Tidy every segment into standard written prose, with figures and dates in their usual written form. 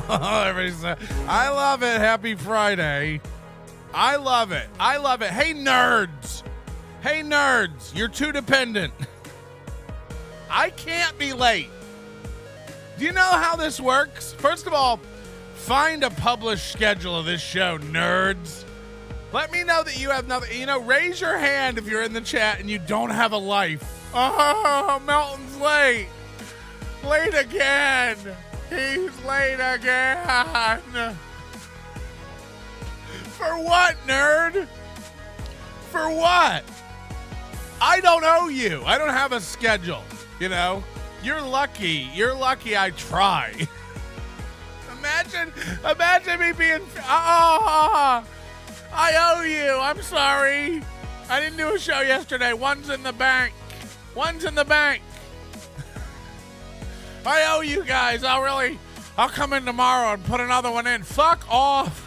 I love it. Happy Friday. I love it. I love it. Hey, nerds. Hey, nerds. You're too dependent. I can't be late. Do you know how this works? First of all, find a published schedule of this show, nerds. Let me know that you have nothing. You know, raise your hand if you're in the chat and you don't have a life. Oh, Melton's late. Late again. He's late again. For what, nerd? For what? I don't owe you. I don't have a schedule, you know? You're lucky. You're lucky I try. Imagine me being... I owe you. I'm sorry. I didn't do a show yesterday. One's in the bank. One's in the bank. I owe you guys. I'll come in tomorrow and put another one in. Fuck off.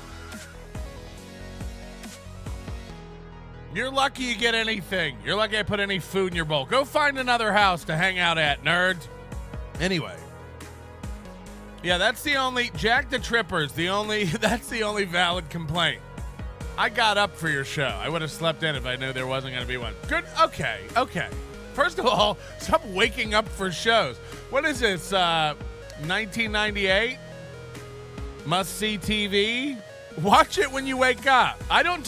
You're lucky you get anything. You're lucky I put any food in your bowl. Go find another house to hang out at, nerds. Anyway. Yeah, that's the only... Jack the Tripper's that's the only valid complaint. I got up for your show. I would have slept in if I knew there wasn't going to be one. Good. Okay. First of all, stop waking up for shows. What is this, 1998? Must-see TV? Watch it when you wake up. I don't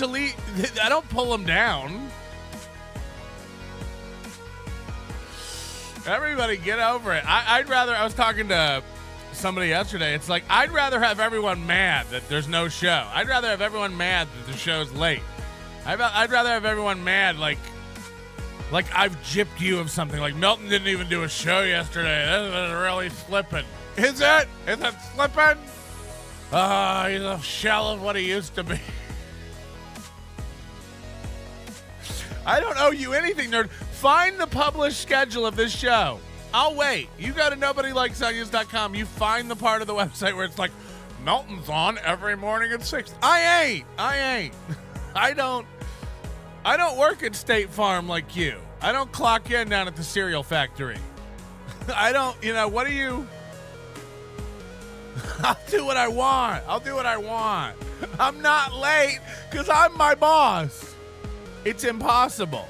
pull them down. Everybody get over it. I was talking to somebody yesterday. It's like, I'd rather have everyone mad that there's no show. I'd rather have everyone mad that the show's late. I'd rather have everyone mad like I've gypped you of something. Like Melton didn't even do a show yesterday. This is really slipping. Is it? Is it slipping? He's a shell of what he used to be. I don't owe you anything, nerd. Find the published schedule of this show. I'll wait. You go to nobodylikesonias.com. You find the part of the website where it's like, Melton's on every morning at 6. I ain't. I don't work at State Farm like you. I don't clock in down at the cereal factory. I don't, what do you... I'll do what I want. I'm not late because I'm my boss. It's impossible.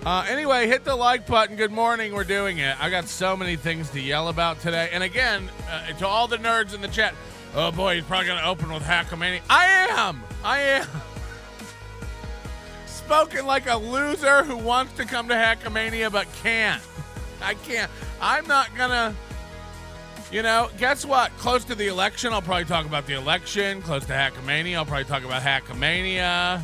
Anyway, hit the like button. Good morning. We're doing it. I got so many things to yell about today. And again, to all the nerds in the chat, oh boy, he's probably going to open with Hackamania. I am. Spoken like a loser who wants to come to Hackamania but can't. I can't. I'm not going to... guess what? Close to the election, I'll probably talk about the election. Close to Hackamania, I'll probably talk about Hackamania.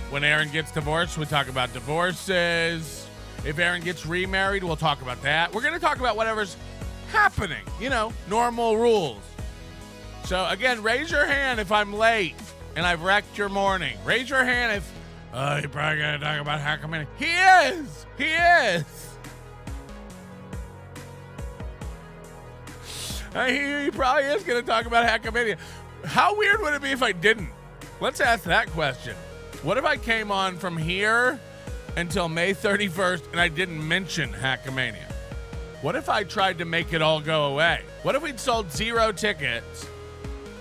When Aaron gets divorced, we talk about divorces. If Aaron gets remarried, we'll talk about that. We're going to talk about whatever's happening. Normal rules. So, again, raise your hand if I'm late and I've wrecked your morning. Raise your hand if, you're probably going to talk about Hackamania. He is. He probably is going to talk about Hackamania. How weird would it be if I didn't? Let's ask that question. What if I came on from here until May 31st and I didn't mention Hackamania? What if I tried to make it all go away? What if we'd sold 0 tickets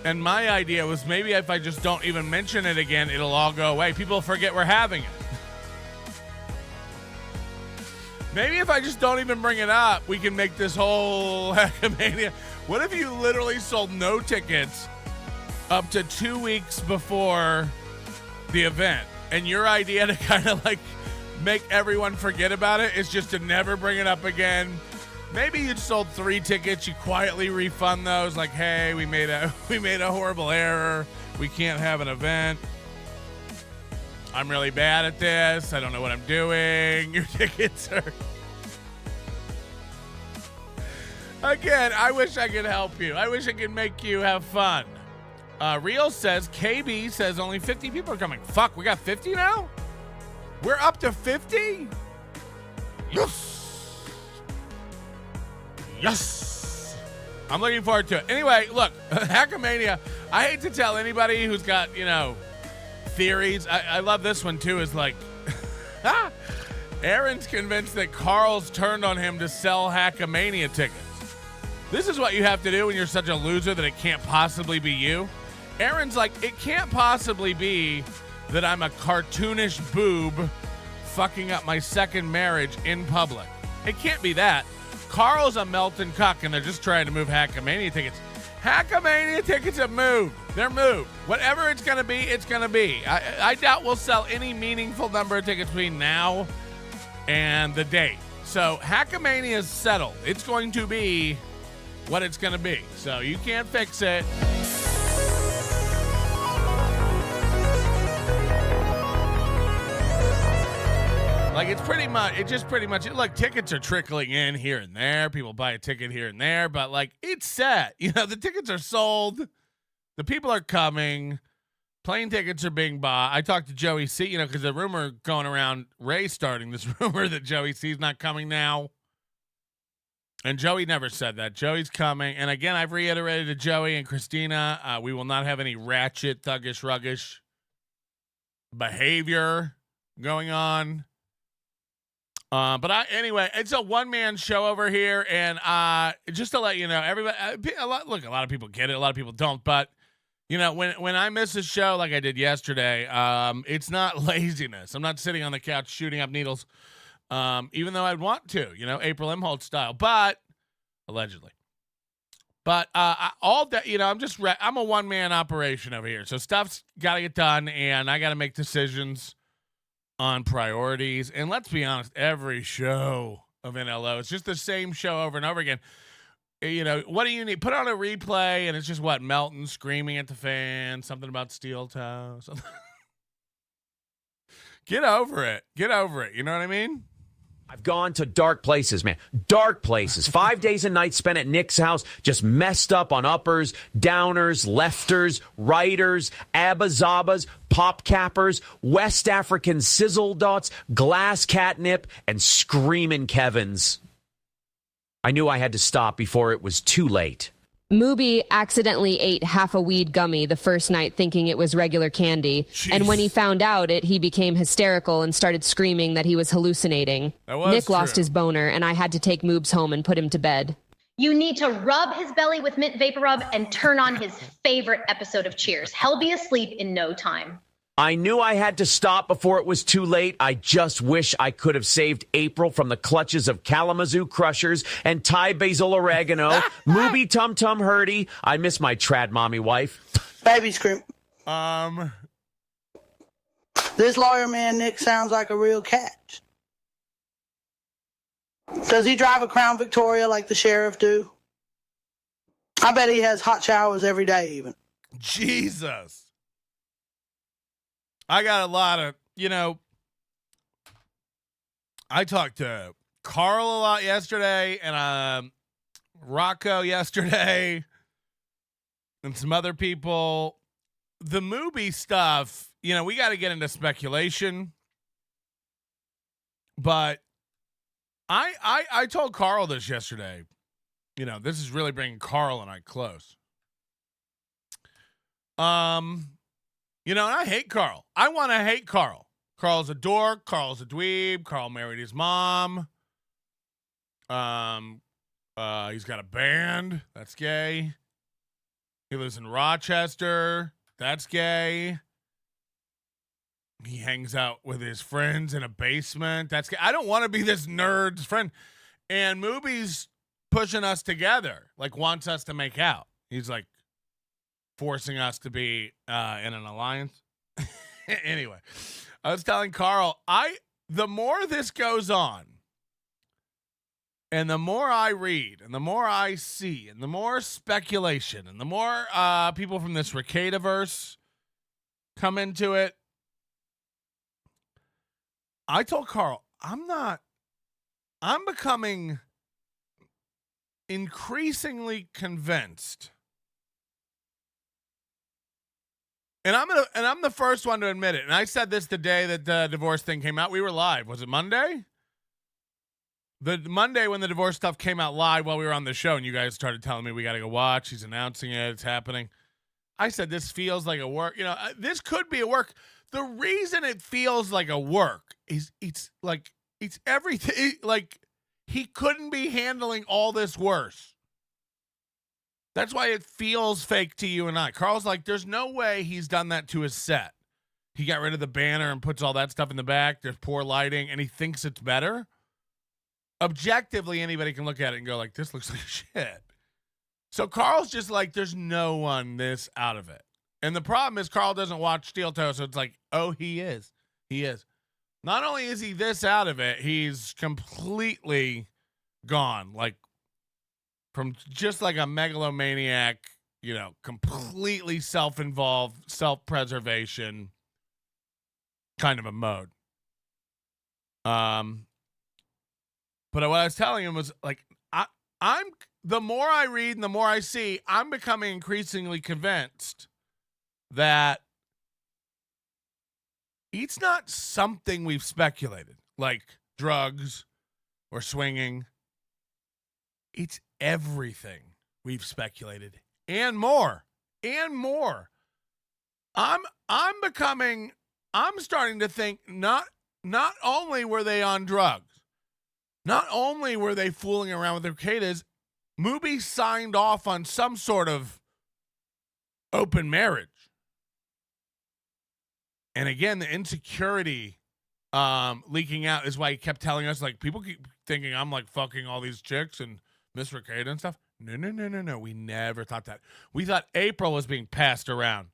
and my idea was maybe if I just don't even mention it again, it'll all go away. People forget we're having it. Maybe if I just don't even bring it up, we can make this whole Hackamania. What if you literally sold no tickets up to 2 weeks before the event, and your idea to kind of like make everyone forget about it is just to never bring it up again? Maybe you sold 3 tickets, you quietly refund those, like, hey, we made a horrible error, we can't have an event, I'm really bad at this, I don't know what I'm doing, your tickets are... Again, I wish I could help you. I wish I could make you have fun. Real says, KB says only 50 people are coming. Fuck, we got 50 now? We're up to 50? Yes. I'm looking forward to it. Anyway, look, Hackamania, I hate to tell anybody who's got, theories. I love this one, too, is like, Aaron's convinced that Carl's turned on him to sell Hackamania tickets. This is what you have to do when you're such a loser that it can't possibly be you. Aaron's like, it can't possibly be that I'm a cartoonish boob fucking up my second marriage in public. It can't be that. Carl's a melting cuck, and they're just trying to move Hackamania tickets. Hackamania tickets have moved. They're moved. Whatever it's going to be, it's going to be. I doubt we'll sell any meaningful number of tickets between now and the date. So Hackamania is settled. It's going to be what it's going to be. So you can't fix it. Like, it's pretty much, look, tickets are trickling in here and there. People buy a ticket here and there, but like, it's set. You know, the tickets are sold. The people are coming. Plane tickets are being bought. I talked to Joey C, you know, because the rumor going around, Ray starting this rumor that Joey C's not coming now. And Joey never said that. Joey's coming. And again, I've reiterated to Joey and Christina, we will not have any ratchet, thuggish, ruggish behavior going on. But anyway, it's a one-man show over here, and just to let you know, everybody, a lot of people get it, a lot of people don't, but you know, when I miss a show like I did yesterday, it's not laziness. I'm not sitting on the couch shooting up needles, even though I'd want to, you know, April Imholte style, but allegedly. But all day, you know, I'm a one-man operation over here, so stuff's got to get done, and I got to make decisions on priorities. And let's be honest, every show of NLO, it's just the same show over and over again. You know, what do you need? Put on a replay, and it's just what? Melton screaming at the fan, something about steel toe. Something. Get over it. Get over it. You know what I mean? I've gone to dark places, man. Dark places. 5 days and nights spent at Nick's house, just messed up on uppers, downers, lefters, righters, abba-zabbas, pop cappers, West African sizzle dots, glass catnip, and screaming Kevins. I knew I had to stop before it was too late. Mooby accidentally ate half a weed gummy the first night thinking it was regular candy. Jeez. And when he found out he became hysterical and started screaming that he was hallucinating. Nick lost his boner, and I had to take Moobs home and put him to bed. You need to rub his belly with mint vapor rub and turn on his favorite episode of Cheers. He'll be asleep in no time. I knew I had to stop before it was too late. I just wish I could have saved April from the clutches of Kalamazoo Crushers and Thai Basil Oregano, Mooby Tum Tum Hurdy. I miss my trad mommy wife. Baby scream. This lawyer man, Nick, sounds like a real catch. Does he drive a Crown Victoria like the sheriff do? I bet he has hot showers every day even. Jesus. I got a lot of, you know, I talked to Carl a lot yesterday and Rocco yesterday and some other people. The movie stuff, you know, we got to get into speculation. But I told Carl this yesterday. You know, this is really bringing Carl and I close. You know, and I hate Carl. I want to hate Carl. Carl's a dork. Carl's a dweeb. Carl married his mom. He's got a band. That's gay. He lives in Rochester. That's gay. He hangs out with his friends in a basement. That's gay. I don't want to be this nerd's friend. And Mooby's pushing us together, like wants us to make out. He's like, forcing us to be in an alliance. Anyway, I was telling Carl, the more this goes on, and the more I read, and the more I see, and the more speculation, and the more people from this Ricadaverse come into it, I told Carl, I'm becoming increasingly convinced. And I'm the first one to admit it. And I said this the day that the divorce thing came out. We were live. Was it Monday? The Monday when the divorce stuff came out live while we were on the show, and you guys started telling me we got to go watch. He's announcing it. It's happening. I said this feels like a work. You know, this could be a work. The reason it feels like a work is it's everything. Like he couldn't be handling all this worse. That's why it feels fake to you and I. Carl's like, there's no way he's done that to his set. He got rid of the banner and puts all that stuff in the back. There's poor lighting, and he thinks it's better. Objectively, anybody can look at it and go like, this looks like shit. So Carl's just like, there's no one this out of it. And the problem is Carl doesn't watch Steel Toe, so it's like, oh, he is. He is. Not only is he this out of it, he's completely gone. Like, from just like a megalomaniac, you know, completely self-involved, self-preservation kind of a mode. But what I was telling him was like, I'm the more I read and the more I see, I'm becoming increasingly convinced that it's not something we've speculated, like drugs or swinging. It's everything we've speculated and more and more. I'm starting to think not only were they on drugs, not only were they fooling around with their cicadas, Mubi signed off on some sort of open marriage. And again, the insecurity leaking out is why he kept telling us, like, people keep thinking I'm like fucking all these chicks and Miss Ricada and stuff. No. We never thought that. We thought April was being passed around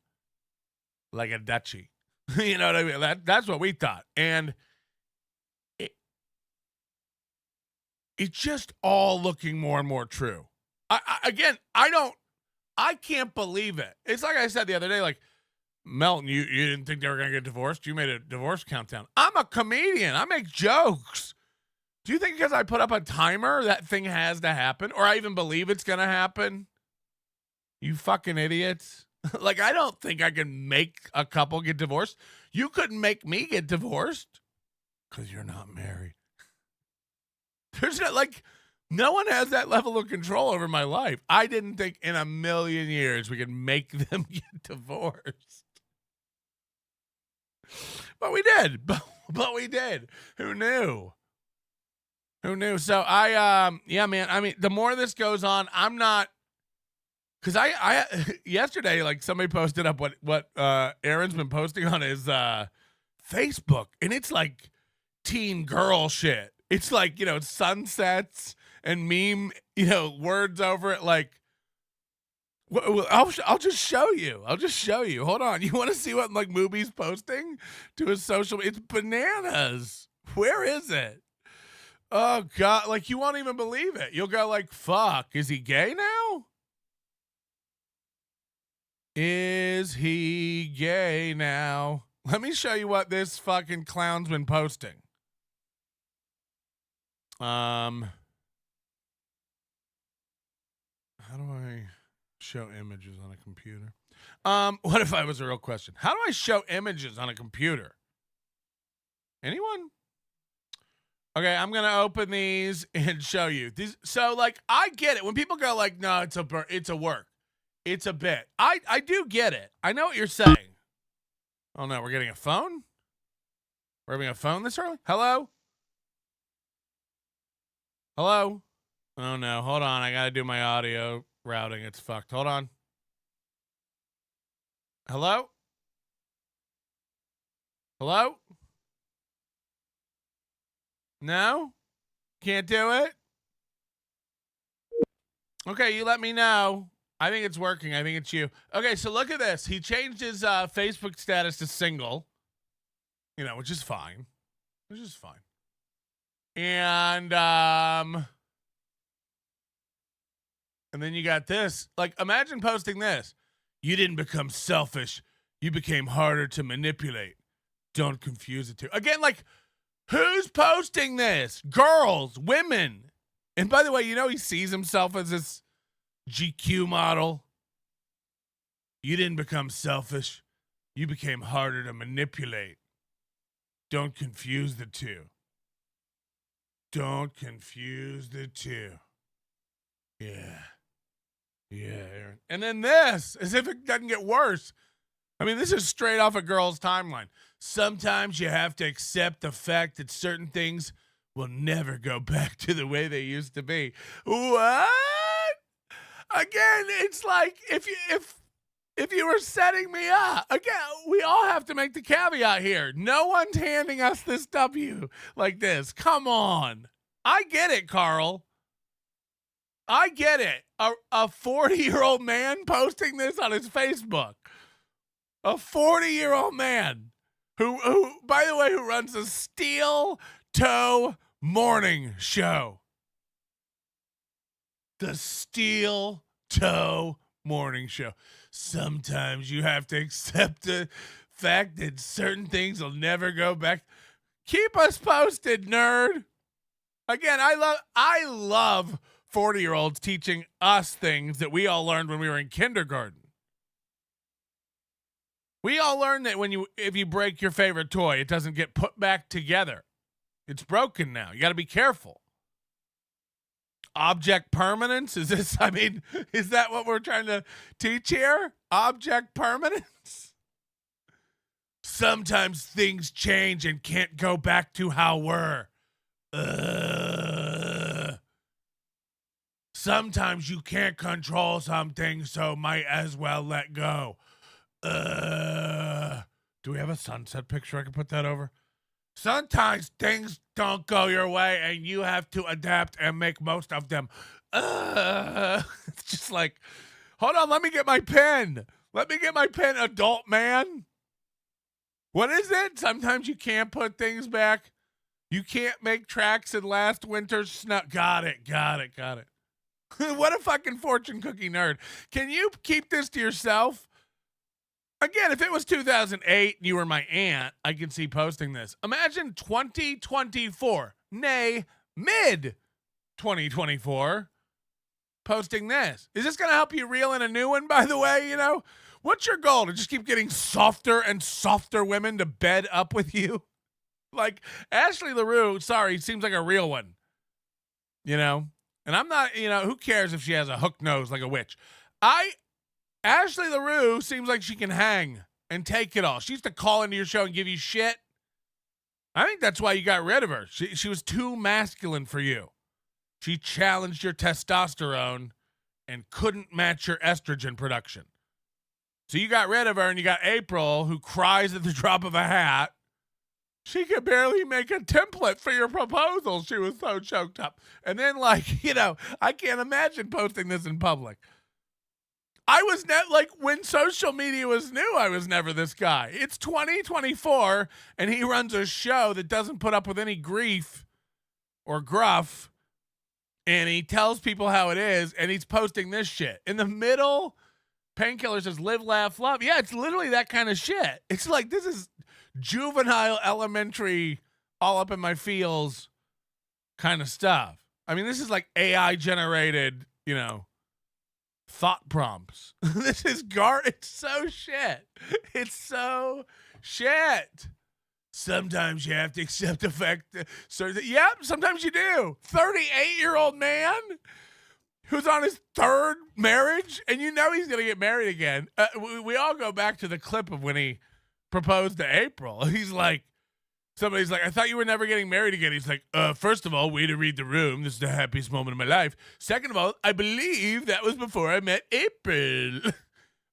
like a duchy. You know what I mean? That's what we thought. And it's just all looking more and more true. I can't believe it. It's like I said the other day, like, Melton, you didn't think they were going to get divorced? You made a divorce countdown. I'm a comedian. I make jokes. Do you think because I put up a timer that thing has to happen? Or I even believe it's going to happen? You fucking idiots. Like, I don't think I can make a couple get divorced. You couldn't make me get divorced because you're not married. There's not, like, no one has that level of control over my life. I didn't think in a million years we could make them get divorced. But we did. But we did. Who knew? So yeah, man. I mean, the more this goes on, I'm not, because I yesterday, like, somebody posted up what Aaron's been posting on his Facebook, and it's like teen girl shit. It's like, you know, sunsets and meme, you know, words over it. Like, I'll just show you. Hold on. You want to see what, like, Mubi's posting to his social? It's bananas. Where is it? Oh, God. Like, you won't even believe it. You'll go like, fuck. Is he gay now? Is he gay now? Let me show you what this fucking clown's been posting. How do I show images on a computer? What if I was a real question? How do I show images on a computer? Anyone? Okay, I'm going to open these and show you. So, like, I get it. When people go like, no, it's a work. It's a bit. I do get it. I know what you're saying. Oh, no, we're getting a phone? We're having a phone this early? Hello? Hello? Oh, no. Hold on. I got to do my audio routing. It's fucked. Hold on. Hello? Hello? No? Can't do it? Okay, you let me know. I think it's working. I think it's you. Okay, so look at this. He changed his Facebook status to single, you know, which is fine. And then you got this. Like, imagine posting this. You didn't become selfish. You became harder to manipulate. Don't confuse the two. Again, like, who's posting this? Girls, women. And by the way, you know, he sees himself as this GQ model. You didn't become selfish. You became harder to manipulate. Don't confuse the two. Don't confuse the two. Yeah, Aaron. And then this, as if it doesn't get worse. I mean, this is straight off a girl's timeline. Sometimes you have to accept the fact that certain things will never go back to the way they used to be. What? Again, it's like if you were setting me up, again, we all have to make the caveat here. No one's handing us this W like this. Come on. I get it, Carl. I get it. A 40-year-old man posting this on his Facebook. A 40-year-old man who, by the way, who runs a steel toe morning show. The Steel Toe Morning Show. Sometimes you have to accept the fact that certain things will never go back. Keep us posted, nerd. Again, I love 40-year-olds teaching us things that we all learned when we were in kindergarten. We all learned that if you break your favorite toy, it doesn't get put back together. It's broken now. You got to be careful. Object permanence? Is that what we're trying to teach here? Object permanence? Sometimes things change and can't go back to how were. Sometimes you can't control something, so might as well let go. Do we have a sunset picture I can put that over? Sometimes things don't go your way and you have to adapt and make most of them. It's just like, hold on, let me get my pen. Let me get my pen, adult man. What is it? Sometimes you can't put things back. You can't make tracks in last winter's snow. Got it. What a fucking fortune cookie nerd. Can you keep this to yourself? Again, if it was 2008 and you were my aunt, I could see posting this. Imagine 2024, nay, mid-2024, posting this. Is this going to help you reel in a new one, by the way? You know, what's your goal? To just keep getting softer and softer women to bed up with you? Like, Ashley LaRue, sorry, seems like a real one. You know? And I'm not, who cares if she has a hook nose like a witch? Ashley LaRue seems like she can hang and take it all. She used to call into your show and give you shit. I think that's why you got rid of her. She was too masculine for you. She challenged your testosterone and couldn't match your estrogen production. So you got rid of her and you got April, who cries at the drop of a hat. She could barely make a template for your proposal. She was so choked up. And then, I can't imagine posting this in public. I was when social media was new, I was never this guy. It's 2024, and he runs a show that doesn't put up with any grief or gruff, and he tells people how it is, and he's posting this shit. In the middle, Painkiller says, live, laugh, love. Yeah, it's literally that kind of shit. It's like, this is juvenile, elementary, all up in my feels kind of stuff. I mean, this is like AI-generated, thought prompts. This is it's so shit. It's so shit. Sometimes you have to accept the fact that, sometimes you do. 38-year-old man who's on his third marriage, and he's going to get married again. We all go back to the clip of when he proposed to April. He's like, somebody's like, I thought you were never getting married again. He's like, first of all, way to read the room. This is the happiest moment of my life. Second of all, I believe that was before I met April.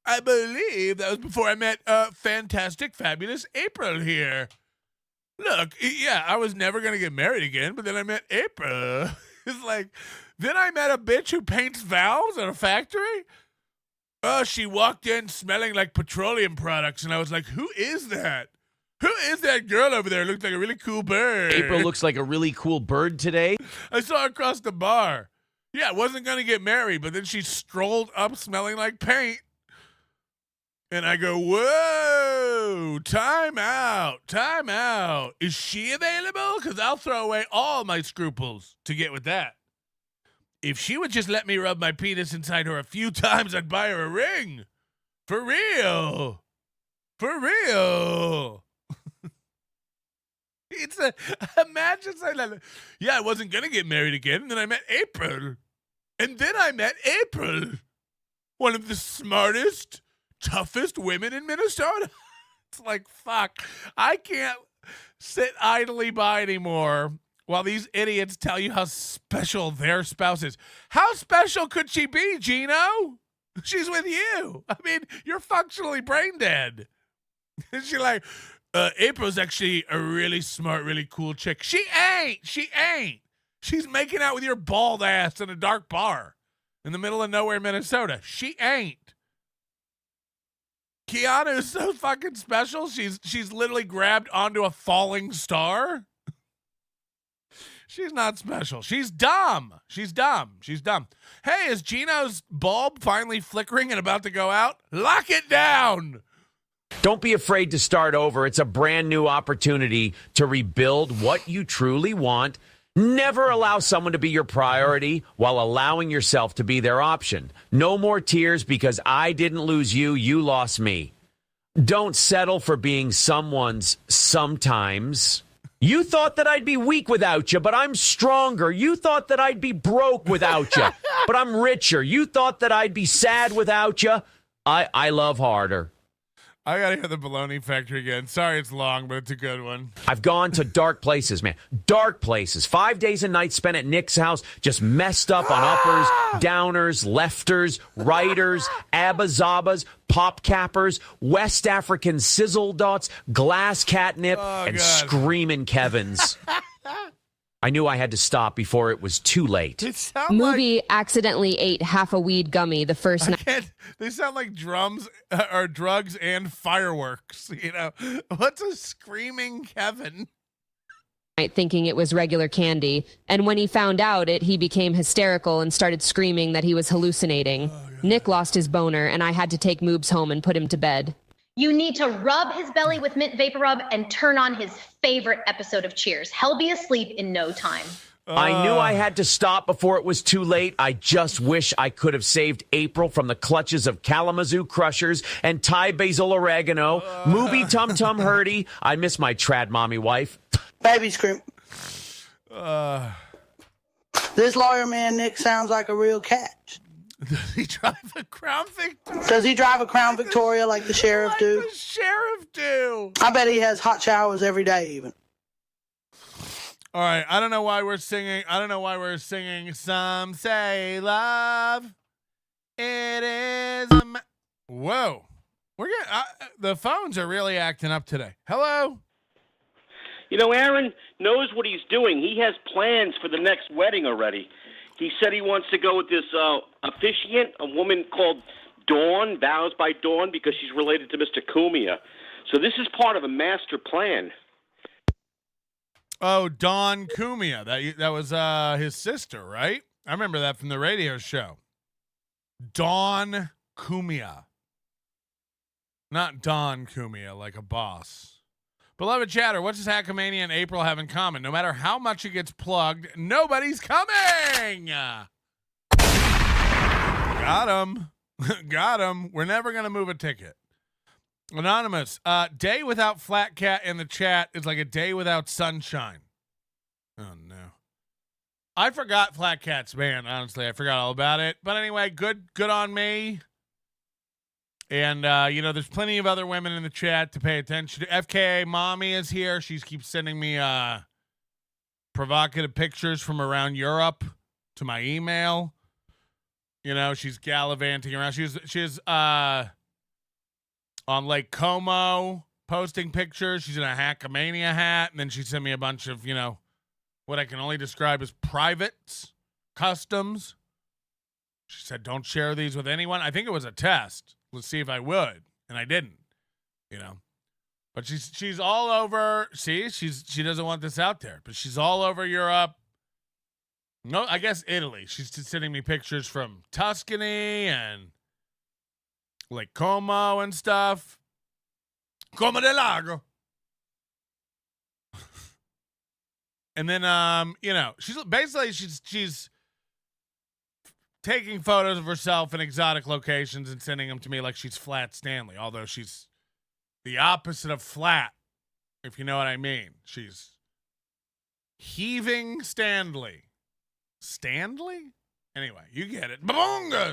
I believe that was before I met fantastic, fabulous April here. Look, yeah, I was never going to get married again, but then I met April. It's like, then I met a bitch who paints valves at a factory. She walked in smelling like petroleum products, and I was like, who is that? Who is that girl over there? Looks like a really cool bird. April looks like a really cool bird today. I saw her across the bar. Yeah, I wasn't going to get married, but then she strolled up smelling like paint. And I go, whoa, time out. Is she available? Because I'll throw away all my scruples to get with that. If she would just let me rub my penis inside her a few times, I'd buy her a ring. For real. Imagine saying that. Yeah, I wasn't going to get married again. And then I met April. One of the smartest, toughest women in Minnesota. It's like, fuck. I can't sit idly by anymore while these idiots tell you how special their spouse is. How special could she be, Gino? She's with you. I mean, you're functionally brain dead. She's like, April's actually a really smart, really cool chick. She ain't. She's making out with your bald ass in a dark bar in the middle of nowhere, Minnesota. She ain't. Keanu is so fucking special. She's literally grabbed onto a falling star. She's not special. She's dumb. She's dumb. Hey, is Gino's bulb finally flickering and about to go out? Lock it down. Don't be afraid to start over. It's a brand new opportunity to rebuild what you truly want. Never allow someone to be your priority while allowing yourself to be their option. No more tears because I didn't lose you, you lost me. Don't settle for being someone's sometimes. You thought that I'd be weak without you, but I'm stronger. You thought that I'd be broke without you, but I'm richer. You thought that I'd be sad without you. I love harder. I gotta hear the Baloney Factory again. Sorry it's long, but it's a good one. I've gone to dark places, man. Dark places. 5 days and nights spent at Nick's house, just messed up on uppers, downers, lefters, righters, abba-zabbas, pop cappers, West African sizzle dots, glass catnip, and screaming Kevins. I knew I had to stop before it was too late. Movie accidentally ate half a weed gummy the first night. They sound like drums or drugs and fireworks. You know, what's a screaming Kevin? Thinking it was regular candy. And when he found out he became hysterical and started screaming that he was hallucinating. Nick lost his boner, and I had to take Moobs home and put him to bed. You need to rub his belly with mint vapor rub and turn on his favorite episode of Cheers. He'll be asleep in no time. I knew I had to stop before it was too late. I just wish I could have saved April from the clutches of Kalamazoo Crushers and Thai Basil Oregano. Movie Tum Tum Hurdy. I miss my trad mommy wife. Baby scream. This lawyer man, Nick, sounds like a real catch. Does he drive a Crown Victoria? Does he drive a Crown Victoria like the sheriff do? The sheriff do. I bet he has hot showers every day even. All right, I don't know why we're singing. Some say love. It is whoa. We're getting the phones are really acting up today. Hello. You know, Aaron knows what he's doing. He has plans for the next wedding already. He said he wants to go with this officiant, a woman called Dawn, Vows by Dawn, because she's related to Mr. Cumia. So this is part of a master plan. Oh, Dawn Cumia. That was his sister, right? I remember that from the radio show. Dawn Cumia. Not Don Cumia, like a boss. Beloved chatter, what does Hackmania and April have in common? No matter how much it gets plugged, nobody's coming! Got him. Got him. We're never going to move a ticket. Anonymous, day without Flat Cat in the chat is like a day without sunshine. Oh, no. I forgot Flat Cat's band, honestly. I forgot all about it. But anyway, good on me. And, there's plenty of other women in the chat to pay attention to. FKA Mommy is here. She keeps sending me provocative pictures from around Europe to my email. You know, she's gallivanting around. She's on Lake Como posting pictures. She's in a Hackmania hat. And then she sent me a bunch of, what I can only describe as privates, customs. She said, don't share these with anyone. I think it was a test. Let's see if I would. And I didn't, But she's all over. See, she doesn't want this out there, but she's all over Europe. No, I guess Italy. She's sending me pictures from Tuscany and Lake Como and stuff. Como del Lago. And then, she's taking photos of herself in exotic locations and sending them to me like she's Flat Stanley, although she's the opposite of flat, if you know what I mean. She's heaving Stanley. Stanley? Anyway, you get it. Babonga!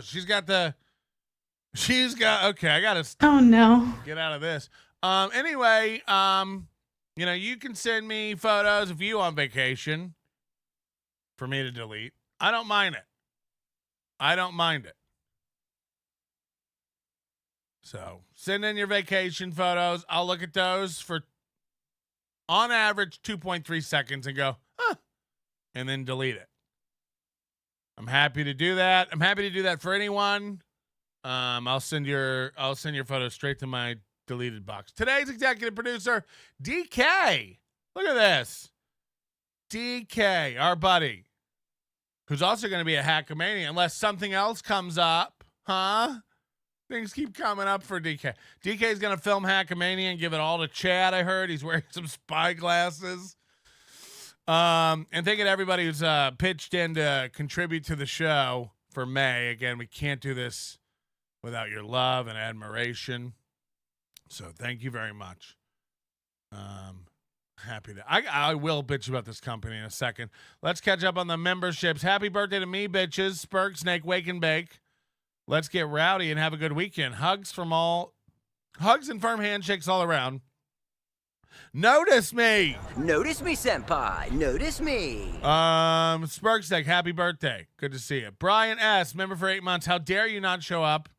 Okay, I got to Oh, no. get out of this. Anyway, you can send me photos of you on vacation. for me to delete. I don't mind it. I don't mind it. So send in your vacation photos. I'll look at those for, on average, 2.3 seconds and go, huh, and then delete it. I'm happy to do that. I'm happy to do that for anyone. I'll send your photos straight to my deleted box. Today's executive producer, DK. Look at this. DK, our buddy, who's also going to be a Hackamania unless something else comes up. Huh? Things keep coming up for DK. DK is going to film Hackamania and give it all to Chad, I heard. He's wearing some spy glasses. And thanking everybody who's pitched in to contribute to the show for May. Again, we can't do this without your love and admiration. So thank you very much. Happy to. I will bitch about this company in a second. Let's catch up on the memberships. Happy birthday to me, bitches. Spurk, Snake, Wake, and Bake. Let's get rowdy and have a good weekend. Hugs and firm handshakes all around. Notice me. Notice me, senpai. Notice me. Spurk, Snake, happy birthday. Good to see you. Brian S., member for 8 months. How dare you not show up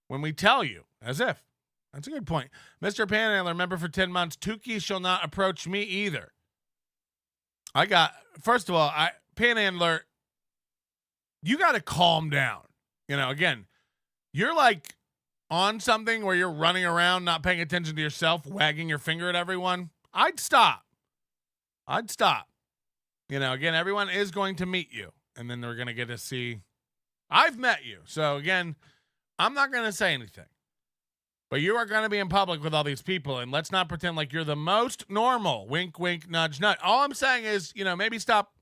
when we tell you? As if. That's a good point. Mr. Panhandler, member for 10 months. Tukey shall not approach me either. First of all, Panhandler, you got to calm down. You know, again, you're like on something where you're running around, not paying attention to yourself, wagging your finger at everyone. I'd stop. You know, again, everyone is going to meet you, and then they're going to get to see, I've met you. So, again, I'm not going to say anything. But you are going to be in public with all these people, and let's not pretend like you're the most normal. Wink, wink, nudge, nudge. All I'm saying is, you know, maybe stop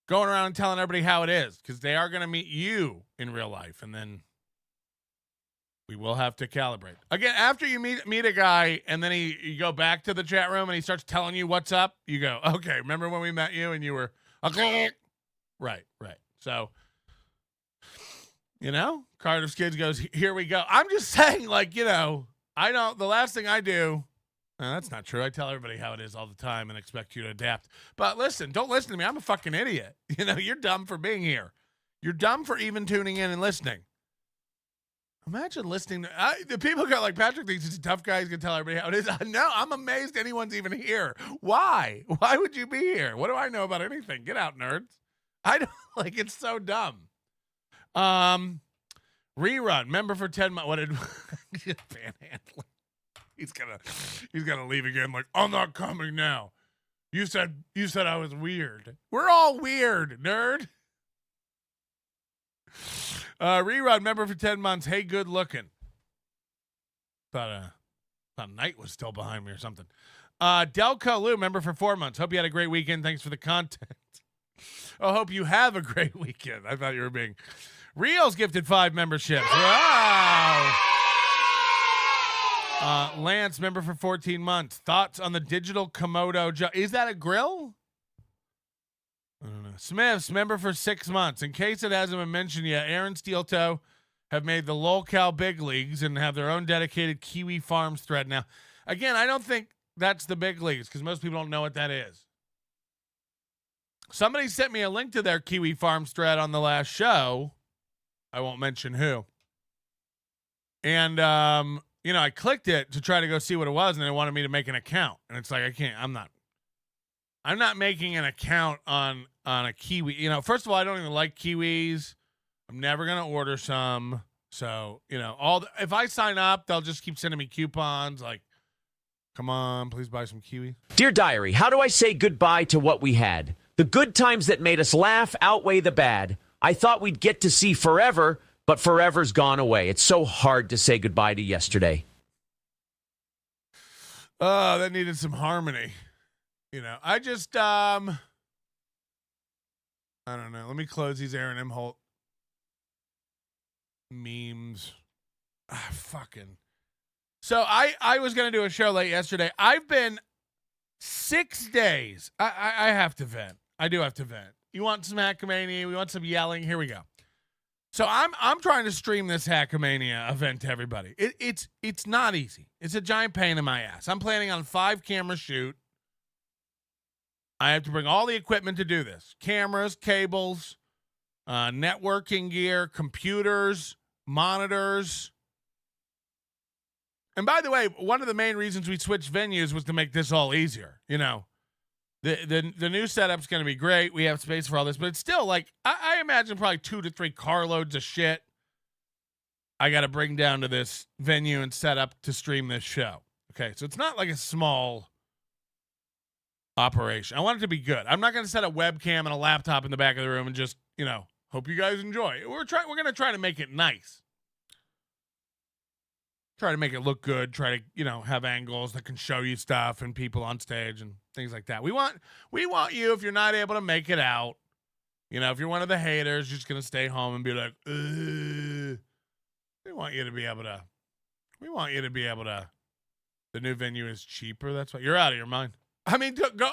going around and telling everybody how it is, because they are going to meet you in real life, and then we will have to calibrate. Again, after you meet a guy, and then you go back to the chat room, and he starts telling you what's up, you go, okay, remember when we met you, and you were, okay. Right. So, you know, Cardiff Skids goes, here we go. I'm just saying, like, you know, the last thing I do, that's not true. I tell everybody how it is all the time and expect you to adapt. But listen, don't listen to me. I'm a fucking idiot. You know, you're dumb for being here. You're dumb for even tuning in and listening. Imagine listening to, the people go like, Patrick thinks he's a tough guy. He's going to tell everybody how it is. No, I'm amazed anyone's even here. Why? Why would you be here? What do I know about anything? Get out, nerds. I don't, like, it's so dumb. Rerun, member for 10 months. What did Panhandler? He's gonna leave again. Like, I'm not coming now. You said I was weird. We're all weird, nerd. Rerun, member for 10 months. Hey, good looking. Thought Knight was still behind me or something. Delco Lou, member for 4 months. Hope you had a great weekend. Thanks for the content. I hope you have a great weekend. I thought you were being. Reels gifted 5 memberships. Wow. Lance, member for 14 months. Thoughts on the digital Komodo? Is that a grill? I don't know. Smiths, member for 6 months. In case it hasn't been mentioned yet, Aaron Steeltoe have made the lolcow big leagues and have their own dedicated Kiwi Farms thread now. Again, I don't think that's the big leagues because most people don't know what that is. Somebody sent me a link to their Kiwi Farms thread on the last show. I won't mention who. And, you know, I clicked it to try to go see what it was, and they wanted me to make an account. And it's like, I can't, I'm not making an account on a kiwi. You know, first of all, I don't even like kiwis. I'm never going to order some. So, you know, if I sign up, they'll just keep sending me coupons like, come on, please buy some kiwi. Dear Diary, how do I say goodbye to what we had? The good times that made us laugh outweigh the bad. I thought we'd get to see forever, but forever's gone away. It's so hard to say goodbye to yesterday. Oh, that needed some harmony. You know, I just, I don't know. Let me close these Aaron Imholte memes. Fucking. So I was going to do a show late yesterday. I've been 6 days. I have to vent. I do have to vent. You want some Hackamania? We want some yelling? Here we go. So I'm trying to stream this Hackamania event to everybody. It's not easy. It's a giant pain in my ass. I'm planning on 5 camera shoot. I have to bring all the equipment to do this. Cameras, cables, networking gear, computers, monitors. And by the way, one of the main reasons we switched venues was to make this all easier. You know, the new setup's going to be great. We have space for all this, but it's still like, I imagine probably 2 to 3 carloads of shit I got to bring down to this venue and set up to stream this show. Okay, so it's not like a small operation. I want it to be good. I'm not going to set a webcam and a laptop in the back of the room and just, you know, hope you guys enjoy. We're going to try to make it nice. Try to make it look good. Try to, you know, have angles that can show you stuff and people on stage and things like that. We want you, if you're not able to make it out, you know, if you're one of the haters, you're just going to stay home and be like, ugh. We want you to be able to, the new venue is cheaper. That's why you're out of your mind. I mean, go.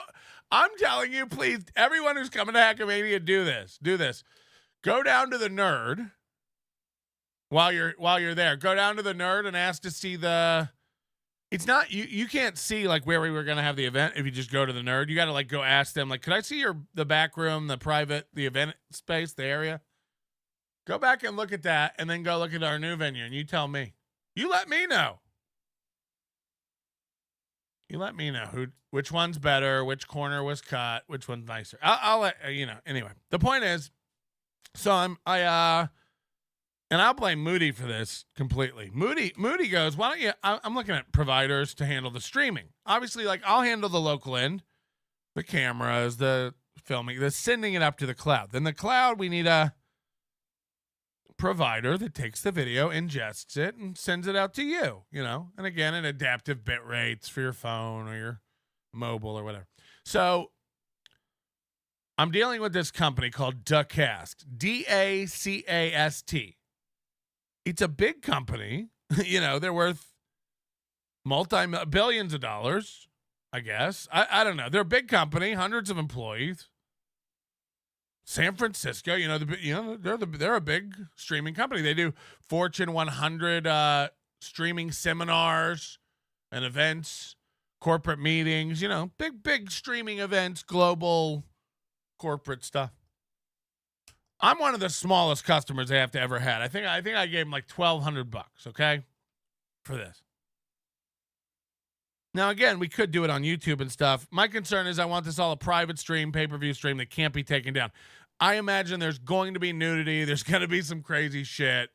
I'm telling you, please, everyone who's coming to Hackamania, do this. Go down to the Nerd while you're there. Go down to the Nerd and ask to see the. It's not you can't see like where we were gonna have the event if you just go to the Nerd. You got to like go ask them like, could I see the back room, the event space, the area? Go back and look at that, and then go look at our new venue, and you tell me. You let me know. You let me know which one's better, which corner was cut, which one's nicer. I'll let you know. Anyway, the point is, so and I'll blame Moody for this completely. Moody goes, why don't you? I'm looking at providers to handle the streaming. Obviously, like I'll handle the local end, the cameras, the filming, the sending it up to the cloud. Then the cloud, we need a provider that takes the video, ingests it, and sends it out to you, you know, and again, an adaptive bit rates for your phone or your mobile or whatever. So I'm dealing with this company called Dacast, DACAST. It's a big company, you know, they're worth billions of dollars, I guess. I don't know. They're a big company, hundreds of employees. San Francisco, you know, they're a big streaming company. They do Fortune 100 streaming seminars and events, corporate meetings, you know, big streaming events, global corporate stuff. I'm one of the smallest customers they have to ever had. I think I gave them like $1,200, okay, for this. Now, again, we could do it on YouTube and stuff. My concern is I want this all a private stream, pay-per-view stream that can't be taken down. I imagine there's going to be nudity. There's going to be some crazy shit.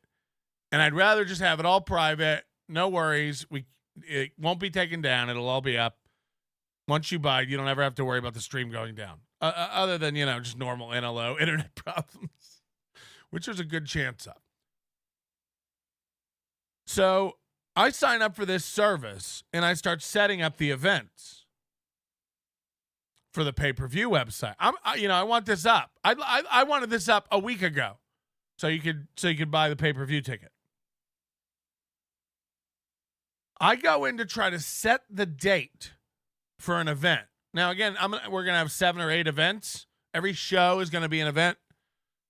And I'd rather just have it all private. No worries. It won't be taken down. It'll all be up. Once you buy it, you don't ever have to worry about the stream going down. Other than, you know, just normal NLO, internet problems, which there's a good chance of. So I sign up for this service and I start setting up the events for the pay-per-view website. I want this up. I wanted this up a week ago, so you could buy the pay-per-view ticket. I go in to try to set the date for an event. Now again, we're gonna have 7 or 8 events. Every show is gonna be an event.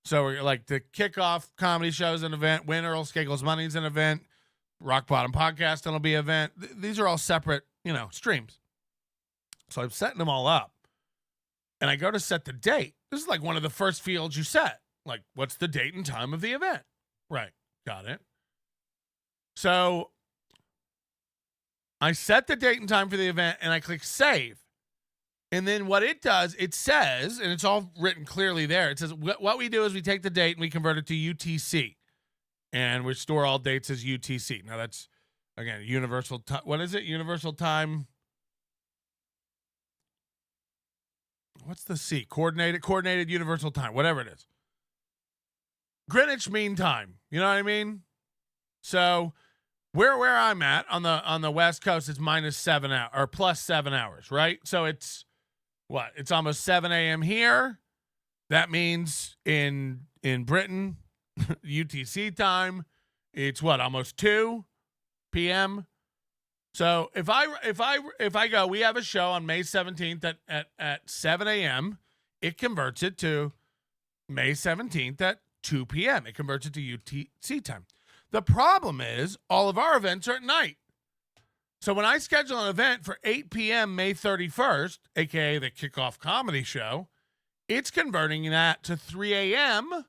So we're like the kickoff comedy show is an event. Win Earl Skakel's Money is an event. Rock Bottom Podcast will be an event. These are all separate, you know, streams. So I'm setting them all up. And I go to set the date. This is like one of the first fields you set. Like, what's the date and time of the event? Right. Got it. So I set the date and time for the event and I click save. And then what it does, it says, and it's all written clearly there. It says what we do is we take the date and we convert it to UTC. And we store all dates as UTC. Now that's, again, universal time. What is it? Universal time. What's the C? Coordinated universal time, whatever it is. Greenwich Mean Time. You know what I mean? So where I'm at on the West Coast, it's minus 7 hours or plus 7 hours, right? So it's what? It's almost 7 a.m. here. That means in Britain, UTC time, it's what? Almost 2 p.m. So if I go, we have a show on May 17th at 7 a.m. It converts it to May 17th at 2 p.m. It converts it to UTC time. The problem is all of our events are at night. So when I schedule an event for 8 p.m. May 31st, aka the kickoff comedy show, it's converting that to 3 a.m.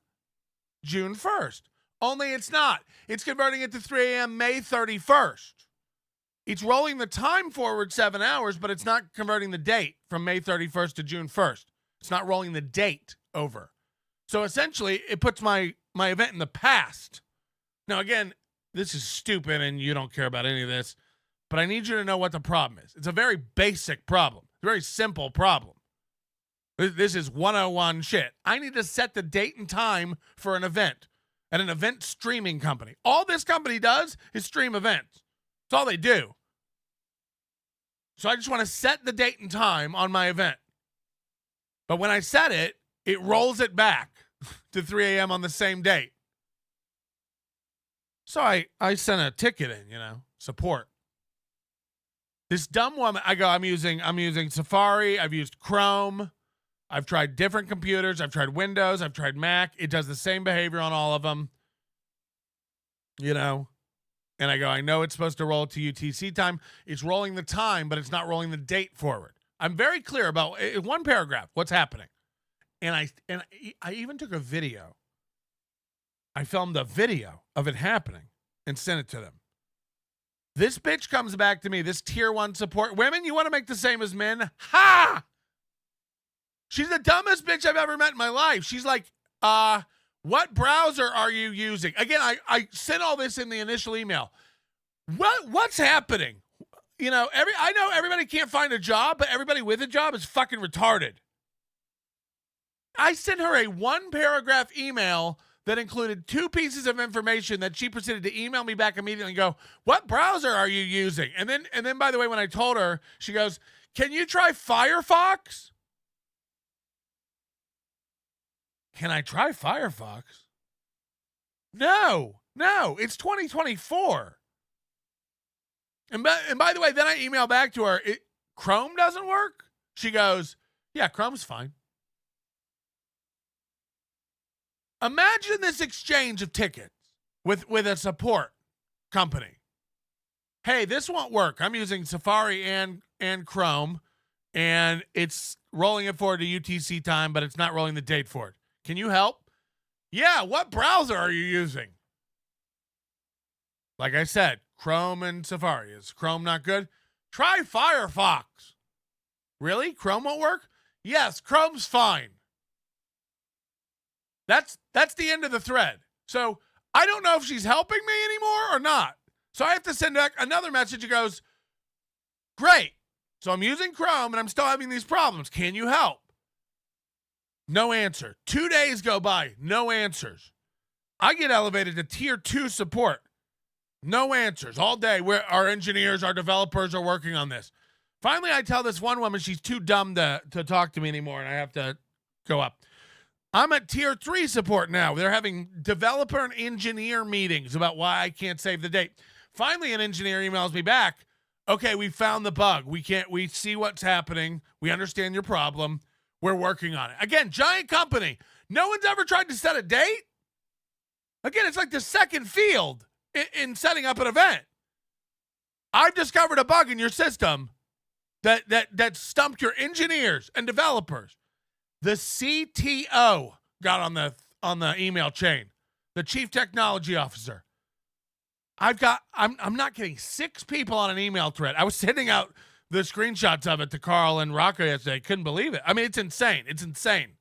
June 1st. Only it's not. It's converting it to 3 a.m. May 31st. It's rolling the time forward 7 hours, but it's not converting the date from May 31st to June 1st. It's not rolling the date over. So essentially, it puts my event in the past. Now, again, this is stupid and you don't care about any of this, but I need you to know what the problem is. It's a very basic problem. It's a very simple problem. This is 101 shit. I need to set the date and time for an event at an event streaming company. All this company does is stream events. That's all they do. So I just want to set the date and time on my event. But when I set it, it rolls it back to 3 a.m. on the same date. So I sent a ticket in, support. This dumb woman, I'm using Safari, I've used Chrome, I've tried different computers, I've tried Windows, I've tried Mac. It does the same behavior on all of them. And I know it's supposed to roll to UTC time. It's rolling the time, but it's not rolling the date forward. I'm very clear about in one paragraph what's happening. And I even took a video. I filmed a video of it happening and sent it to them. This bitch comes back to me, this tier 1 support. Women, you want to make the same as men? Ha! She's the dumbest bitch I've ever met in my life. She's like, what browser are you using? Again, I sent all this in the initial email. What's happening? I know everybody can't find a job, but everybody with a job is fucking retarded. I sent her a 1-paragraph email that included 2 pieces of information that she proceeded to email me back immediately and go, what browser are you using? And then, by the way, when I told her, she goes, can you try Firefox? Can I try Firefox? No, it's 2024. And by the way, then I emailed back to her, Chrome doesn't work? She goes, yeah, Chrome's fine. Imagine this exchange of tickets with a support company. Hey, this won't work. I'm using Safari and Chrome, and it's rolling it forward to UTC time, but it's not rolling the date forward. Can you help? Yeah, what browser are you using? Like I said, Chrome and Safari. Is Chrome not good? Try Firefox. Really? Chrome won't work? Yes, Chrome's fine. That's the end of the thread. So I don't know if she's helping me anymore or not. So I have to send back another message that goes, great. So I'm using Chrome and I'm still having these problems. Can you help? No answer. 2 days go by. No answers. I get elevated to tier 2 support. No answers all day. Where our engineers, our developers are working on this. Finally, I tell this one woman she's too dumb to talk to me anymore, and I have to go up. I'm at tier 3 support now. They're having developer and engineer meetings about why I can't save the date. Finally, an engineer emails me back. Okay, we found the bug. We see what's happening. We understand your problem. We're working on it. Again, giant company. No one's ever tried to set a date. Again, it's like the second field in setting up an event. I've discovered a bug in your system that stumped your engineers and developers. The CTO got on the email chain, the chief technology officer. I'm not kidding. 6 people on an email thread. I was sending out the screenshots of it to Carl and Rocco yesterday. Couldn't believe it. I mean, it's insane. It's insane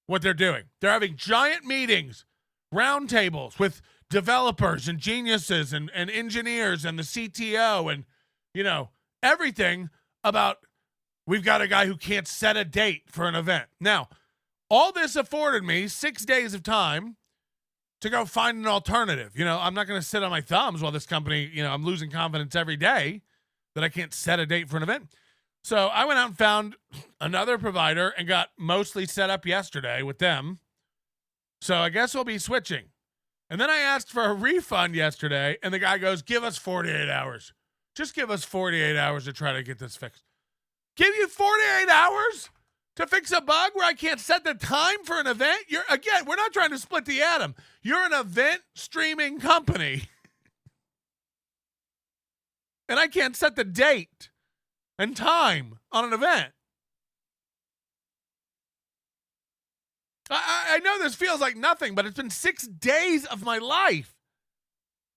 what they're doing. They're having giant meetings, roundtables with developers and geniuses and engineers and the CTO and, everything about we've got a guy who can't set a date for an event. Now, all this afforded me 6 days of time to go find an alternative. I'm not going to sit on my thumbs while this company, I'm losing confidence every day that I can't set a date for an event. So I went out and found another provider and got mostly set up yesterday with them. So I guess we'll be switching. And then I asked for a refund yesterday, and the guy goes, give us 48 hours. Just give us 48 hours to try to get this fixed. Give you 48 hours to fix a bug where I can't set the time for an event? We're not trying to split the atom. You're an event streaming company. and I can't set the date and time on an event. I know this feels like nothing, but it's been 6 days of my life.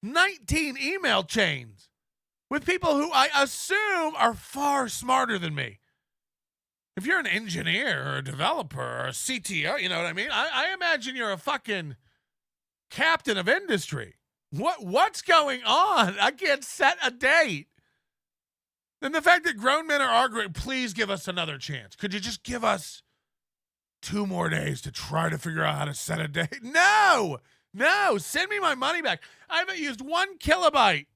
19 email chains with people who I assume are far smarter than me. If you're an engineer or a developer or a CTO, you know what I mean? I imagine you're a fucking captain of industry. What's going on? I can't set a date. And the fact that grown men are arguing, please give us another chance. Could you just give us 2 more days to try to figure out how to set a date? No, send me my money back. I haven't used 1 kilobyte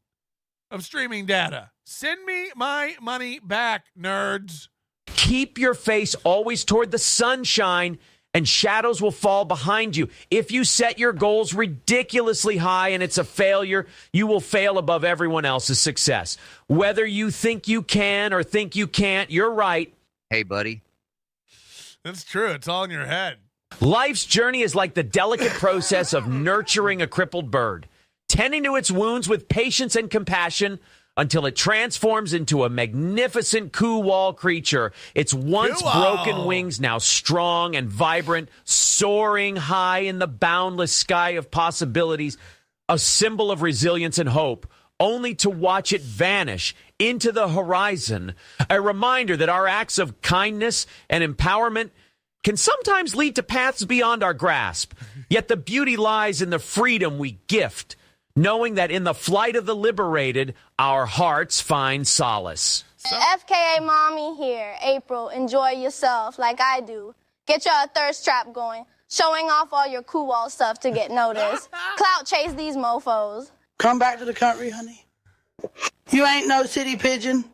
of streaming data. Send me my money back, nerds. Keep your face always toward the sunshine, and shadows will fall behind you. If you set your goals ridiculously high and it's a failure, you will fail above everyone else's success. Whether you think you can or think you can't, you're right. Hey, buddy. That's true. It's all in your head. Life's journey is like the delicate process of nurturing a crippled bird, tending to its wounds with patience and compassion until it transforms into a magnificent kuwal creature. Its once broken wings now strong and vibrant, soaring high in the boundless sky of possibilities, a symbol of resilience and hope, only to watch it vanish into the horizon. A reminder that our acts of kindness and empowerment can sometimes lead to paths beyond our grasp. Yet the beauty lies in the freedom we gift, knowing that in the flight of the liberated, our hearts find solace. FKA Mommy here. April, enjoy yourself like I do. Get your thirst trap going, showing off all your cool wall stuff to get noticed. Clout chase these mofos. Come back to the country, honey. You ain't no city pigeon.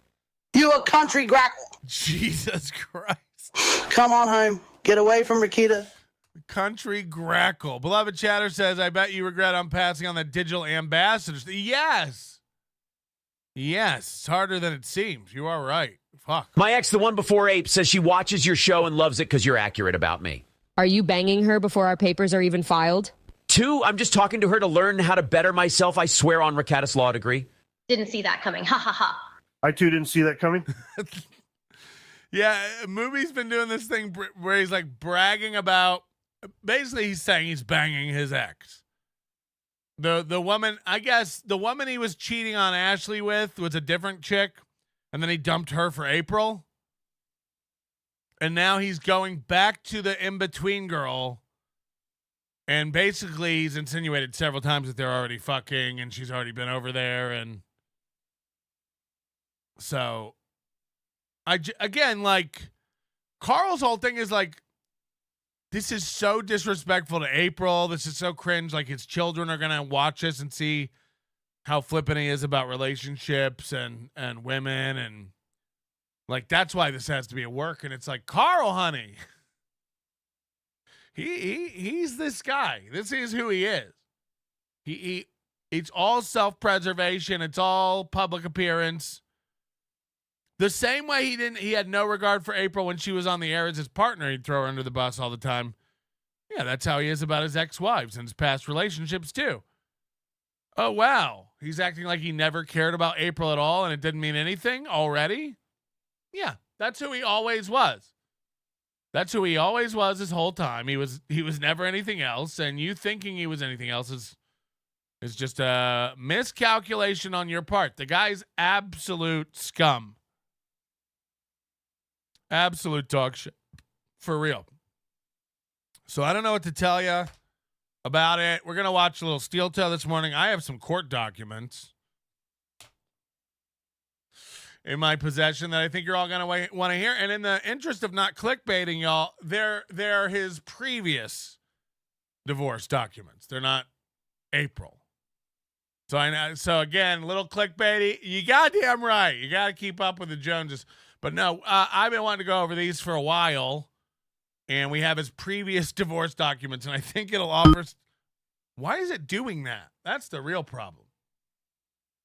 You a country grackle. Jesus Christ. Come on home. Get away from Rakita. Country grackle. Beloved Chatter says, I bet you regret passing on that digital ambassadors. Yes. It's harder than it seems. You are right. Fuck. My ex, the one before Ape, says she watches your show and loves it because you're accurate about me. Are you banging her before our papers are even filed? 2, I'm just talking to her to learn how to better myself. I swear on Rakata's law degree. Didn't see that coming. Ha ha ha. I too didn't see that coming. Yeah, Movie's been doing this thing where he's like bragging about, basically he's saying he's banging his ex. The woman, I guess the woman he was cheating on Ashley with was a different chick, and then he dumped her for April. And now he's going back to the in-between girl, and basically he's insinuated several times that they're already fucking and she's already been over there, and so again, like, Carl's whole thing is like, this is so disrespectful to April. This is so cringe. Like, his children are going to watch this and see how flippant he is about relationships and women. And, like, that's why this has to be at work. And it's like, Carl, honey, he's this guy. This is who he is. It's all self-preservation. It's all public appearance. The same way he had no regard for April when she was on the air as his partner. He'd throw her under the bus all the time. Yeah, that's how he is about his ex-wives and his past relationships too. Oh, wow. He's acting like he never cared about April at all and it didn't mean anything already? Yeah, that's who he always was. That's who he always was his whole time. He was never anything else, and you thinking he was anything else is just a miscalculation on your part. The guy's absolute scum. Absolute dog shit. For real. So I don't know what to tell you about it. We're going to watch a little Steel Toe this morning. I have some court documents in my possession that I think you're all going to want to hear. And in the interest of not clickbaiting, y'all, they're his previous divorce documents. They're not April. So again, little clickbaity. You goddamn right. You got to keep up with the Joneses. But no, I've been wanting to go over these for a while, and we have his previous divorce documents, and I think it'll offer. Why is it doing that? That's the real problem.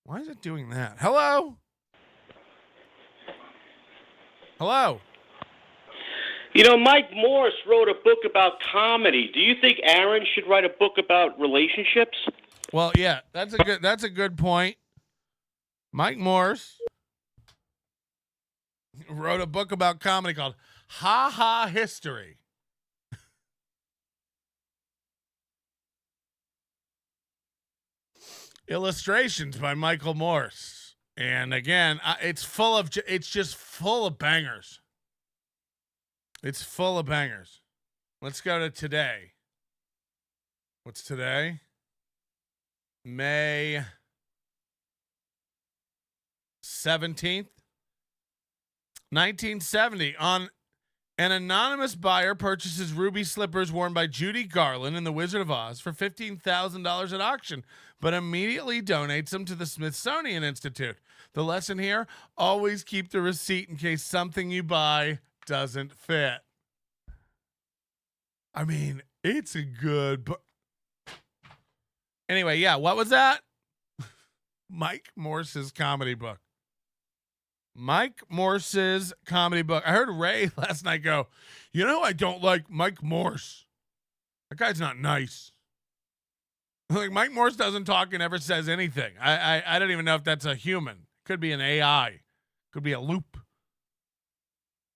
Why is it doing that? Hello? Hello? You know, Mike Morse wrote a book about comedy. Do you think Aaron should write a book about relationships? Well, yeah, that's a good point. Mike Morse wrote a book about comedy called Ha Ha History. Illustrations by Michael Morse. And again, it's just full of bangers. It's full of bangers. Let's go to today. What's today? May 17th, 1970. On an anonymous buyer purchases ruby slippers worn by Judy Garland in The Wizard of Oz for $15,000 at auction, but immediately donates them to the Smithsonian Institute. The lesson here, always keep the receipt in case something you buy doesn't fit. I mean, it's a good book. Anyway, yeah, what was that? Mike Morse's comedy book. Mike Morse's comedy book. I heard Ray last night go, you know, I don't like Mike Morse. That guy's not nice. Like, Mike Morse doesn't talk and never says anything. I don't even know if that's a human. Could be an AI. Could be a loop.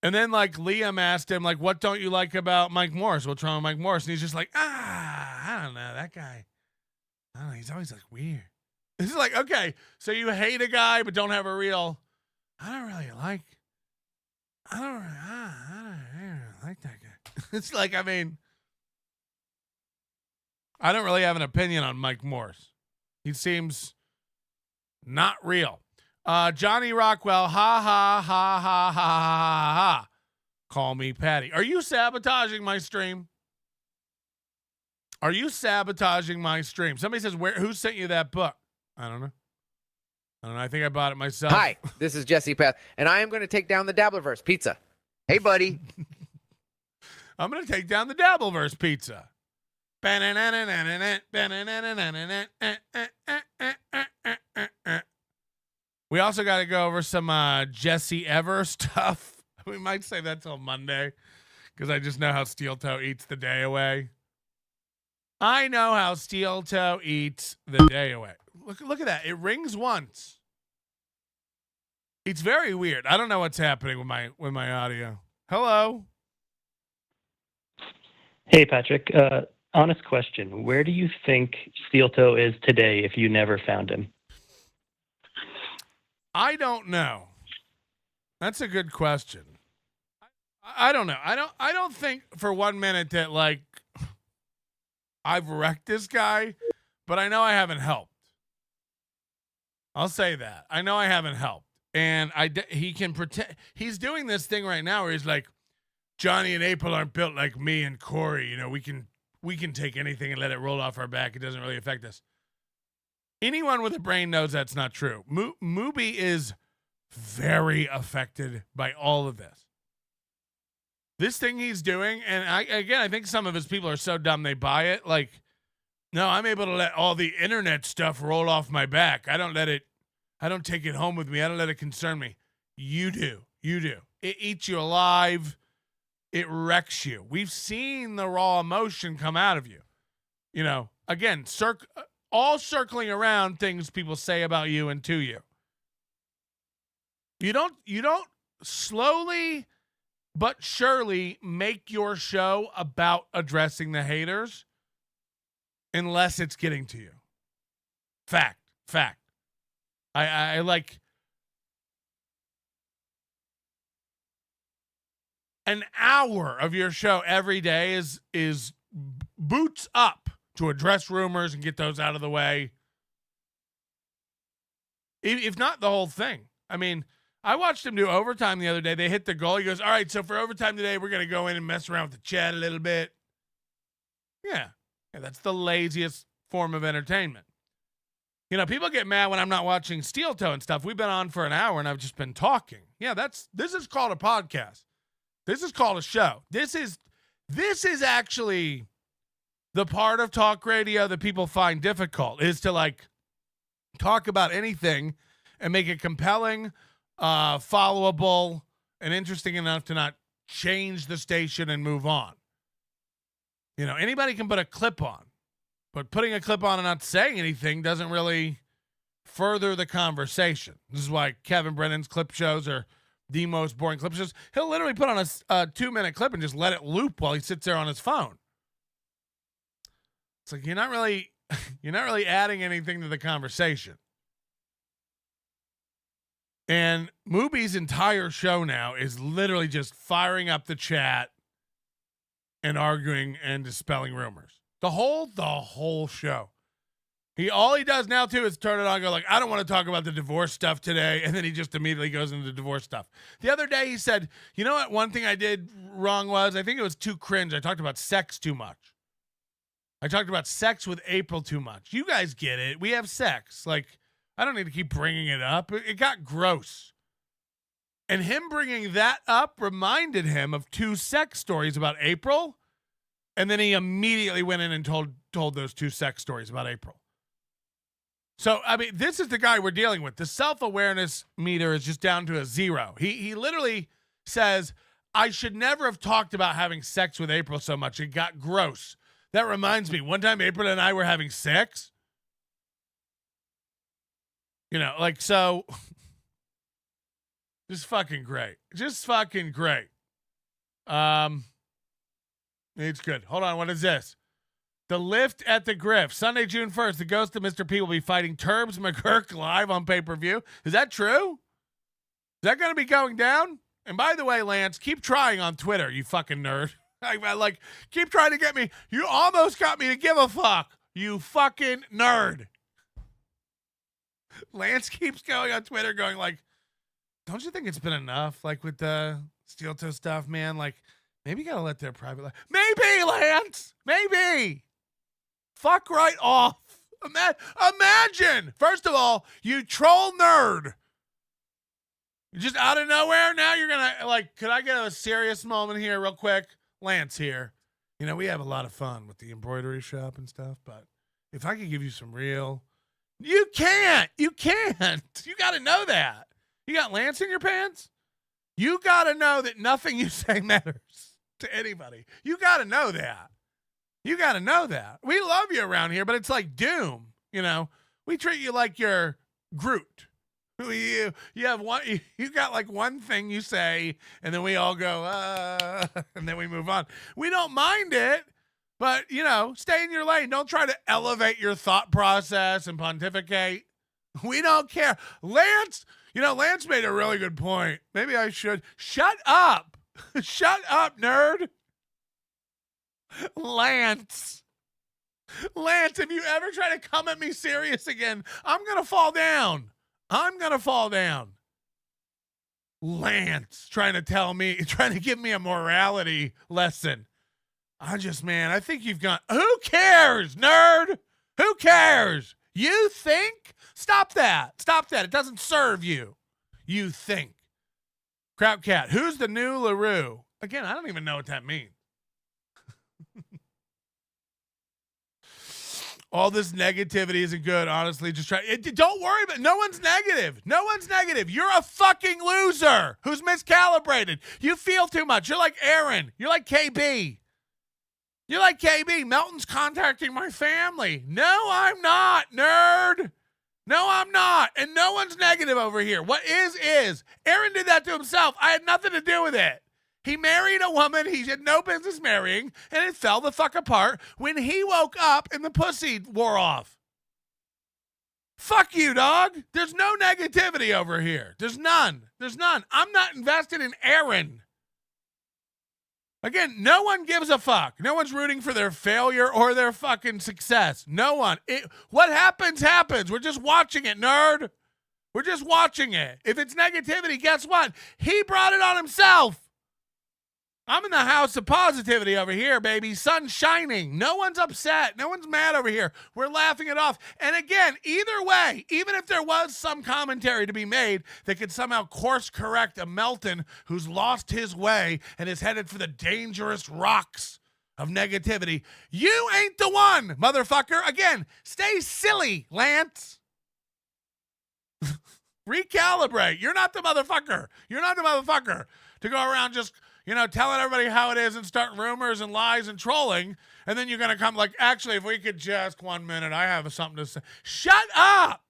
And then, like, Liam asked him, like, what don't you like about Mike Morse? What's wrong with Mike Morse? And he's just like, I don't know. That guy, I don't know. He's always, like, weird. It's like, okay, so you hate a guy but don't have a real... I don't really like that guy. It's like, I mean, I don't really have an opinion on Mike Morse. He seems not real. Johnny Rockwell, ha, ha, ha, ha, ha, ha, ha. Call me Patty. Are you sabotaging my stream? Are you sabotaging my stream? Somebody says, who sent you that book? I don't know. I think I bought it myself. Hi, this is Jesse Path, and I am going to take down the Dabblerverse pizza. Hey, buddy. I'm going to take down the Dabbleverse pizza. We also got to go over some Jesse Ever stuff. We might say that till Monday because I just know how Steel Toe eats the day away. I know how Steel Toe eats the day away. Look at that. It rings once. It's very weird. I don't know what's happening with my audio. Hello. Hey, Patrick. Honest question. Where do you think Steel Toe is today if you never found him? I don't know. That's a good question. I don't know. I don't think for 1 minute that, like, I've wrecked this guy, but I know I haven't helped. I'll say that. I know I haven't helped. And he can pretend. He's doing this thing right now where he's like, Johnny and April aren't built like me and Corey. You know, we can take anything and let it roll off our back. It doesn't really affect us. Anyone with a brain knows that's not true. Mubi is very affected by all of this. This thing he's doing, and I think some of his people are so dumb they buy it. Like, no, I'm able to let all the internet stuff roll off my back. I don't take it home with me. I don't let it concern me. You do. It eats you alive. It wrecks you. We've seen the raw emotion come out of you. You know, again, all circling around things people say about you and to you. You don't slowly but surely make your show about addressing the haters unless it's getting to you. Fact. I like an hour of your show every day is boots up to address rumors and get those out of the way. If not the whole thing. I mean, I watched him do overtime the other day. They hit the goal. He goes, all right, so for overtime today, we're going to go in and mess around with the chat a little bit. Yeah, that's the laziest form of entertainment. You know, people get mad when I'm not watching Steel Toe and stuff. We've been on for an hour and I've just been talking. Yeah, this is called a podcast. This is called a show. This is actually the part of talk radio that people find difficult, is to, like, talk about anything and make it compelling, followable, and interesting enough to not change the station and move on. You know, anybody can put a clip on, but putting a clip on and not saying anything doesn't really further the conversation. This is why Kevin Brennan's clip shows are the most boring clip shows. He'll literally put on a 2-minute clip and just let it loop while he sits there on his phone. It's like you're not really adding anything to the conversation. And Mooby's entire show now is literally just firing up the chat and arguing and dispelling rumors. The whole show. All he does now too is turn it on and go like, I don't want to talk about the divorce stuff today. And then he just immediately goes into the divorce stuff. The other day he said, you know what? One thing I did wrong was, I think it was too cringe. I talked about sex too much. I talked about sex with April too much. You guys get it. We have sex. Like, I don't need to keep bringing it up. It got gross. And him bringing that up reminded him of 2 sex stories about April. And then he immediately went in and told those 2 sex stories about April. So, I mean, this is the guy we're dealing with. The self-awareness meter is just down to a 0. He literally says, I should never have talked about having sex with April so much. It got gross. That reminds me, one time April and I were having sex. You know, like, so. Just fucking great. Just fucking great. It's good. Hold on, what is this? The Lift at the Griff. Sunday, June 1st, the Ghost of Mr. P will be fighting Turbs McGurk live on pay-per-view. Is that true? Is that going to be going down? And by the way, Lance, keep trying on Twitter, you fucking nerd. Like, keep trying to get me. You almost got me to give a fuck, you fucking nerd. Lance keeps going on Twitter going like, don't you think it's been enough? Like with the steel toe stuff, man, like maybe you got to let their private life. Maybe, Lance, maybe. Fuck right off. Imagine. First of all, you troll nerd. You're just out of nowhere. Now you're going to, like, could I get a serious moment here real quick? Lance here. You know, we have a lot of fun with the embroidery shop and stuff, but if I could give you some real, you can't. You can't. You got to know that. You got Lance in your pants? You got to know that nothing you say matters to anybody. You got to know that. You got to know that. We love you around here, but it's like Doom. You know, we treat you like you're Groot. You have one. You got like one thing you say, and then we all go, and then we move on. We don't mind it, but you know, stay in your lane. Don't try to elevate your thought process and pontificate. We don't care. Lance, you know, Lance made a really good point. Maybe I should shut up. Shut up, nerd. Lance, if you ever try to come at me serious again, I'm going to fall down. Lance trying to give me a morality lesson. I think you've gone, who cares, nerd? Who cares? You think? Stop that. It doesn't serve you. You think. Crap Cat, who's the new LaRue? Again, I don't even know what that means. All this negativity isn't good, honestly. Just try. Don't worry about it. No one's negative. You're a fucking loser who's miscalibrated. You feel too much. You're like Aaron. You're like KB. Melton's contacting my family. No, I'm not, nerd. No, I'm not. And no one's negative over here. What is. Aaron did that to himself. I had nothing to do with it. He married a woman he had no business marrying, and it fell the fuck apart when he woke up and the pussy wore off. Fuck you, dog. There's no negativity over here. There's none. I'm not invested in Aaron. Again, no one gives a fuck. No one's rooting for their failure or their fucking success. No one. What happens. We're just watching it, nerd. We're just watching it. If it's negativity, guess what? He brought it on himself. I'm in the house of positivity over here, baby. Sun's shining. No one's upset. No one's mad over here. We're laughing it off. And again, either way, even if there was some commentary to be made that could somehow course correct a Melton who's lost his way and is headed for the dangerous rocks of negativity, you ain't the one, motherfucker. Again, stay silly, Lance. Recalibrate. You're not the motherfucker. To go around just, you know, telling everybody how it is and start rumors and lies and trolling. And then you're going to come like, actually, if we could just 1 minute, I have something to say. Shut up.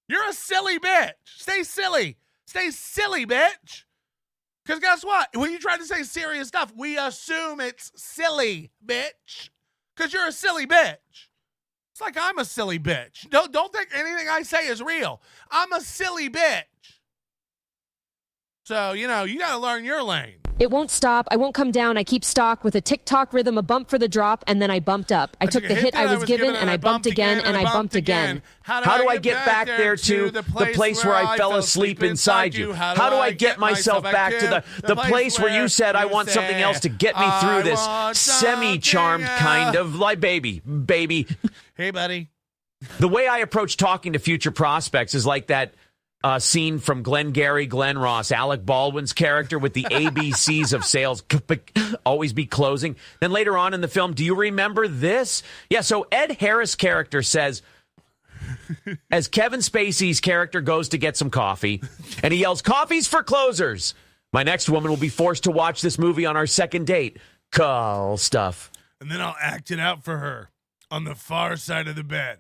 You're a silly bitch. Stay silly. Stay silly, bitch. Because guess what? When you try to say serious stuff, we assume it's silly, bitch. Because you're a silly bitch. It's like I'm a silly bitch. Don't think anything I say is real. I'm a silly bitch. So, you got to learn your lane. It won't stop. I won't come down. I keep stock with a tick-tock rhythm, a bump for the drop, and then I bumped up. I took the hit I was given, and I bumped again, and I bumped again. How do I get back there to the place where I fell asleep inside you? How do I get myself back to the place where you said I want something else to get me through this semi-charmed kind of like baby? Hey, buddy. The way I approach talking to future prospects is like that scene from Glengarry Glen Ross, Alec Baldwin's character with the ABCs of sales, always be closing. Then later on in the film, do you remember this? Yeah, so Ed Harris' character says, as Kevin Spacey's character goes to get some coffee, and he yells, "Coffee's for closers. My next woman will be forced to watch this movie on our second date. Call stuff." And then I'll act it out for her on the far side of the bed.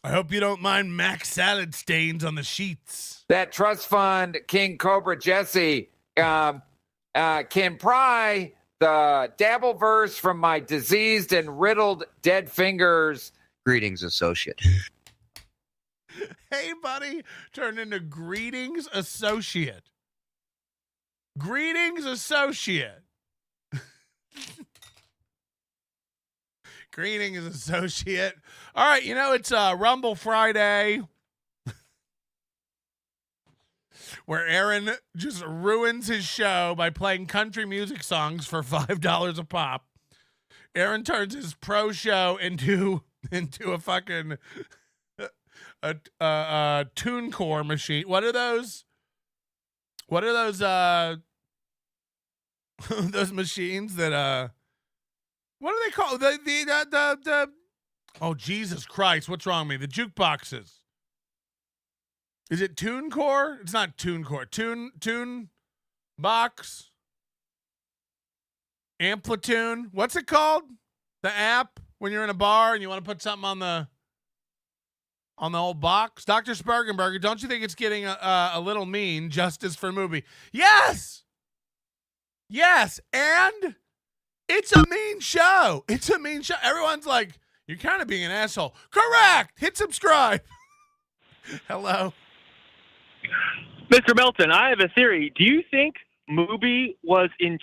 I hope you don't mind Mac salad stains on the sheets. That trust fund, King Cobra Jesse, can pry the Dabbleverse from my diseased and riddled dead fingers. Greetings, associate. Hey, buddy, turned into Greetings, associate. Greetings, associate. Greetings, associate. All right, it's Rumble Friday where Aaron just ruins his show by playing country music songs for $5 a pop. Aaron turns his pro show into a fucking TuneCore machine. What are those? Those machines that what do they call the oh, Jesus Christ, what's wrong with me? The jukeboxes. Is it TuneCore? It's not TuneCore. Tune box. Amplitude. What's it called? The app when you're in a bar and you want to put something on the old box. Dr. Spergenberger, don't you think it's getting a little mean? Justice for movie. Yes, and it's a mean show. It's a mean show. Everyone's like, you're kind of being an asshole. Correct. Hit subscribe. Hello. Mr. Melton, I have a theory. Do you think Mooby was do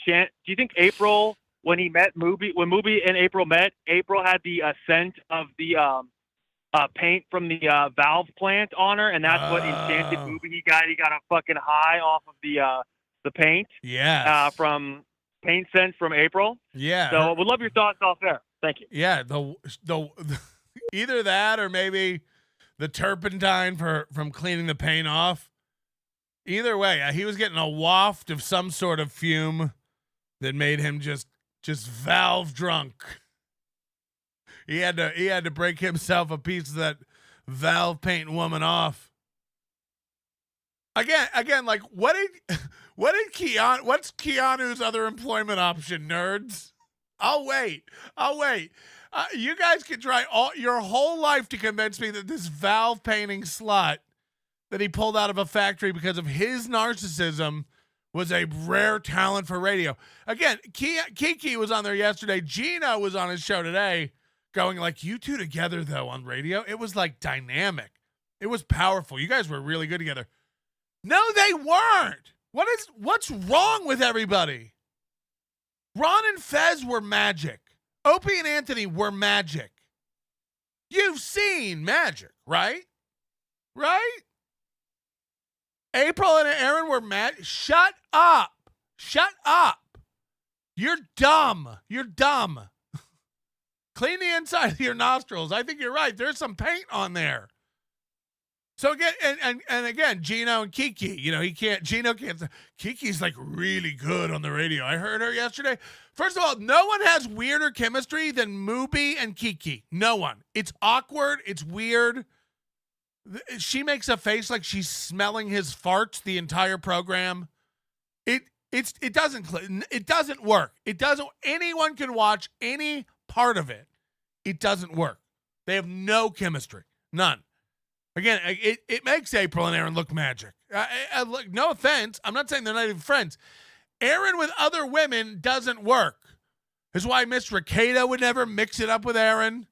you think April, when Mooby and April met, April had the scent of the paint from the valve plant on her, and that's what enchanted Mooby? He got a fucking high off of the paint. Yeah. From paint scent from April. Yeah. So I would love your thoughts off there. Thank you. Yeah. The either that or maybe the turpentine from cleaning the paint off. Either way, he was getting a waft of some sort of fume that made him just valve drunk. He had to break himself a piece of that valve paint woman off. Again, like what did Keanu? What's Keanu's other employment option, nerds? I'll wait. You guys can try your whole life to convince me that this valve painting slut that he pulled out of a factory because of his narcissism was a rare talent for radio. Again, Kiki was on there yesterday. Gino was on his show today going like, you two together, though, on radio. It was like dynamic. It was powerful. You guys were really good together. No, they weren't. What's wrong with everybody? Ron and Fez were magic. Opie and Anthony were magic. You've seen magic, right? Right? April and Aaron were mad. Shut up. You're dumb. Clean the inside of your nostrils. I think you're right. There's some paint on there. So again, and again, Gino and Kiki, Gino can't. Kiki's like really good on the radio. I heard her yesterday. First of all, no one has weirder chemistry than Mooby and Kiki. No one. It's awkward. It's weird. She makes a face like she's smelling his farts the entire program. It doesn't work. Anyone can watch any part of it. It doesn't work. They have no chemistry. None. Again, it makes April and Aaron look magic. Look, no offense. I'm not saying they're not even friends. Aaron with other women doesn't work. That's why Miss Ricada would never mix it up with Aaron.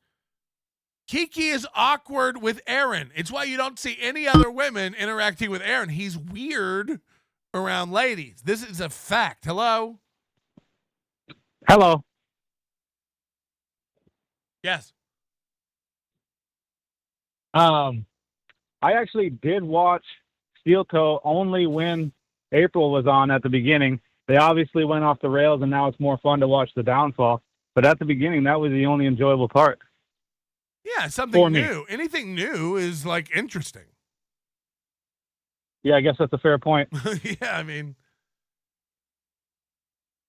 Kiki is awkward with Aaron. It's why you don't see any other women interacting with Aaron. He's weird around ladies. This is a fact. Hello? Hello. Yes. I actually did watch Steel Toe only when April was on at the beginning. They obviously went off the rails, and now it's more fun to watch the downfall. But at the beginning, that was the only enjoyable part. Yeah, something new. Anything new is, like, interesting. Yeah, I guess that's a fair point. Yeah, I mean.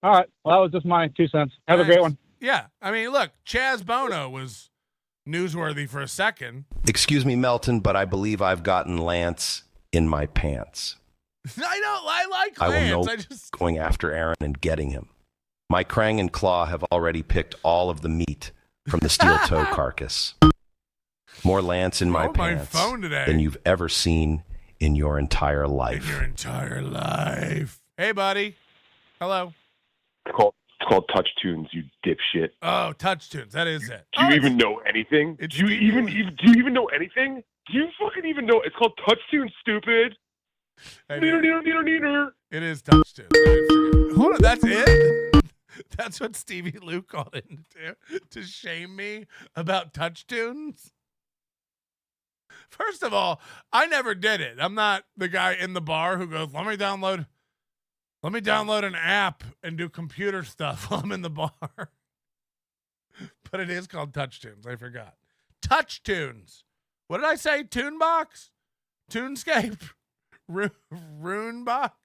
All right. Well, that was just my 2 cents. Have a great one. Yeah. I mean, look, Chaz Bono was newsworthy for a second. Excuse me, Melton, but I believe I've gotten Lance in my pants. I like Lance. I will know going after Aaron and getting him. My Krang and Claw have already picked all of the meat from the Steel Toe carcass. More Lance in my pants than you've ever seen in your entire life. Hey, buddy. Hello. It's called Touch Tunes, you dipshit. Oh, Touch Tunes. That is it. Do you even know anything? Do you even know anything? Do you fucking even know? It's called Touch Tunes, stupid. Neater. It is Touch Tunes. Hold on, that's it? That's what Stevie Lou called in to shame me about Touch Tunes? First of all, I never did it. I'm not the guy in the bar who goes, let me download an app and do computer stuff while I'm in the bar. But it is called Touch Tunes. I forgot. Touch Tunes. What did I say? Tunebox? Tunescape? Rune Box?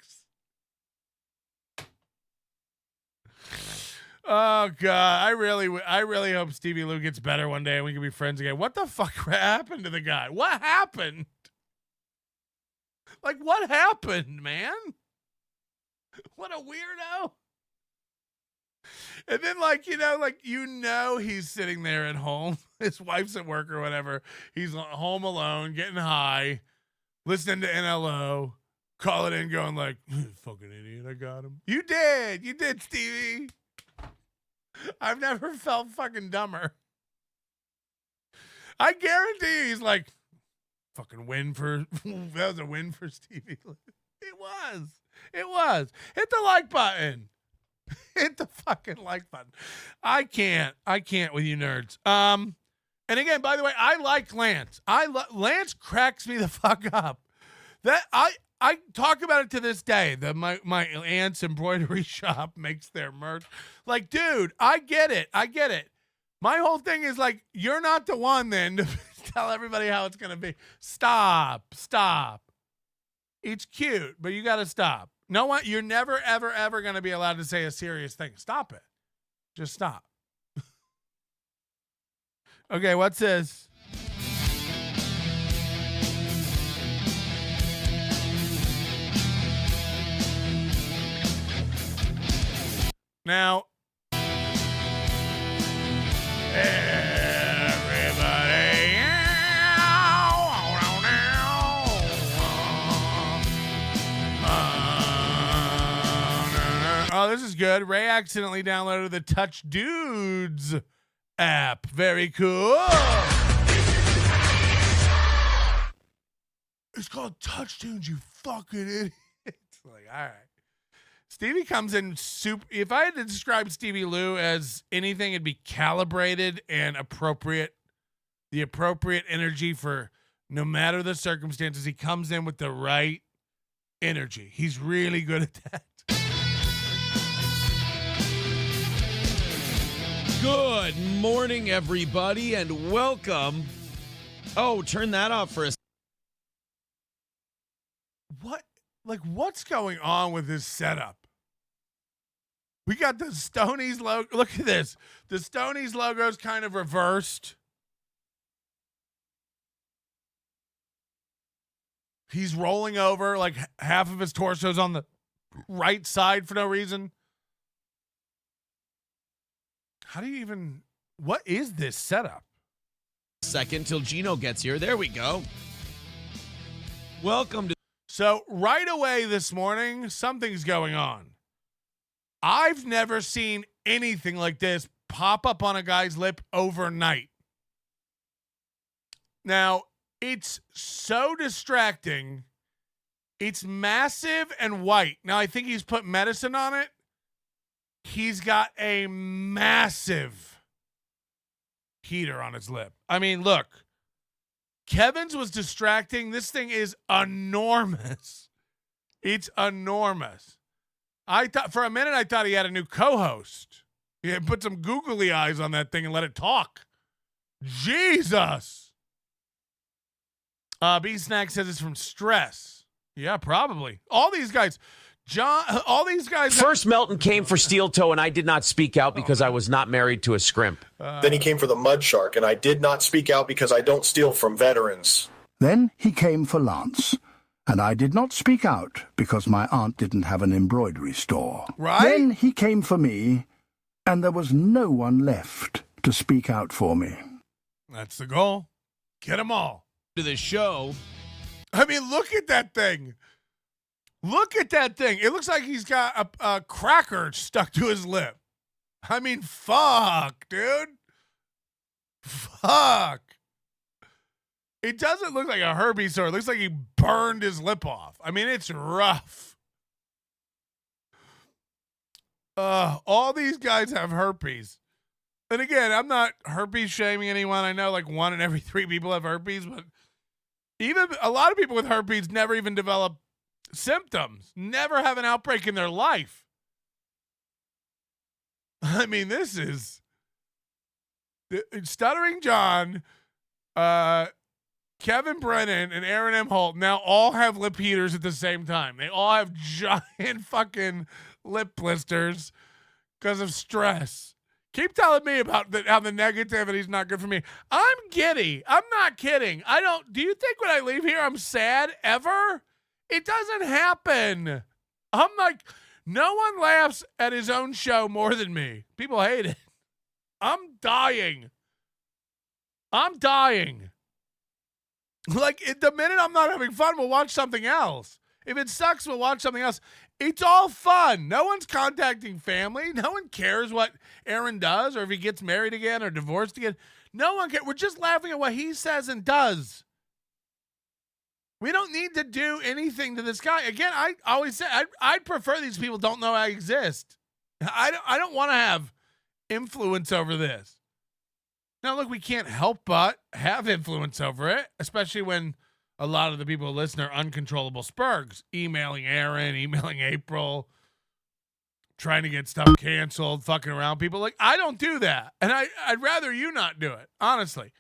Oh, God. I really hope Stevie Lou gets better one day and we can be friends again. What the fuck happened to the guy? What happened? Like, what happened, man? What a weirdo. And then, he's sitting there at home. His wife's at work or whatever. He's home alone, getting high, listening to NLO, calling in, going like, fucking idiot, I got him. You did, Stevie. I've never felt fucking dumber. I guarantee you he's like, fucking that was a win for Stevie. It was. Hit the like button. Hit the fucking like button. I can't with you nerds. And again, by the way, I like Lance. Lance cracks me the fuck up. That I talk about it to this day. My aunt's embroidery shop makes their merch. Like, dude, I get it. My whole thing is like, you're not the one then to tell everybody how it's gonna be. Stop. It's cute, but you gotta stop. No one, you're never, ever, ever gonna be allowed to say a serious thing. Stop it. Just stop. Okay, what's this? Now, everybody, oh, this is good. Ray accidentally downloaded the Touch Dudes app. Very cool. It's called Touch Tunes, you fucking idiot. It's like, all right. Stevie comes in if I had to describe Stevie Lou as anything, it'd be calibrated and appropriate. The appropriate energy for no matter the circumstances. He comes in with the right energy. He's really good at that. Good morning, everybody, and welcome. Oh, turn that off for a second. What's going on with this setup? We got the Stonies logo. Look at this. The Stonies logo is kind of reversed. He's rolling over, like half of his torso's on the right side for no reason. What is this setup? Second till Gino gets here. There we go. Welcome to. So right away this morning, something's going on. I've never seen anything like this pop up on a guy's lip overnight. Now, it's so distracting. It's massive and white. Now, I think he's put medicine on it. He's got a massive heater on his lip. I mean, look. Kevin's was distracting. This thing is enormous. It's enormous. I thought for a minute, I thought he had a new co-host. He had put some googly eyes on that thing and let it talk. Jesus. B-Snack says it's from stress. Yeah, probably. All these guys, all these guys. First, Melton came for Steel Toe, and I did not speak out because I was not married to a scrimp. Then he came for the Mud Shark, and I did not speak out because I don't steal from veterans. Then he came for Lance, and I did not speak out because my aunt didn't have an embroidery store. Right? Then he came for me, and there was no one left to speak out for me. That's the goal. Get them all. To the show. I mean, look at that thing. Look at that thing. It looks like he's got a cracker stuck to his lip. I mean, fuck, dude. Fuck. It doesn't look like a herpes sore. It looks like he burned his lip off. I mean, it's rough. All these guys have herpes. And again, I'm not herpes shaming anyone. I know like 1 in every 3 people have herpes, but even a lot of people with herpes never even develop symptoms, never have an outbreak in their life. I mean, this is Stuttering John, Kevin Brennan, and Aaron Imholte now all have lip heaters at the same time. They all have giant fucking lip blisters because of stress. Keep telling me about how the negativity is not good for me. I'm giddy. I'm not kidding. Do you think when I leave here I'm sad ever? It doesn't happen. I'm like, no one laughs at his own show more than me. People hate it. I'm dying. Like, the minute I'm not having fun, we'll watch something else. If it sucks, we'll watch something else. It's all fun. No one's contacting family. No one cares what Aaron does or if he gets married again or divorced again. No one cares. We're just laughing at what he says and does. We don't need to do anything to this guy. Again, I always say I'd prefer these people don't know I exist. I don't want to have influence over this. Now, look, we can't help but have influence over it, especially when a lot of the people who listen are uncontrollable spurgs, emailing Aaron, emailing April, trying to get stuff canceled, fucking around people. Like, I don't do that. And I'd rather you not do it, honestly.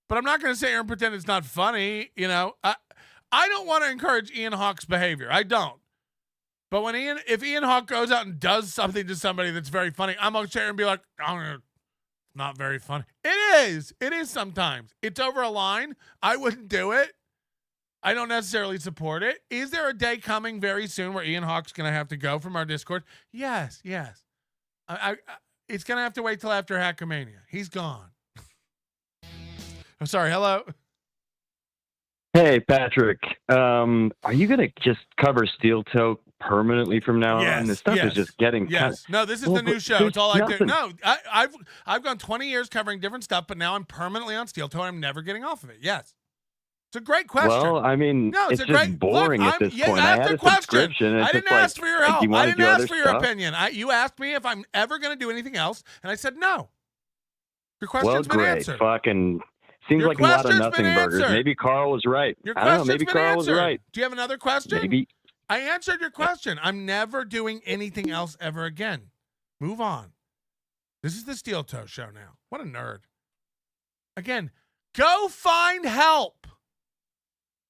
But I'm not going to say Aaron pretend it's not funny. You know, I don't want to encourage Ian Hawke's behavior. I don't. But if Ian Hawke goes out and does something to somebody that's very funny, I'm going to sit here and be like, not very funny. It is. It is sometimes. It's over a line. I wouldn't do it. I don't necessarily support it. Is there a day coming very soon where Ian Hawke's going to have to go from our Discord? Yes. It's going to have to wait till after Hackamania. He's gone. I'm sorry. Hello. Hey, Patrick. Are you going to just cover Steel Toe permanently from now on? This stuff is just getting No, this is the new show. It's all I do. No, I've gone 20 years covering different stuff, but now I'm permanently on Steel Toe. I'm never getting off of it. Yes. It's a great question. Well, I mean, no, it's just boring at this point. I had a subscription. I didn't ask for your help. I didn't ask for your opinion. You asked me if I'm ever going to do anything else, and I said no. Your question's been answered. Fucking seems like a lot of nothing burgers. Maybe Carl was right. I don't know. Maybe Carl was right. Do you have another question? Maybe. I answered your question. I'm never doing anything else ever again. Move on. This is the Steel Toe Show now. What a nerd. Again, go find help.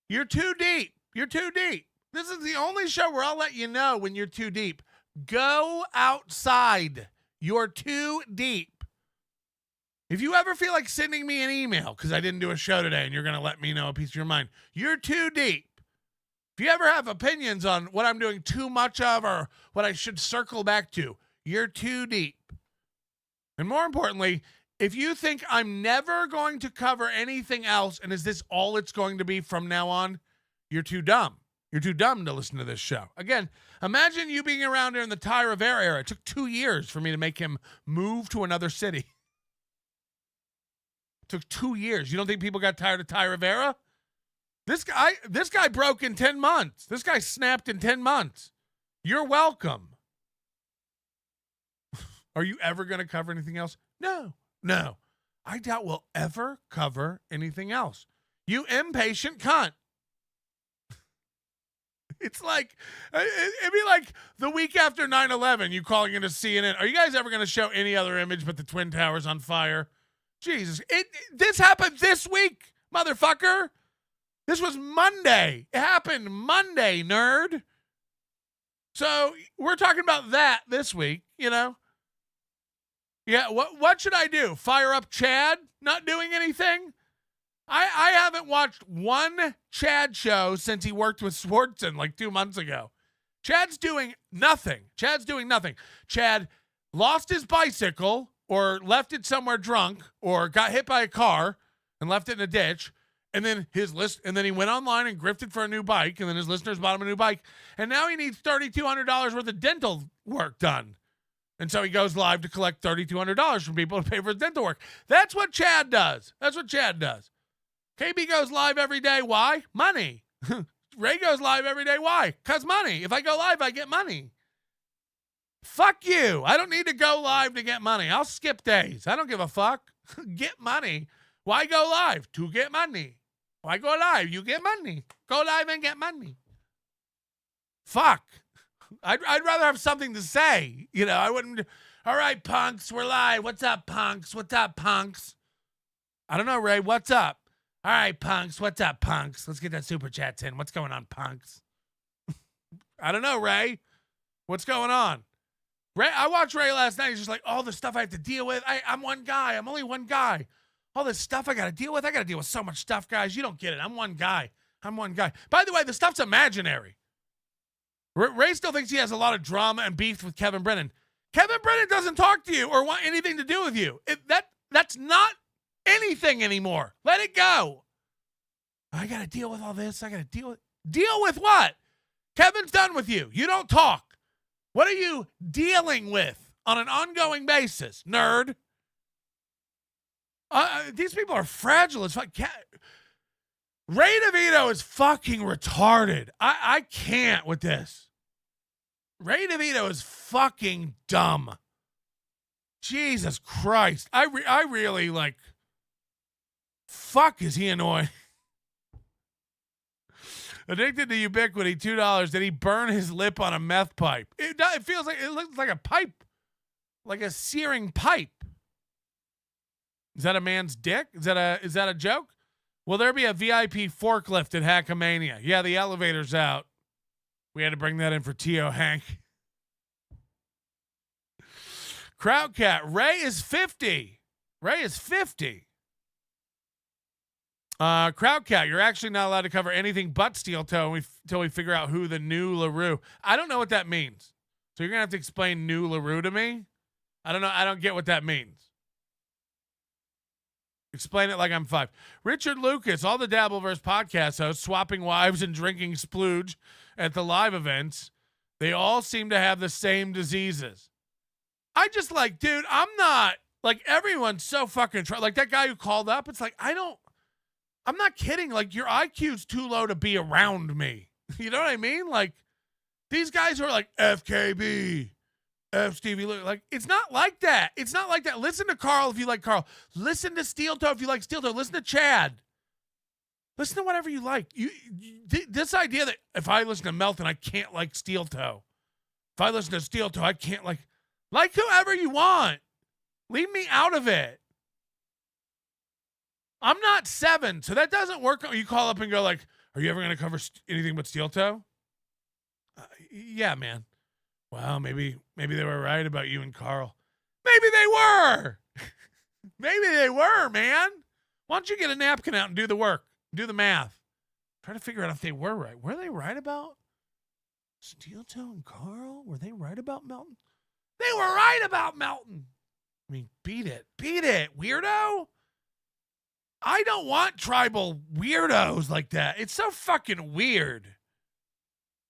You're too deep. You're too deep. This is the only show where I'll let you know when you're too deep. Go outside. You're too deep. If you ever feel like sending me an email because I didn't do a show today and you're going to let me know a piece of your mind, you're too deep. If you ever have opinions on what I'm doing too much of or what I should circle back to, you're too deep. And more importantly, if you think I'm never going to cover anything else and is this all it's going to be from now on, you're too dumb. You're too dumb to listen to this show. Again, imagine you being around during the Ty Rivera era. It took 2 years for me to make him move to another city. It took 2 years. You don't think people got tired of Ty Rivera? This guy broke in 10 months. This guy snapped in 10 months. You're welcome. Are you ever going to cover anything else? No. I doubt we'll ever cover anything else. You impatient cunt. It's like, it'd be like the week after 9/11, you calling into CNN. Are you guys ever going to show any other image but the Twin Towers on fire? Jesus. This happened this week, motherfucker. This was Monday. It happened Monday, nerd. So we're talking about that this week, you know? Yeah, what should I do? Fire up Chad? Not doing anything? I haven't watched one Chad show since he worked with Swartzen like 2 months ago. Chad's doing nothing. Chad lost his bicycle or left it somewhere drunk or got hit by a car and left it in a ditch. And then he went online and grifted for a new bike, and then his listeners bought him a new bike. And now he needs $3,200 worth of dental work done. And so he goes live to collect $3,200 from people to pay for his dental work. That's what Chad does. KB goes live every day. Why? Money. Ray goes live every day. Why? Because money. If I go live, I get money. Fuck you. I don't need to go live to get money. I'll skip days. I don't give a fuck. Get money. Why go live? To get money. Why go live? You get money. Go live and get money. Fuck. I'd rather have something to say. You know, I wouldn't. All right, punks, we're live. What's up, punks? I don't know, Ray. What's up? All right, punks. What's up, punks? Let's get that super chats in. What's going on, punks? I don't know, Ray. What's going on? Ray, I watched Ray last night. He's just like, all the stuff I have to deal with. I'm one guy. I'm only one guy. All this stuff I got to deal with. I got to deal with so much stuff, guys. You don't get it. I'm one guy. By the way, the stuff's imaginary. Ray still thinks he has a lot of drama and beef with Kevin Brennan. Kevin Brennan doesn't talk to you or want anything to do with you. That's not anything anymore. Let it go. I got to deal with all this. Deal with what? Kevin's done with you. You don't talk. What are you dealing with on an ongoing basis, nerd? These people are fragile as fuck. Ray DeVito is fucking retarded. I can't with this. Ray DeVito is fucking dumb. Jesus Christ. I really like. Fuck, is he annoying? Addicted to ubiquity, $2. Did he burn his lip on a meth pipe? It feels like it looks like a pipe, like a searing pipe. Is that a man's dick? Is that a joke? Will there be a VIP forklift at Hackamania? Yeah, the elevator's out. We had to bring that in for T.O. Hank. Crowdcat, Ray is 50. Crowdcat, you're actually not allowed to cover anything but Steel Toe until we figure out who the new LaRue. I don't know what that means. So you're going to have to explain new LaRue to me? I don't know. I don't get what that means. Explain it like I'm 5. Richard Lucas, all the Dabbleverse podcast hosts, swapping wives and drinking splooge at the live events. They all seem to have the same diseases. I just like, dude, I'm not, like, everyone's so fucking, like that guy who called up, it's like, I'm not kidding. Like, your IQ's too low to be around me. You know what I mean? Like, these guys are like, FKB, F Stevie, like, it's not like that. Listen to Carl if you like Carl. Listen to Steel Toe if you like Steel Toe. Listen to Chad. Listen to whatever you like. This idea that if I listen to Melton, I can't like Steel Toe. If I listen to Steel Toe, I can't like whoever you want. Leave me out of it. I'm not 7, so that doesn't work. You call up and go like, are you ever going to cover anything but Steel Toe? Yeah, man. Well, maybe they were right about you and Carl. Maybe they were. Maybe they were, man. Why don't you get a napkin out and do the work? Do the math. Try to figure out if they were right. Were they right about Steel Toe and Carl? Were they right about Melton? They were right about Melton. I mean, beat it, weirdo. I don't want tribal weirdos like that. It's so fucking weird.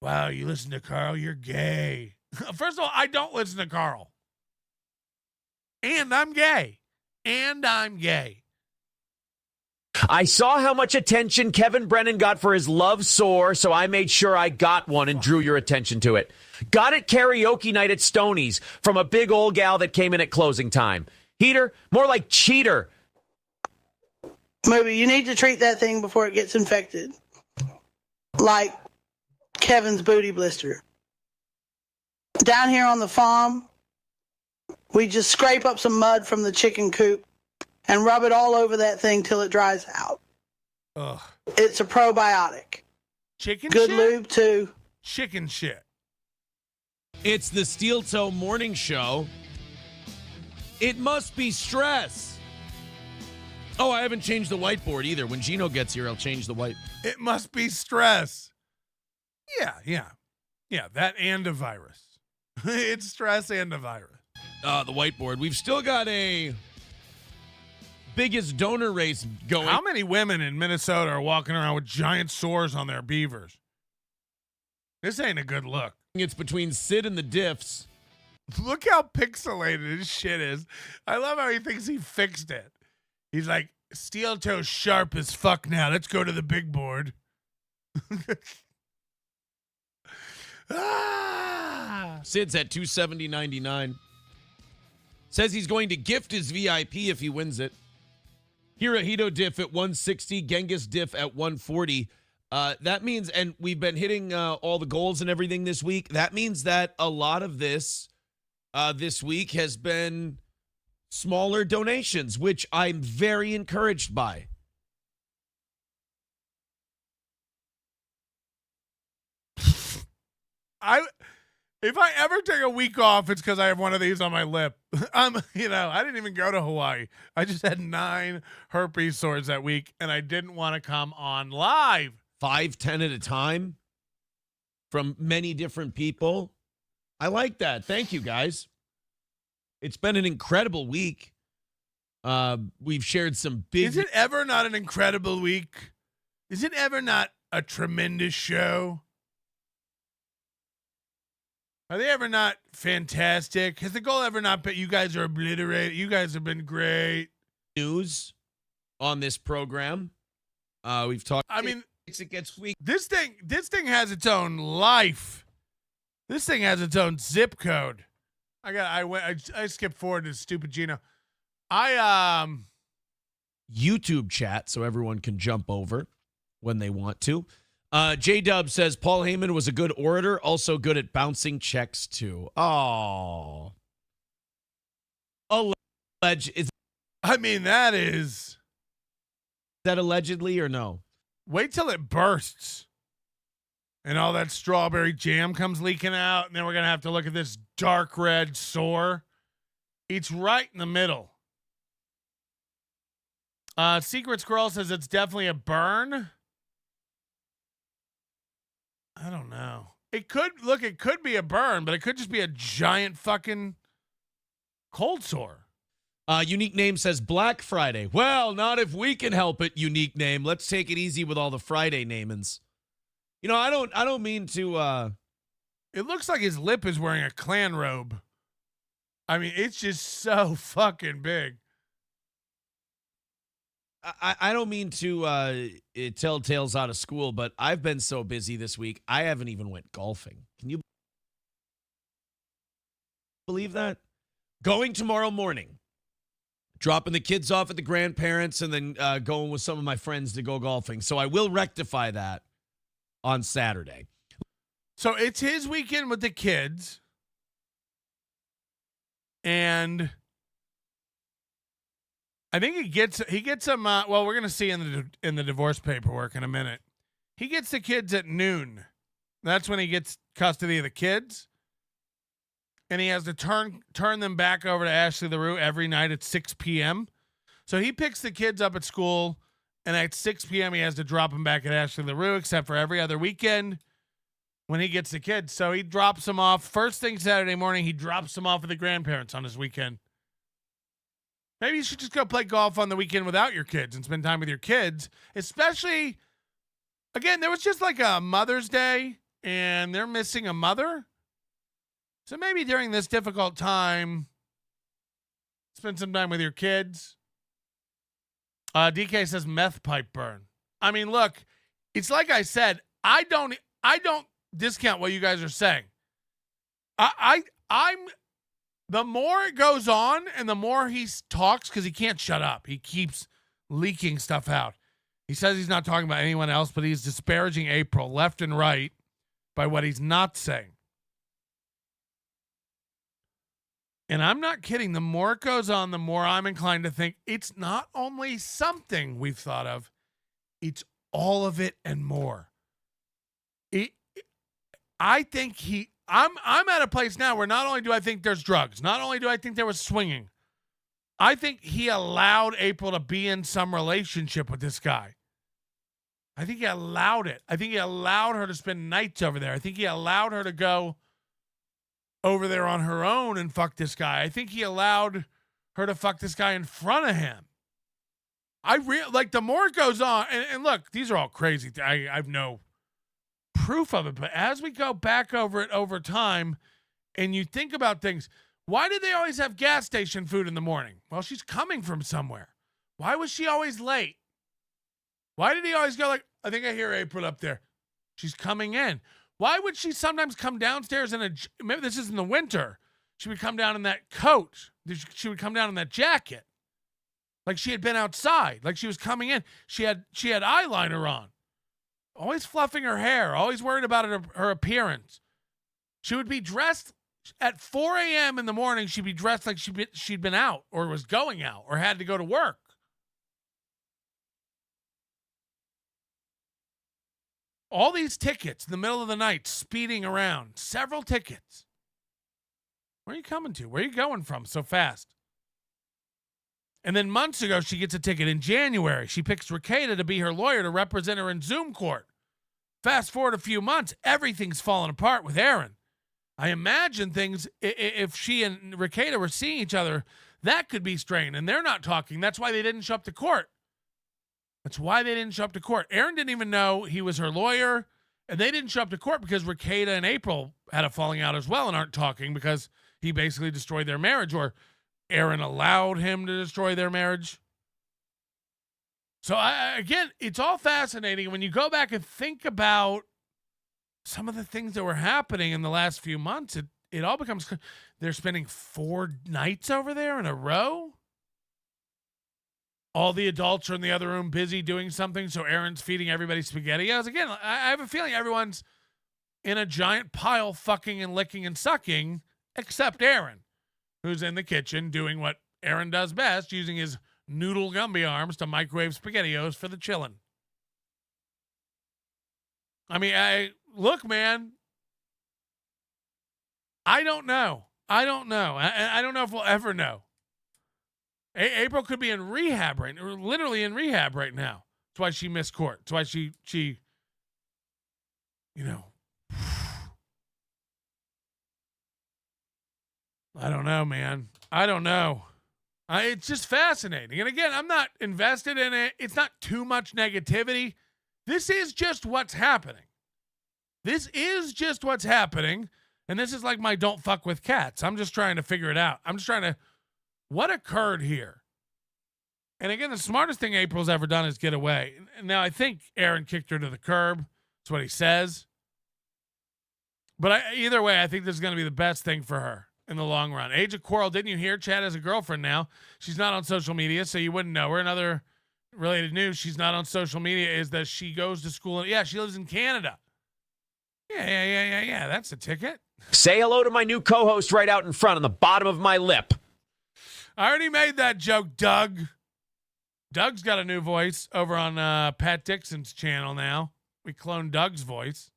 Wow, you listen to Carl, you're gay. First of all, I don't listen to Carl. And I'm gay. I saw how much attention Kevin Brennan got for his love sore, so I made sure I got one and drew your attention to it. Got it karaoke night at Stoney's from a big old gal that came in at closing time. Heater? More like cheater. Maybe you need to treat that thing before it gets infected. Like Kevin's booty blister. Down here on the farm, we just scrape up some mud from the chicken coop and rub it all over that thing till it dries out. Ugh. It's a probiotic. Chicken Good shit? lube, too. Chicken shit. It's the Steel Toe Morning Show. It must be stress. Oh, I haven't changed the whiteboard either. When Gino gets here, I'll change the white. It must be stress. Yeah, that and a virus. It's stress and a virus. The whiteboard. We've still got a biggest donor race going. How many women in Minnesota are walking around with giant sores on their beavers? This ain't a good look. It's between Sid and the Diffs. Look how pixelated his shit is. I love how he thinks he fixed it. He's like, steel toe sharp as fuck now. Let's go to the big board. Sid's at 270.99. Says he's going to gift his VIP if he wins it. Hirohito diff at 160, Genghis diff at 140. That means, and we've been hitting all the goals and everything this week. That means that a lot of this week has been smaller donations, which I'm very encouraged by. If I ever take a week off, it's because I have one of these on my lip. I didn't even go to Hawaii. I just had 9 herpes sores that week, and I didn't want to come on live. 5, 10 at a time from many different people. I like that. Thank you, guys. It's been an incredible week. We've shared some big... Is it ever not an incredible week? Is it ever not a tremendous show? Are they ever not fantastic? Has the goal ever not been, you guys are obliterated? You guys have been great. News on this program. We've talked. I mean, it gets weak. This thing has its own life. This thing has its own zip code. I skipped forward to stupid Gino. YouTube chat so everyone can jump over when they want to. J-Dub says Paul Heyman was a good orator, also good at bouncing checks too. Oh. That is that allegedly or no? Wait till it bursts. And all that strawberry jam comes leaking out, and then we're going to have to look at this dark red sore. It's right in the middle. Secret Squirrel says it's definitely a burn. I don't know. It could be a burn, but it could just be a giant fucking cold sore. Unique Name says Black Friday. Well, not if we can help it, Unique Name. Let's take it easy with all the Friday namings. I don't mean to It looks like his lip is wearing a Klan robe. I mean, it's just so fucking big. I don't mean to tell tales out of school, but I've been so busy this week, I haven't even went golfing. Can you believe that? Going tomorrow morning, dropping the kids off at the grandparents, and then going with some of my friends to go golfing. So I will rectify that on Saturday. So it's his weekend with the kids, and I think he gets them. Well, we're gonna see in the divorce paperwork in a minute. He gets the kids at noon. That's when he gets custody of the kids, and he has to turn them back over to Ashley LaRue every night at 6 p.m. So he picks the kids up at school, and at 6 p.m. he has to drop them back at Ashley LaRue, except for every other weekend when he gets the kids. So he drops them off first thing Saturday morning. He drops them off at the grandparents on his weekend. Maybe you should just go play golf on the weekend without your kids and spend time with your kids. Especially, again, there was just like a Mother's Day, and they're missing a mother. So maybe during this difficult time, spend some time with your kids. DK says meth pipe burn. I mean, look, it's like I said, I don't discount what you guys are saying. I'm the more it goes on and the more he talks, because he can't shut up. He keeps leaking stuff out. He says he's not talking about anyone else, but he's disparaging April left and right by what he's not saying. And I'm not kidding. The more it goes on, the more I'm inclined to think it's not only something we've thought of, it's all of it and more. I think I'm at a place now where not only do I think there's drugs, not only do I think there was swinging, I think he allowed April to be in some relationship with this guy. I think he allowed it. I think he allowed her to spend nights over there. I think he allowed her to go over there on her own and fuck this guy. I think he allowed her to fuck this guy in front of him. The more it goes on, and look, these are all crazy. I've no proof of it, but as we go back over it over time, and you think about things, why did they always have gas station food in the morning? Well, she's coming from somewhere. Why was she always late? Why did he always go like, I think I hear April up there. She's coming in. Why would she sometimes come downstairs maybe this is in the winter, she would come down in that coat. She would come down in that jacket. Like she had been outside. Like she was coming in. She had eyeliner on. Always fluffing her hair. Always worried about her appearance. She would be dressed at 4 a.m. in the morning. She'd be dressed like she'd been out or was going out or had to go to work. All these tickets in the middle of the night, speeding around. Several tickets. Where are you coming to? Where are you going from so fast? And then months ago, she gets a ticket in January. She picks Rekieta to be her lawyer to represent her in Zoom court. Fast forward a few months, everything's falling apart with Aaron. I imagine things, if she and Rekieta were seeing each other, that could be strained. And they're not talking. That's why they didn't show up to court. Aaron didn't even know he was her lawyer. And they didn't show up to court because Rekieta and April had a falling out as well and aren't talking because he basically destroyed their marriage, or Aaron allowed him to destroy their marriage. So, again, it's all fascinating. When you go back and think about some of the things that were happening in the last few months, it all becomes, they're spending 4 nights over there in a row. All the adults are in the other room busy doing something, so Aaron's feeding everybody SpaghettiOs. Again, I have a feeling everyone's in a giant pile fucking and licking and sucking, except Aaron, who's in the kitchen doing what Aaron does best, using his noodle Gumby arms to microwave SpaghettiOs for the chillin'. I mean, look, man, I don't know. I don't know if we'll ever know. April could be in rehab literally in rehab right now. That's why she missed court. That's why she, I don't know, man. I don't know. It's just fascinating. And again, I'm not invested in it. It's not too much negativity. This is just what's happening. And this is like my don't fuck with cats. I'm just trying to figure it out. What occurred here? And again, the smartest thing April's ever done is get away. Now, I think Aaron kicked her to the curb. That's what he says. But either way, I think this is going to be the best thing for her in the long run. Age of Quarrel, didn't you hear? Chad has a girlfriend now. She's not on social media, so you wouldn't know her. Another related news, she's not on social media, is that she goes to school. Yeah, she lives in Canada. Yeah. That's a ticket. Say hello to my new co-host right out in front on the bottom of my lip. I already made that joke, Doug. Doug's got a new voice over on Pat Dixon's channel now. We cloned Doug's voice.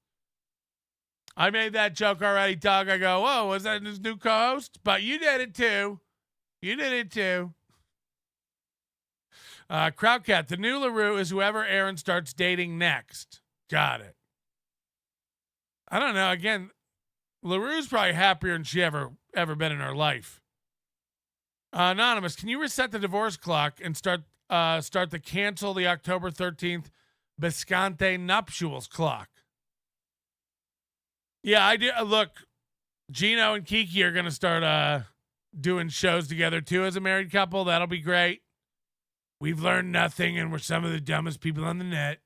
I made that joke already, Doug. I go, whoa, was that his new co-host? But you did it too. Crowdcat, the new LaRue is whoever Aaron starts dating next. Got it. I don't know. Again, LaRue's probably happier than she ever been in her life. Anonymous, can you reset the divorce clock and start the cancel the October 13th Biscante nuptials clock? Yeah, I do. Look, Gino and Kiki are going to start doing shows together, too, as a married couple. That'll be great. We've learned nothing, and we're some of the dumbest people on the net.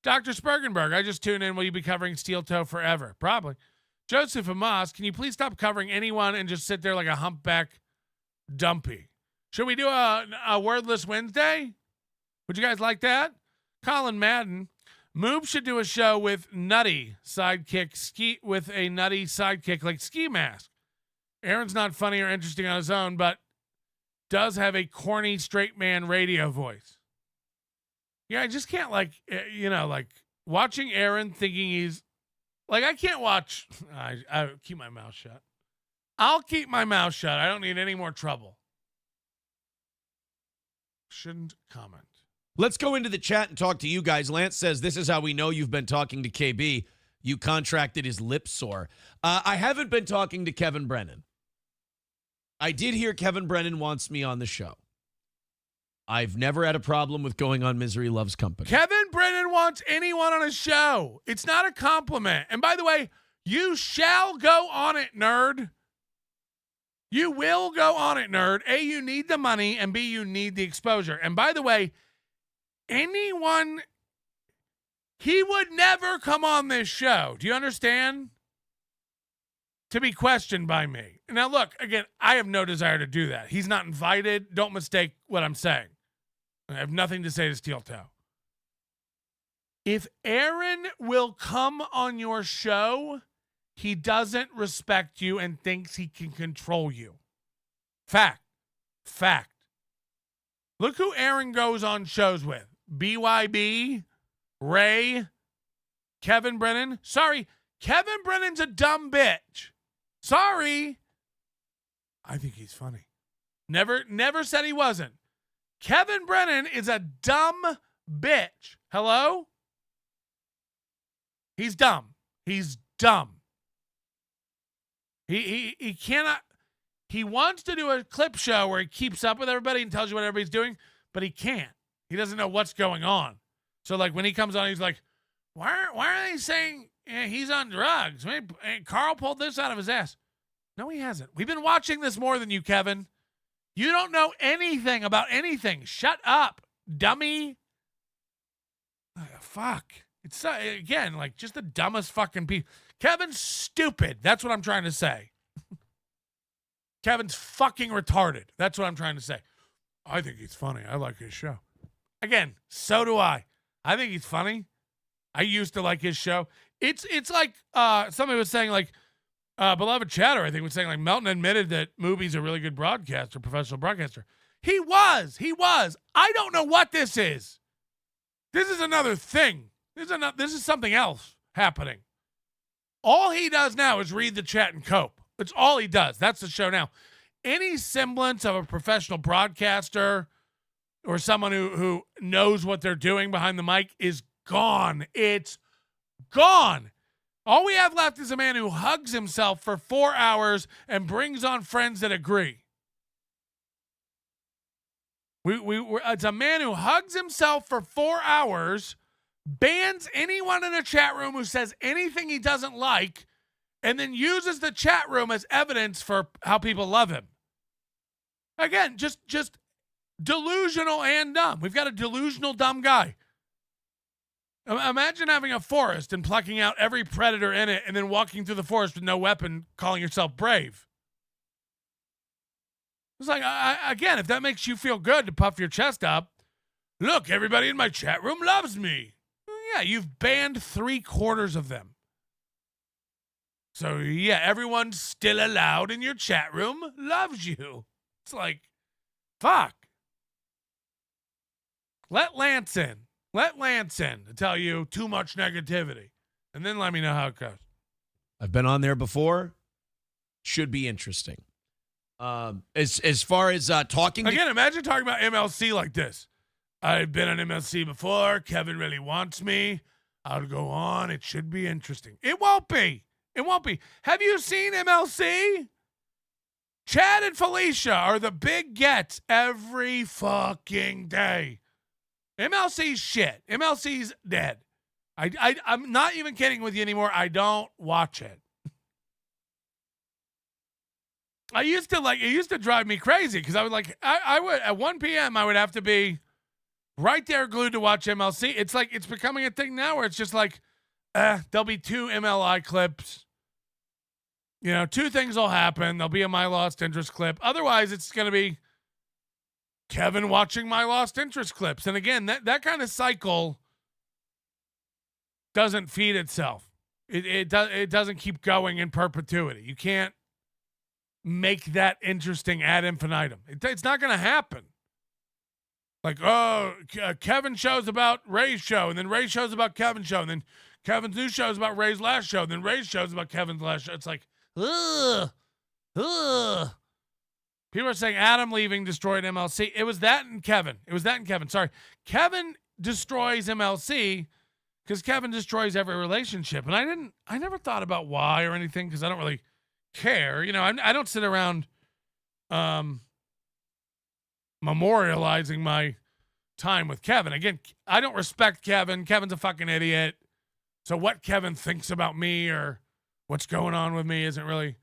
Dr. Spergenberg, I just tuned in. Will you be covering Steel Toe forever? Probably. Joseph Amos, can you please stop covering anyone and just sit there like a humpback dumpy? Should we do a wordless Wednesday? Would you guys like that? Colin Madden, Moob should do a show with a nutty sidekick like Ski Mask. Aaron's not funny or interesting on his own, but does have a corny straight man radio voice. Yeah, I just can't like watching Aaron thinking he's like, I can't watch. I keep my mouth shut. I'll keep my mouth shut. I don't need any more trouble. Shouldn't comment. Let's go into the chat and talk to you guys. Lance says, this is how we know you've been talking to KB. You contracted his lip sore. I haven't been talking to Kevin Brennan. I did hear Kevin Brennan wants me on the show. I've never had a problem with going on Misery Loves Company. Kevin Brennan wants anyone on his show. It's not a compliment. And by the way, you shall go on it, nerd. You will go on it, nerd. A, you need the money, and B, you need the exposure. And by the way, anyone, he would never come on this show. Do you understand? To be questioned by me. Now, look, again, I have no desire to do that. He's not invited. Don't mistake what I'm saying. I have nothing to say to Steel Toe. If Aaron will come on your show, he doesn't respect you and thinks he can control you. Fact. Look who Aaron goes on shows with. BYB, Ray, Kevin Brennan. Sorry, Kevin Brennan's a dumb bitch. Sorry. I think he's funny. Never said he wasn't. Kevin Brennan is a dumb bitch. Hello? He's dumb. He's dumb. He cannot. He wants to do a clip show where he keeps up with everybody and tells you what everybody's doing, but he can't. He doesn't know what's going on. So, like, when he comes on, he's like, why are they saying he's on drugs? Carl pulled this out of his ass. No, he hasn't. We've been watching this more than you, Kevin. You don't know anything about anything. Shut up, dummy. Fuck. It's, again, like, just the dumbest fucking people. Kevin's stupid. That's what I'm trying to say. Kevin's fucking retarded. That's what I'm trying to say. I think he's funny. I like his show. Again, so do I. I think he's funny. I used to like his show. It's like somebody was saying, like, Beloved Chatter, I think, was saying, like, Melton admitted that Movie's a really good broadcaster, professional broadcaster. He was. I don't know what this is. This is another thing. This is something else happening. All he does now is read the chat and cope. It's all he does. That's the show now. Any semblance of a professional broadcaster or someone who knows what they're doing behind the mic is gone. It's gone. All we have left is a man who hugs himself for 4 hours and brings on friends that agree. It's a man who hugs himself for 4 hours, bans anyone in a chat room who says anything he doesn't like, and then uses the chat room as evidence for how people love him. Again, just delusional and dumb. We've got a delusional dumb guy. Imagine having a forest and plucking out every predator in it and then walking through the forest with no weapon, calling yourself brave. It's like, again, if that makes you feel good to puff your chest up, look, everybody in my chat room loves me. Yeah, you've banned 3/4 of them. So, yeah, everyone still allowed in your chat room loves you. It's like, fuck. Let Lance in. Let Lance in to tell you too much negativity. And then let me know how it goes. I've been on there before. Should be interesting. As far as talking... Again, imagine talking about MLC like this. I've been on MLC before. Kevin really wants me. I'll go on. It should be interesting. It won't be. It won't be. Have you seen MLC? Chad and Felicia are the big gets every fucking day. MLC's shit. MLC's dead. I'm not even kidding with you anymore. I don't watch it. It used to drive me crazy because I would I would at 1 p.m. I would have to be right there glued to watch MLC. It's becoming a thing now where it's just there'll be 2 MLI clips. You know, 2 things will happen. There'll be a My Lost Interest clip. Otherwise, it's going to be Kevin watching My Lost Interest clips. And again, that kind of cycle doesn't feed itself. It doesn't keep going in perpetuity. You can't make that interesting ad infinitum. It's not going to happen. Kevin shows about Ray's show, and then Ray shows about Kevin's show, and then Kevin's new show is about Ray's last show, and then Ray's show is about Kevin's last show. It's ugh. People are saying Adam leaving destroyed MLC. It was that and Kevin. Sorry. Kevin destroys MLC because Kevin destroys every relationship. And I never thought about why or anything because I don't really care. You know, I don't sit around memorializing my time with Kevin. Again, I don't respect Kevin. Kevin's a fucking idiot. So what Kevin thinks about me or what's going on with me isn't really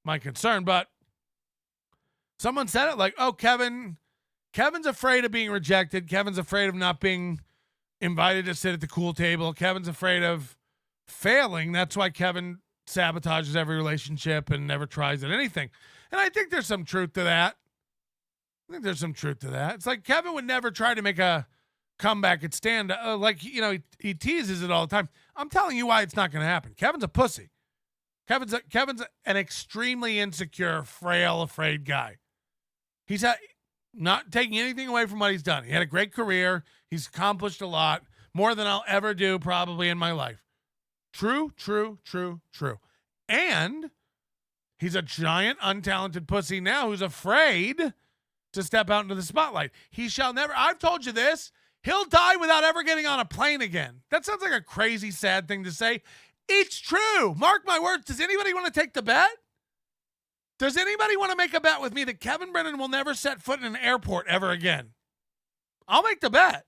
my concern. But someone said it Kevin's afraid of being rejected. Kevin's afraid of not being invited to sit at the cool table. Kevin's afraid of failing. That's why Kevin sabotages every relationship and never tries at anything. And I think there's some truth to that. It's like Kevin would never try to make a comeback at stand. He teases it all the time. I'm telling you why it's not going to happen. Kevin's a pussy. Kevin's an extremely insecure, frail, afraid guy. He's not taking anything away from what he's done. He had a great career. He's accomplished a lot, more than I'll ever do probably in my life. True. And he's a giant, untalented pussy now who's afraid to step out into the spotlight. He shall never, I've told you this, he'll die without ever getting on a plane again. That sounds like a crazy, sad thing to say. It's true. Mark my words. Does anybody want to take the bet? Does anybody want to make a bet with me that Kevin Brennan will never set foot in an airport ever again? I'll make the bet.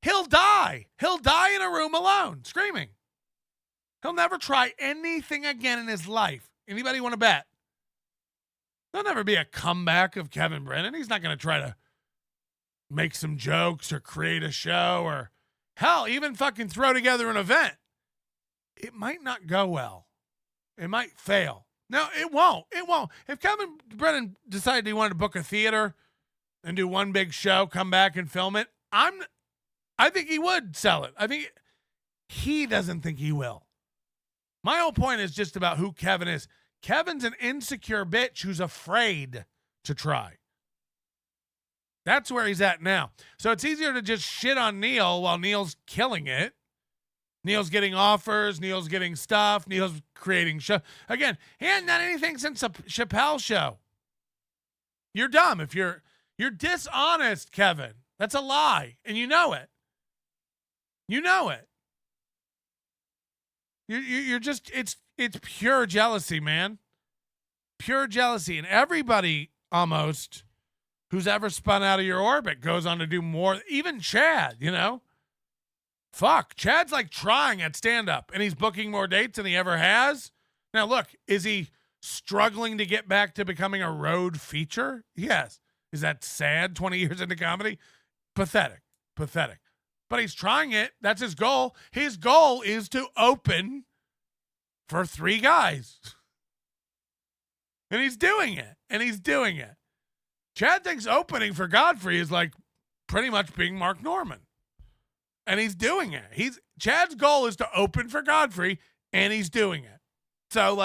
He'll die. He'll die in a room alone, screaming. He'll never try anything again in his life. Anybody want to bet? There'll never be a comeback of Kevin Brennan. He's not going to try to make some jokes or create a show or, hell, even fucking throw together an event. It might not go well. It might fail. No, it won't. If Kevin Brennan decided he wanted to book a theater and do one big show, come back and film it, I think he would sell it. I think he doesn't think he will. My whole point is just about who Kevin is. Kevin's an insecure bitch who's afraid to try. That's where he's at now. So it's easier to just shit on Neil while Neil's killing it. Neil's getting offers. Neil's getting stuff. Neil's creating show. Again, he hasn't done anything since a Chappelle show. You're dumb if you're dishonest, Kevin. That's a lie, and you know it. You're just it's pure jealousy, man. Pure jealousy, and everybody almost who's ever spun out of your orbit goes on to do more. Even Chad, you know. Fuck, Chad's trying at stand-up, and he's booking more dates than he ever has. Now, look, is he struggling to get back to becoming a road feature? Yes. Is that sad 20 years into comedy? Pathetic. But he's trying it. That's his goal. His goal is to open for 3 guys. And he's doing it. Chad thinks opening for Godfrey is pretty much being Mark Norman. And he's doing it. Chad's goal is to open for Godfrey, and he's doing it. So,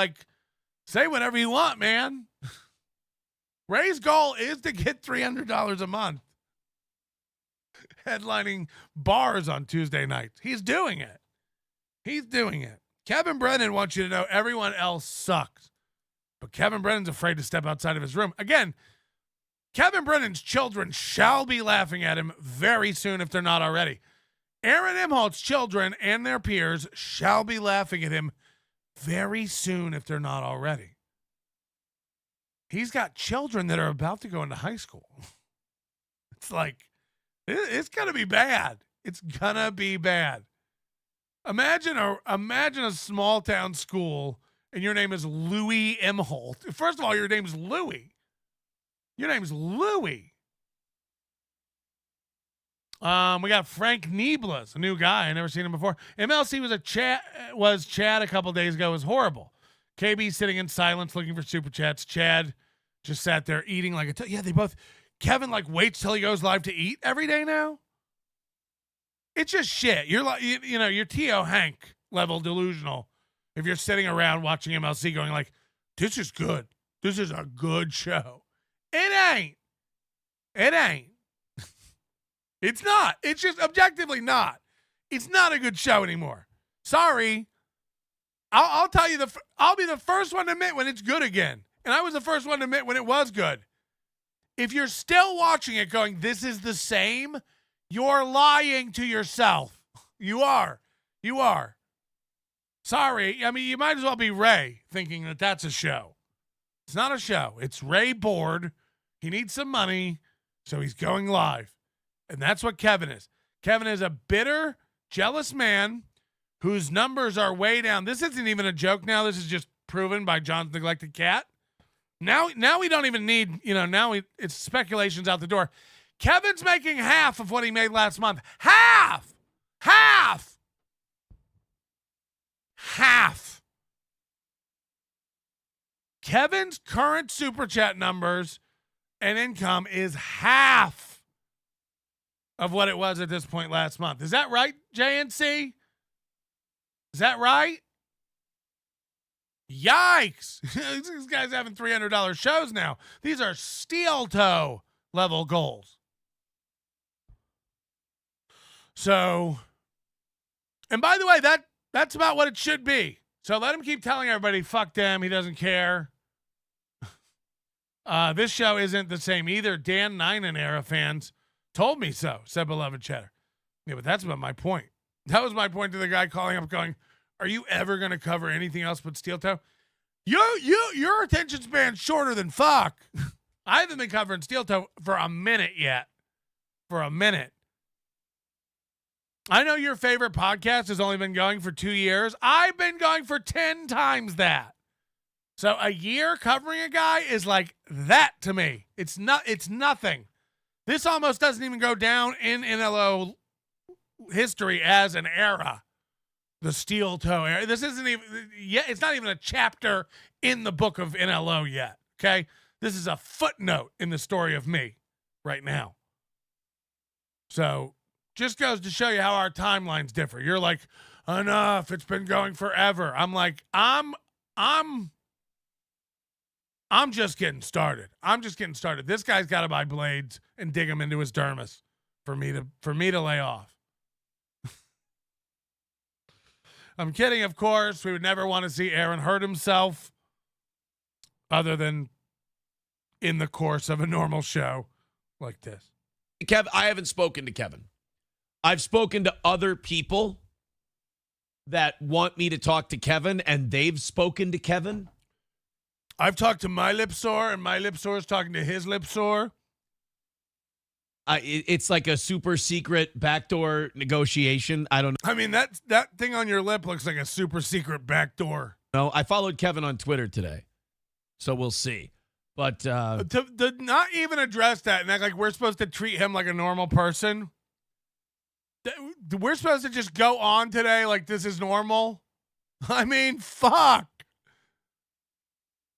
say whatever you want, man. Ray's goal is to get $300 a month headlining bars on Tuesday nights. He's doing it. Kevin Brennan wants you to know everyone else sucks. But Kevin Brennan's afraid to step outside of his room. Again, Kevin Brennan's children shall be laughing at him very soon if they're not already. Aaron Imholte's children and their peers shall be laughing at him very soon if they're not already. he's got children that are about to go into high school. It's like, it's going to be bad. It's going to be bad. Imagine a small town school and your name is Louis Imholte. First of all, your name's Louis. Your name's Louis. We got Frank Nieblas, a new guy. I never seen him before. MLC was Chad a couple days ago. It was horrible. KB sitting in silence looking for super chats. Chad just sat there eating like yeah, they both. Kevin like waits till he goes live to eat every day now. It's just shit. You're like you're T.O. Hank level delusional if you're sitting around watching MLC going like, this is good. This is a good show. It ain't. It's not. It's just objectively not. It's not a good show anymore. Sorry. I'll tell you I'll be the first one to admit when it's good again. And I was the first one to admit when it was good. If you're still watching it going, this is the same, you're lying to yourself. You are. Sorry. I mean, you might as well be Ray thinking that that's a show. It's not a show. It's Ray bored. He needs some money, so he's going live. And that's what Kevin is. Kevin is a bitter, jealous man whose numbers are way down. This isn't even a joke now. This is just proven by John's neglected cat. Now we don't even need, it's speculations out the door. Kevin's making half of what he made last month. Half. Kevin's current super chat numbers and income is half of what it was at this point last month. Is that right, JNC? Is that right? Yikes. These guys having $300 shows now. These are steel toe level goals. So, and by the way, that's about what it should be. So let him keep telling everybody, fuck them, he doesn't care. This show isn't the same either. Dan Ninen era fans told me so, said Beloved Cheddar. Yeah, but that's about my point. That was my point to the guy calling up going, are you ever going to cover anything else but steel toe? Your attention span's shorter than fuck. I haven't been covering steel toe for a minute yet. I know your favorite podcast has only been going for 2 years. I've been going for 10 times that. So a year covering a guy is like that to me. It's nothing. This almost doesn't even go down in NLO history as an era. The steel toe era. This isn't even yet. It's not even a chapter in the book of NLO yet. Okay. This is a footnote in the story of me right now. So just goes to show you how our timelines differ. You're like, enough. It's been going forever. I'm like, I'm just getting started. This guy's got to buy blades and dig them into his dermis for me to lay off. I'm kidding, of course. We would never want to see Aaron hurt himself other than in the course of a normal show like this. Kev, I haven't spoken to Kevin. I've spoken to other people that want me to talk to Kevin, and they've spoken to Kevin. I've talked to my lip sore, and my lip sore is talking to his lip sore. It's like a super secret backdoor negotiation. I don't know. I mean, that thing on your lip looks like a super secret backdoor. No, I followed Kevin on Twitter today, so we'll see. But to not even address that and act like we're supposed to treat him like a normal person. We're supposed to just go on today like this is normal. I mean, fuck.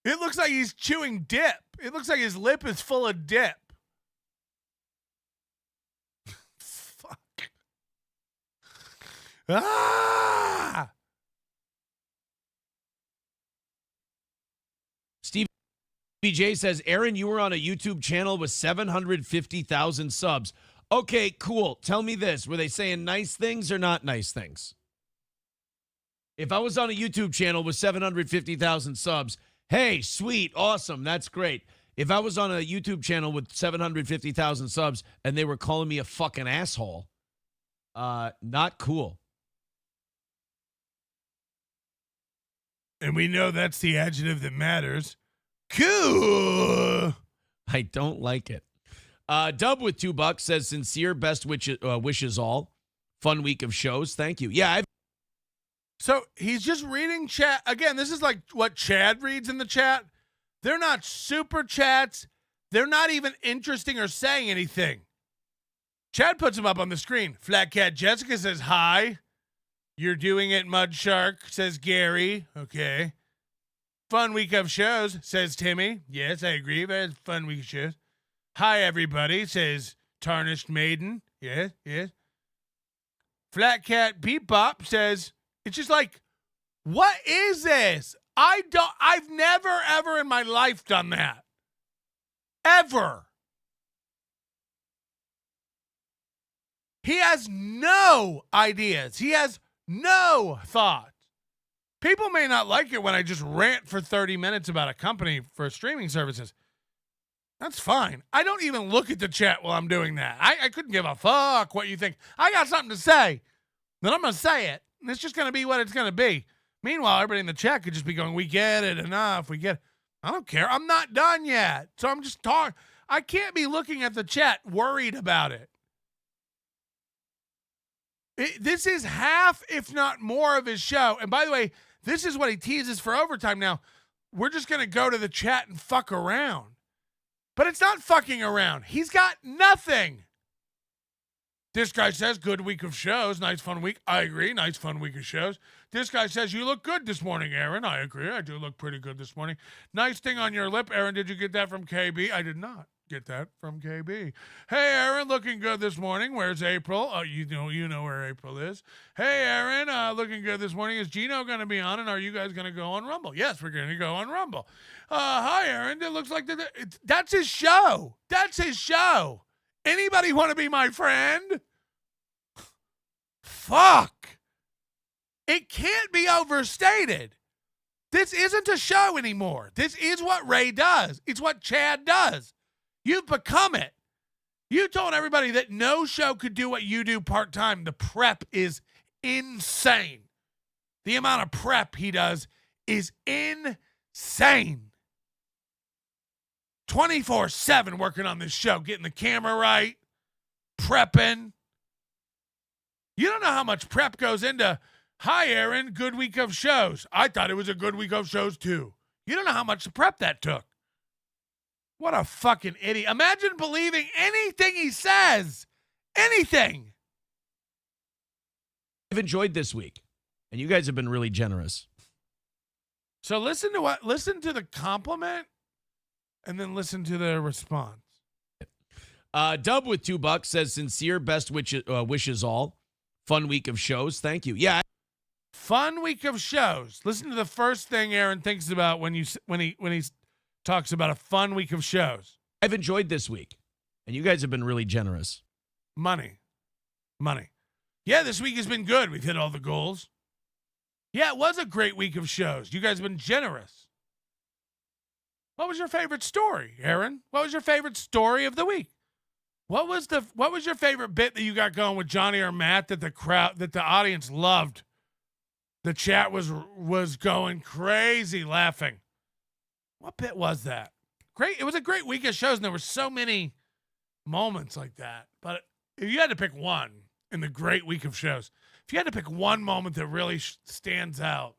It looks like he's chewing dip. It looks like his lip is full of dip. Fuck. Ah! Steve BJ says, Aaron, you were on a YouTube channel with 750,000 subs. Okay, cool. Tell me this. Were they saying nice things or not nice things? If I was on a YouTube channel with 750,000 subs, hey, sweet, awesome, that's great. If I was on a YouTube channel with 750,000 subs and they were calling me a fucking asshole, not cool. And we know that's the adjective that matters. Cool. I don't like it. Dub with $2 says, sincere best wishes all. Fun week of shows. Thank you. Yeah. So he's just reading chat. Again, this is like what Chad reads in the chat. They're not super chats. They're not even interesting or saying anything. Chad puts them up on the screen. Flat Cat Jessica says, hi. You're doing it, Mud Shark, says Gary. Okay. Fun week of shows, says Timmy. Yes, I agree. Very fun week of shows. Hi, everybody, says Tarnished Maiden. Yes, yes. Flat Cat Bebop says, it's just like, what is this? I've never, ever in my life done that. Ever. He has no ideas. He has no thoughts. People may not like it when I just rant for 30 minutes about a company for streaming services. That's fine. I don't even look at the chat while I'm doing that. I couldn't give a fuck what you think. I got something to say. Then I'm going to say it. And it's just going to be what it's going to be. Meanwhile, everybody in the chat could just be going, we get it enough. We get it. I don't care. I'm not done yet. So I'm just talking. I can't be looking at the chat worried about it. This is half, if not more, of his show. And by the way, this is what he teases for overtime now. We're just going to go to the chat and fuck around. But it's not fucking around. He's got nothing. This guy says, good week of shows. Nice, fun week. I agree. Nice, fun week of shows. This guy says, you look good this morning, Aaron. I agree. I do look pretty good this morning. Nice thing on your lip. Aaron, did you get that from KB? I did not get that from KB. Hey, Aaron, looking good this morning. Where's April? Oh, you know where April is. Hey, Aaron, looking good this morning. Is Gino going to be on, and are you guys going to go on Rumble? Yes, we're going to go on Rumble. Hi, Aaron. It looks like that's his show. That's his show. Anybody want to be my friend? Fuck. It can't be overstated. This isn't a show anymore. This is what Ray does. It's what Chad does. You've become it. You told everybody that no show could do what you do part-time. The prep is insane. The amount of prep he does is insane. 24/7 working on this show, getting the camera right, prepping. You don't know how much prep goes into, hi, Aaron, good week of shows. I thought it was a good week of shows, too. You don't know how much prep that took. What a fucking idiot. Imagine believing anything he says. Anything. I've enjoyed this week, and you guys have been really generous. So listen to the compliment, and then listen to the response. Dub with $2 says, sincere best wishes all. Fun week of shows. Thank you. Yeah. Fun week of shows. Listen to the first thing Aaron thinks about when he talks about a fun week of shows. I've enjoyed this week, and you guys have been really generous. Money. Yeah, this week has been good. We've hit all the goals. Yeah, it was a great week of shows. You guys have been generous. What was your favorite story, Aaron? What was your favorite story of the week? What was your favorite bit that you got going with Johnny or Matt that the audience loved? The chat was going crazy laughing. What bit was that? Great. It was a great week of shows, and there were so many moments like that. But if you had to pick one in the great week of shows, if you had to pick one moment that really stands out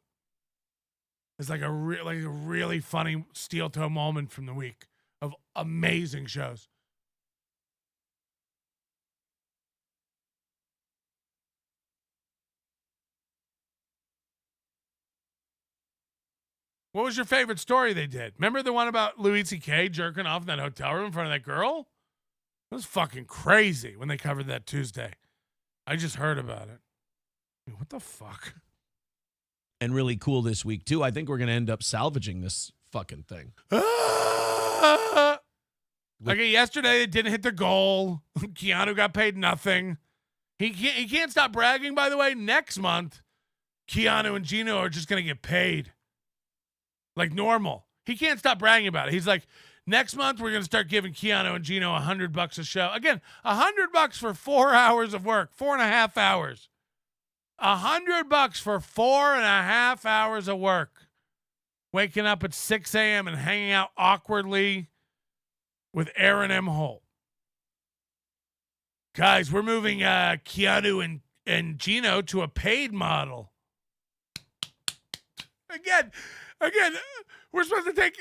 as like a really funny steel toe moment from the week of amazing shows. What was your favorite story they did? Remember the one about Louis C.K. jerking off in that hotel room in front of that girl? It was fucking crazy when they covered that Tuesday. I just heard about it. What the fuck? And really cool this week, too. I think we're going to end up salvaging this fucking thing. Okay, yesterday they didn't hit the goal. Keanu got paid nothing. He can't stop bragging, by the way. Next month, Keanu and Gino are just going to get paid. Like normal. He can't stop bragging about it. He's like, next month we're going to start giving Keanu and Gino $100 a show. Again, $100 for 4 hours of work, 4.5 hours. $100 for 4.5 hours of work. waking up at 6 a.m. and hanging out awkwardly with Aaron Imholte. Guys, we're moving Keanu and Gino to a paid model. Again, we're supposed to take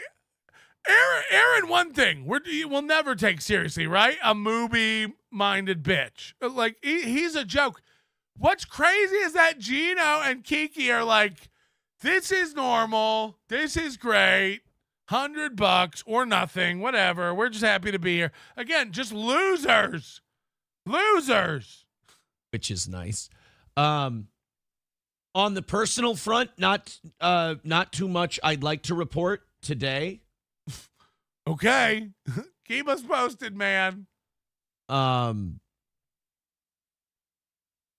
Aaron. One thing we'll never take seriously, right? A movie-minded bitch. Like he's a joke. What's crazy is that Gino and Kiki are like, this is normal. This is great. $100 or nothing, whatever. We're just happy to be here. Again, just losers. Losers. Which is nice. On the personal front, not too much I'd like to report today. Okay. Keep us posted, man.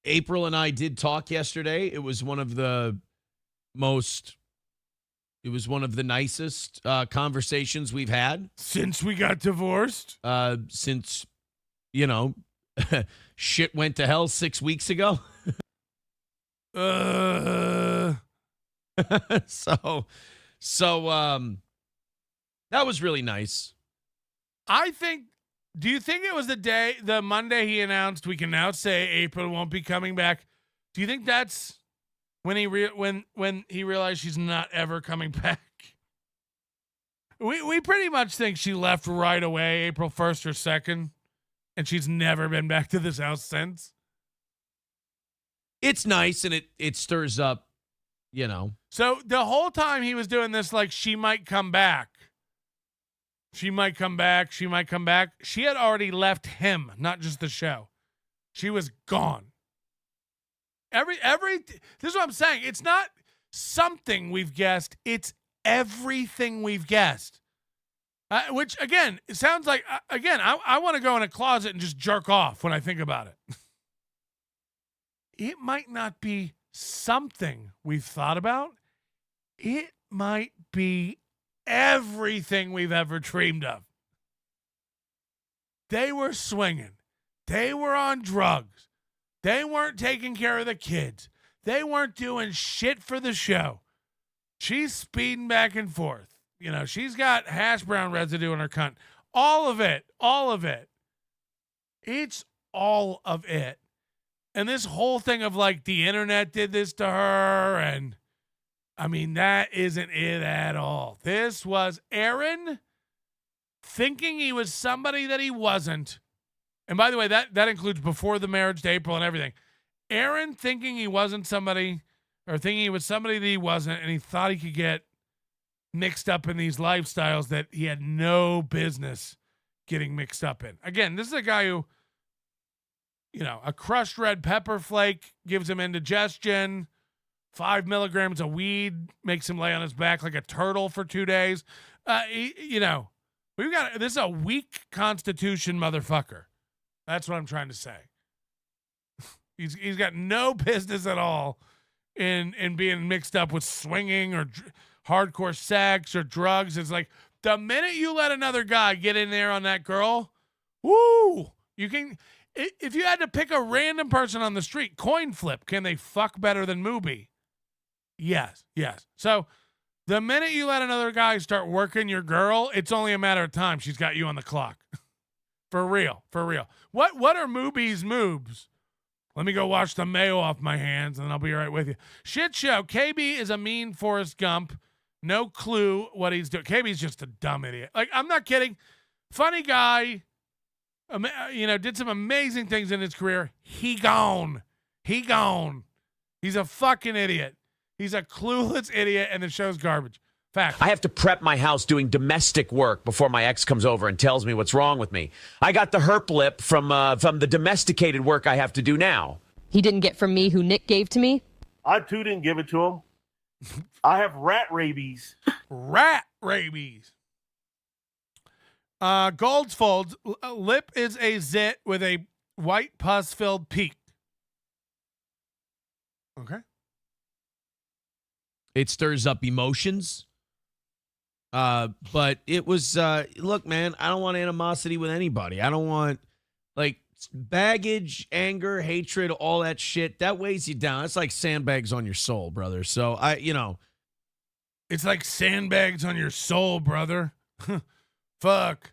April and I did talk yesterday. It was one of the nicest conversations we've had. Since we got divorced? Since, shit went to hell 6 weeks ago. So that was really nice. Do you think it was the Monday he announced we can now say April won't be coming back? Do you think that's when he realized she's not ever coming back? We pretty much think she left right away, April 1st or 2nd, and she's never been back to this house since. It's nice, and it stirs up, So the whole time he was doing this, like, she might come back. She might come back. She might come back. She had already left him, not just the show. She was gone. This is what I'm saying. It's not something we've guessed. It's everything we've guessed. Which, again, it sounds like, I want to go in a closet and just jerk off when I think about it. It might not be something we've thought about. It might be everything we've ever dreamed of. They were swinging. They were on drugs. They weren't taking care of the kids. They weren't doing shit for the show. She's speeding back and forth. She's got hash brown residue in her cunt. All of it. All of it. It's all of it. And this whole thing of like the internet did this to her, and I mean, that isn't it at all. This was Aaron thinking he was somebody that he wasn't. And by the way, that includes before the marriage to April and everything. Aaron thinking he wasn't somebody, or thinking he was somebody that he wasn't, and he thought he could get mixed up in these lifestyles that he had no business getting mixed up in. Again, this is a guy who, a crushed red pepper flake gives him indigestion. 5 milligrams of weed makes him lay on his back like a turtle for 2 days. This is a weak constitution motherfucker. That's what I'm trying to say. He's got no business at all in being mixed up with swinging or hardcore sex or drugs. It's like the minute you let another guy get in there on that girl, woo, you can. If you had to pick a random person on the street, coin flip, can they fuck better than Mubi? Yes. So the minute you let another guy start working your girl, it's only a matter of time. She's got you on the clock. For real. What are Mubi's moves? Let me go wash the mayo off my hands, and I'll be right with you. Shit show. KB is a mean Forrest Gump. No clue what he's doing. KB's just a dumb idiot. Like, I'm not kidding. Funny guy. Did some amazing things in his career. He gone. He's a fucking idiot. He's a clueless idiot, and the show's garbage. Fact. I have to prep my house doing domestic work before my ex comes over and tells me what's wrong with me. I got the herp lip from the domesticated work I have to do now. He didn't get from me who Nick gave to me. I, too, didn't give it to him. I have rat rabies. Rat rabies. Gold's folds. Lip is a zit with a white pus-filled peak. Okay. It stirs up emotions. But it was, look, man, I don't want animosity with anybody. I don't want, baggage, anger, hatred, all that shit. That weighs you down. It's like sandbags on your soul, brother. So, It's like sandbags on your soul, brother. Fuck.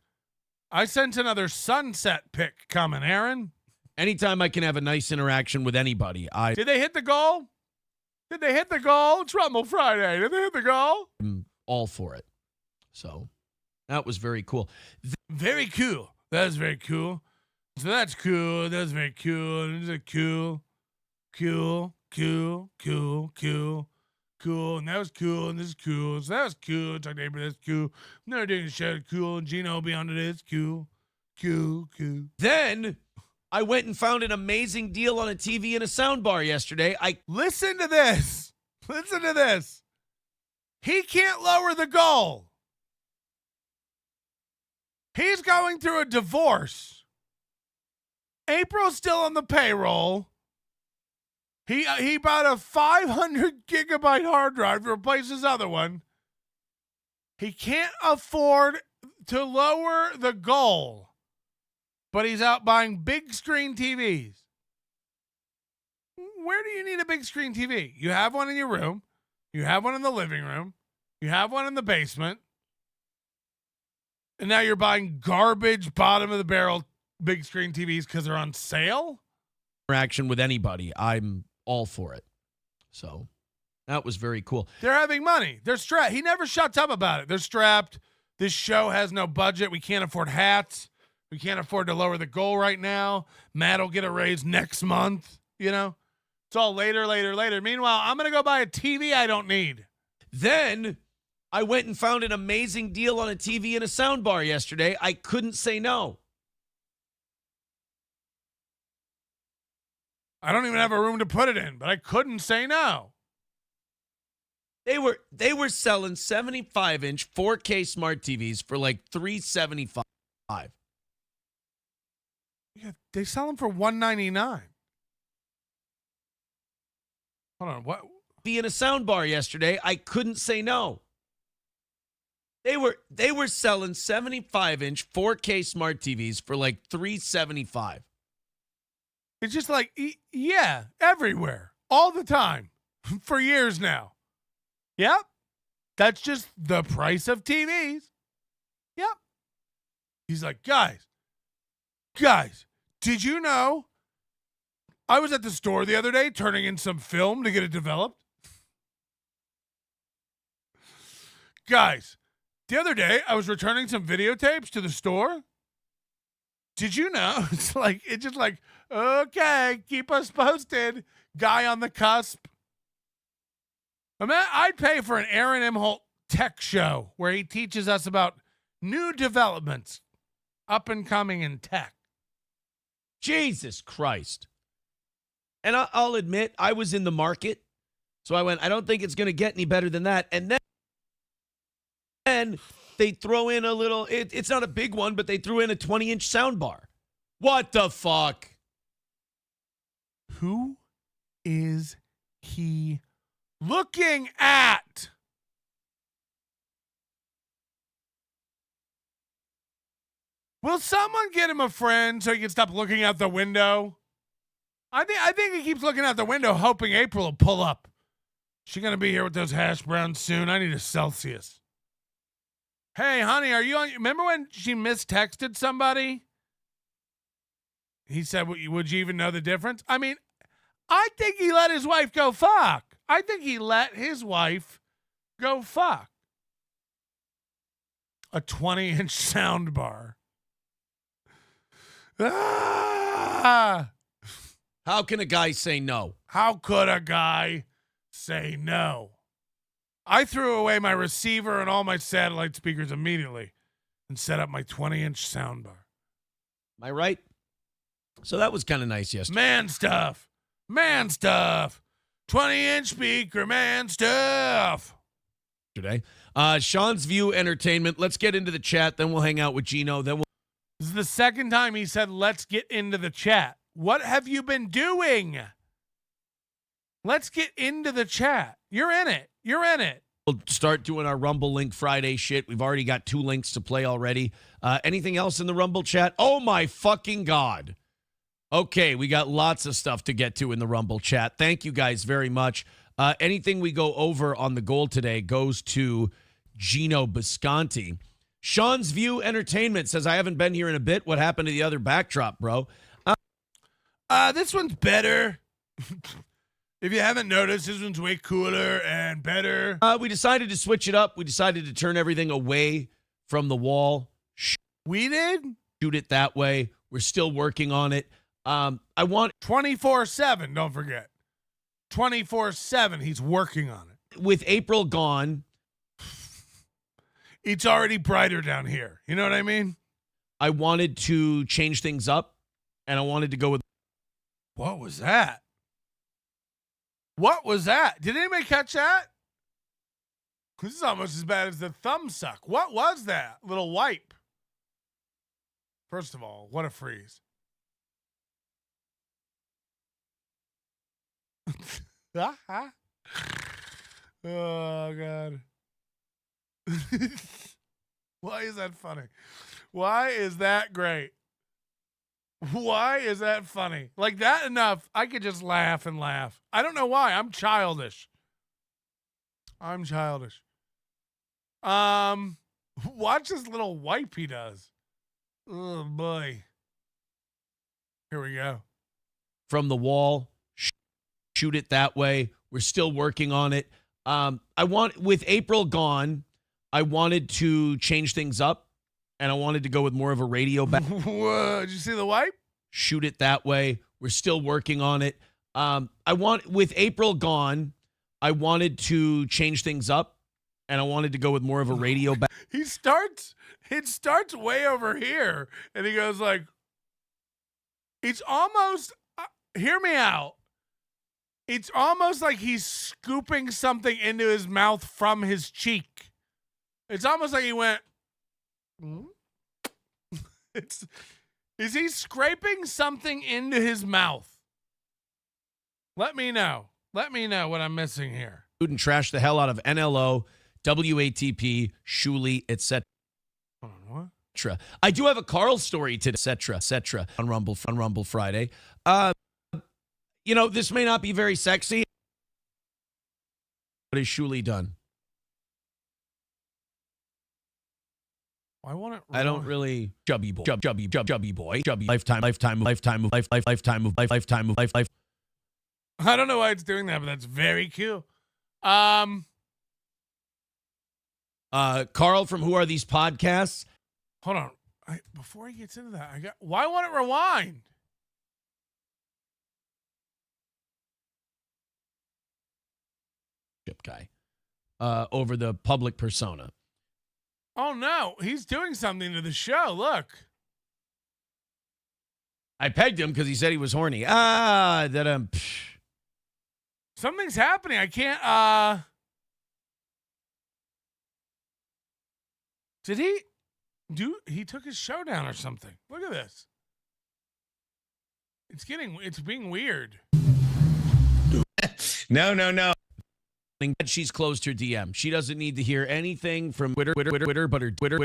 I sense another sunset pick coming, Aaron. Anytime I can have a nice interaction with anybody, Did they hit the goal? Did they hit the goal? It's Rumble Friday. Did they hit the goal? I'm all for it. So that was very cool. Very cool. That was very cool. So that's cool. That's very cool. This is cool. Cool. Cool. Cool. Cool. Cool. And that was cool. And this is cool. So that was cool. Talk to neighbor. That's cool. I'm never doing a show. Cool. And Gino will be on to this. Cool. Cool. Cool. Then I went and found an amazing deal on a TV and a soundbar yesterday. Listen to this. Listen to this. He can't lower the goal. He's going through a divorce. April's still on the payroll. He bought a 500 gigabyte hard drive to replace his other one. He can't afford to lower the goal, but he's out buying big screen TVs. Where do you need a big screen TV? You have one in your room. You have one in the living room. You have one in the basement. And now you're buying garbage, bottom of the barrel big screen TVs because they're on sale? Interaction with anybody, I'm all for it. So that was very cool. They're having money. They're strapped. He never shuts up about it. They're strapped. This show has no budget. We can't afford hats. We can't afford to lower the goal right now. Matt will get a raise next month. You know, it's all later, later, later. Meanwhile, I'm going to go buy a TV I don't need. Then I went and found an amazing deal on a TV and a soundbar yesterday. I couldn't say no. I don't even have a room to put it in, but I couldn't say no. They were selling 75-inch 4K smart TVs for like $375. Yeah, they sell them for $199. Hold on, what? In a soundbar yesterday, I couldn't say no. They were selling 75-inch 4K smart TVs for like $375. It's just like, yeah, everywhere, all the time, for years now. Yep. That's just the price of TVs. Yep. He's like, guys, did you know I was at the store the other day turning in some film to get it developed? Guys, the other day I was returning some videotapes to the store. Did you know? It's just like, okay, keep us posted. Guy on the cusp. I'd pay for an Aaron Imholte tech show where he teaches us about new developments up and coming in tech. Jesus Christ. And I'll admit, I was in the market. So I went, I don't think it's going to get any better than that. And then they throw in a little, it's not a big one, but they threw in a 20-inch soundbar. What the fuck? Who is he looking at? Will someone get him a friend so he can stop looking out the window? I think he keeps looking out the window hoping April will pull up. She going to be here with those hash browns soon? I need a Celsius. Hey, honey, are you on? Remember when she mistexted somebody? He said, would you even know the difference? I mean, I think he let his wife go fuck. I think he let his wife go fuck. A 20-inch sound bar. Ah! How can a guy say no? How could a guy say no? I threw away my receiver and all my satellite speakers immediately and set up my 20-inch soundbar. Am I right? So that was kind of nice yesterday. Man stuff. 20-inch speaker, man stuff. Today. Sean's View Entertainment. Let's get into the chat. Then we'll hang out with Gino. Then This is the second time he said, let's get into the chat. What have you been doing? Let's get into the chat. You're in it. We'll start doing our Rumble Link Friday shit. We've already got 2 links to play already. Anything else in the Rumble chat? Oh, my fucking God. Okay, we got lots of stuff to get to in the Rumble chat. Thank you guys very much. Anything we go over on the goal today goes to Gino Bisconti. Sean's View Entertainment says, I haven't been here in a bit. What happened to the other backdrop, bro? This one's better. If you haven't noticed, this one's way cooler and better. We decided to switch it up. We decided to turn everything away from the wall. We did? Shoot it that way. We're still working on it. I want 24/7, don't forget. 24/7, he's working on it. With April gone, it's already brighter down here. You know what I mean? I wanted to change things up, and I wanted to go with... What was that? What was that? Did anybody catch that? This is almost as bad as the thumb suck. What was that? Little wipe. First of all, what a freeze. Oh, God. Why is that funny? Why is that great? Why is that funny? Like that enough, I could just laugh and laugh. I don't know why. I'm childish. Watch this little wipe he does. Oh, boy. Here we go. From the wall, shoot it that way. We're still working on it. With April gone, I wanted to change things up, and I wanted to go with more of a radio back. Whoa, did you see the wipe? Shoot it that way. We're still working on it. With April gone, I wanted to change things up, and I wanted to go with more of a radio back. It starts way over here, and he goes like, it's almost, hear me out. It's almost like he's scooping something into his mouth from his cheek. It's almost like he went, is he scraping something into his mouth? Let me know. Let me know what I'm missing here. And trash the hell out of NLO, WATP, Shuli, etc. I do have a Carl story today, etc. on Rumble Friday. This may not be very sexy. What has Shuli done? I want it. I don't really chubby boy, lifetime. I don't know why it's doing that, but that's very cool. Carl from Who Are These Podcasts? Hold on. Before he gets into that, why won't it rewind? Guy, over the public persona. Oh no, he's doing something to the show. Look. I pegged him because he said he was horny. Something's happening. I can't, did he took his show down or something? Look at this. It's being weird. No. She's closed her DM. She doesn't need to hear anything from Twitter, but her Twitter.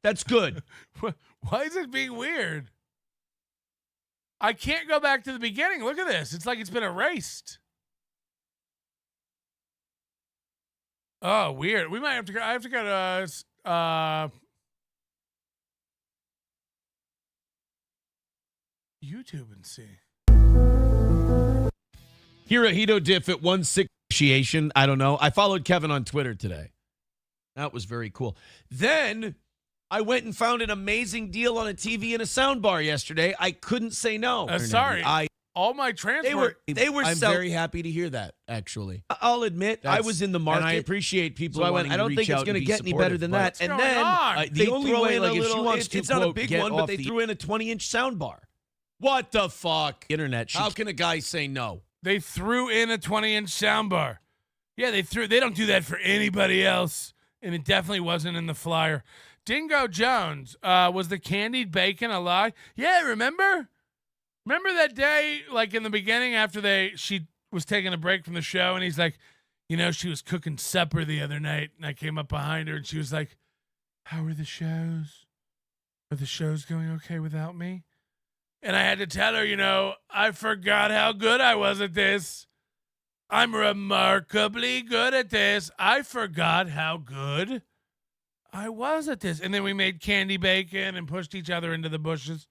That's good. Why is it being weird? I can't go back to the beginning. Look at this. It's like it's been erased. Oh, weird. We might have to go. I have to go to YouTube and see. Hirohito Diff at 160. I don't know. I followed Kevin on Twitter today. That was very cool. Then I went and found an amazing deal on a TV and a soundbar yesterday. I couldn't say no. Sorry. All my transport. They were. I'm very happy to hear that, actually. I'll admit, I was in the market. And I appreciate people. So I went, I don't think it's going to get any better than that. And then the only way, like, if she wants to, it's not a big one, but they threw in a 20-inch soundbar. What the fuck? Internet. How can a guy say no? They threw in a 20-inch soundbar. Yeah, they don't do that for anybody else, and it definitely wasn't in the flyer. Dingo Jones, was the candied bacon a lie? Yeah, remember? Remember that day, like in the beginning after she was taking a break from the show, and he's like, she was cooking supper the other night, and I came up behind her, and she was like, how are the shows? Are the shows going okay without me? And I had to tell her, I forgot how good I was at this. I'm remarkably good at this. I forgot how good I was at this. And then we made candy bacon and pushed each other into the bushes.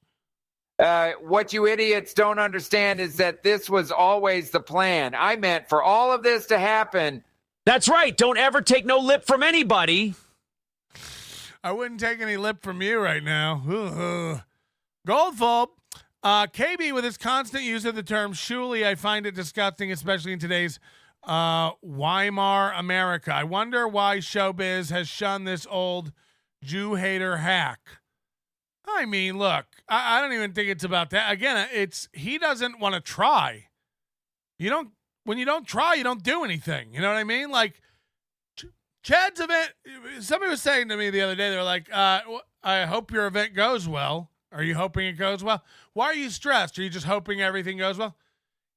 What you idiots don't understand is that this was always the plan. I meant for all of this to happen. That's right. Don't ever take no lip from anybody. I wouldn't take any lip from you right now. Goldfold. KB, with his constant use of the term "shuli," I find it disgusting, especially in today's Weimar America. I wonder why showbiz has shunned this old Jew hater hack. I mean, look, I don't even think it's about that. Again, he doesn't want to try. When you don't try, you don't do anything. You know what I mean? Like Chad's event. Somebody was saying to me the other day, they were like, "I hope your event goes well." Are you hoping it goes well? Why are you stressed? Are you just hoping everything goes well?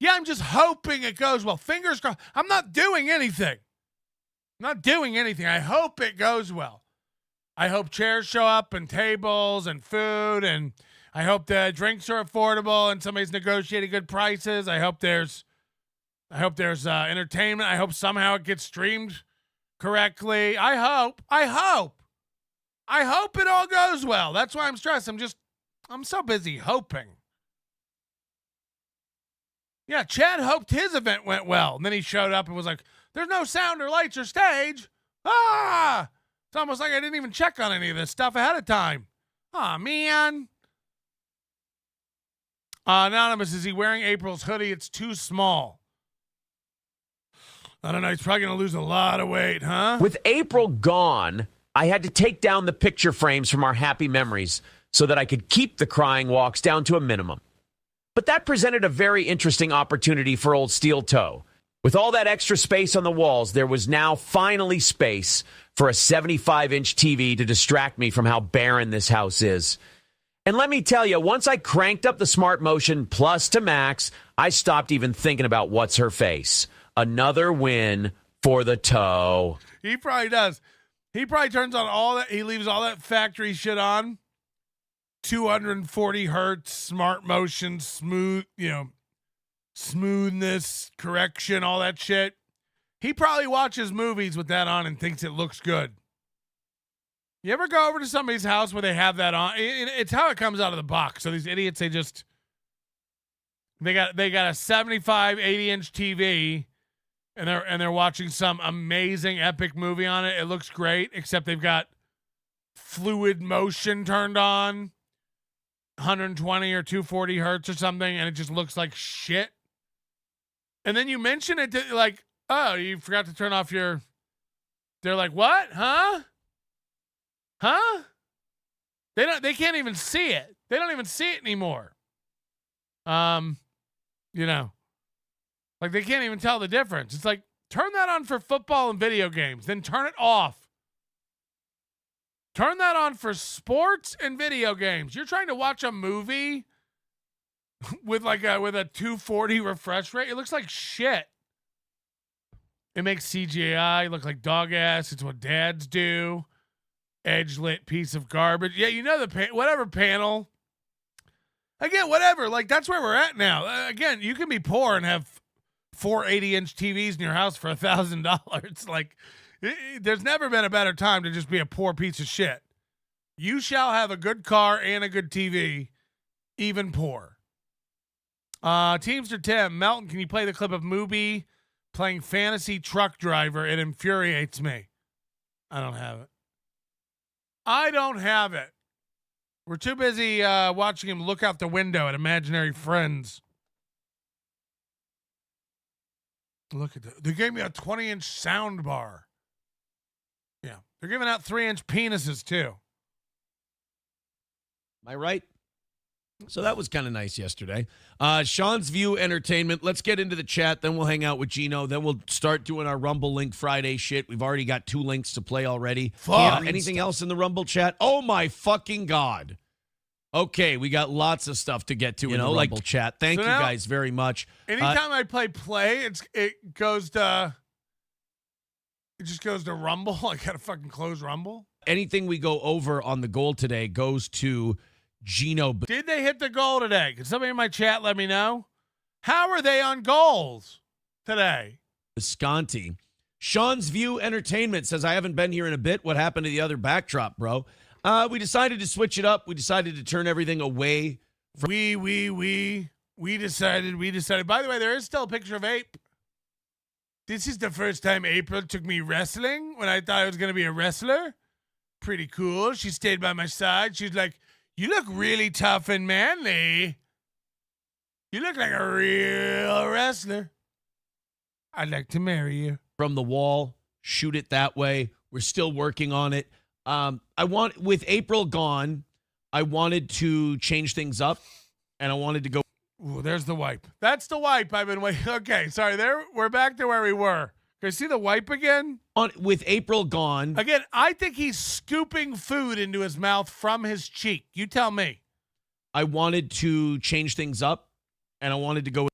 Yeah, I'm just hoping it goes well. Fingers crossed. I'm not doing anything. I hope it goes well. I hope chairs show up and tables and food, and I hope the drinks are affordable and somebody's negotiated good prices. I hope there's entertainment. I hope somehow it gets streamed correctly. I hope it all goes well. That's why I'm stressed. I'm so busy hoping. Yeah, Chad hoped his event went well. And then he showed up and was like, "There's no sound or lights or stage." It's almost like I didn't even check on any of this stuff ahead of time. Aw, man. Anonymous, is he wearing April's hoodie? It's too small. I don't know. He's probably going to lose a lot of weight, huh? With April gone, I had to take down the picture frames from our happy memories so that I could keep the crying walks down to a minimum. But that presented a very interesting opportunity for old Steel Toe. With all that extra space on the walls, there was now finally space for a 75-inch TV to distract me from how barren this house is. And let me tell you, once I cranked up the Smart Motion Plus to max, I stopped even thinking about what's her face. Another win for the toe. He probably does. He probably turns on all that. He leaves all that factory shit on. 240 hertz, Smart Motion, smoothness, correction, all that shit. He probably watches movies with that on and thinks it looks good. You ever go over to somebody's house where they have that on? It's how it comes out of the box. So these idiots, they got a 75, 80-inch TV, and they're watching some amazing epic movie on it. It looks great, except they've got fluid motion turned on, 120 or 240 hertz or something, and it just looks like shit. And then you mention it to, like, "Oh, you forgot to turn off your..." They're like, "What? Huh? They can't even see it. They don't even see it anymore. Like they can't even tell the difference. It's like, turn that on for football and video games, then turn it off. Turn that on for sports and video games. You're trying to watch a movie with a 240 refresh rate. It looks like shit. It makes CGI look like dog ass. It's what dads do. Edge lit piece of garbage. Yeah, whatever panel. Again, whatever. Like, that's where we're at now. Again, you can be poor and have 4 80-inch TVs in your house for $1,000. Like, there's never been a better time to just be a poor piece of shit. You shall have a good car and a good TV, even poor. Teamster Tim, Melton, can you play the clip of Mubi playing fantasy truck driver? It infuriates me. I don't have it. We're too busy watching him look out the window at imaginary friends. Look at that. They gave me a 20-inch sound bar. Yeah. They're giving out 3-inch penises, too. Am I right? So that was kind of nice yesterday. Sean's View Entertainment. Let's get into the chat. Then we'll hang out with Gino. Then we'll start doing our Rumble Link Friday shit. We've already got 2 links to play already. Anything else in the Rumble chat? Oh, my fucking God. Okay, we got lots of stuff to get to in the Rumble chat. Thank you guys very much. Anytime I play, it just goes to Rumble. I got to fucking close Rumble. Anything we go over on the goal today goes to Gino. Did they hit the goal today? Can somebody in my chat let me know? How are they on goals today? Visconti. Sean's View Entertainment says, I haven't been here in a bit. What happened to the other backdrop, bro? We decided to switch it up. We decided to turn everything away. We decided. By the way, there is still a picture of Ape. This is the first time April took me wrestling when I thought I was going to be a wrestler. Pretty cool. She stayed by my side. She's like, you look really tough and manly. You look like a real wrestler. I'd like to marry you. From the wall, shoot it that way. We're still working on it. With April gone, I wanted to change things up, and I wanted to go. Ooh, there's the wipe. That's the wipe I've been waiting. Okay, sorry. We're back to where we were. Can you see the wipe again? With April gone. Again, I think he's scooping food into his mouth from his cheek. You tell me. I wanted to change things up, and I wanted to go.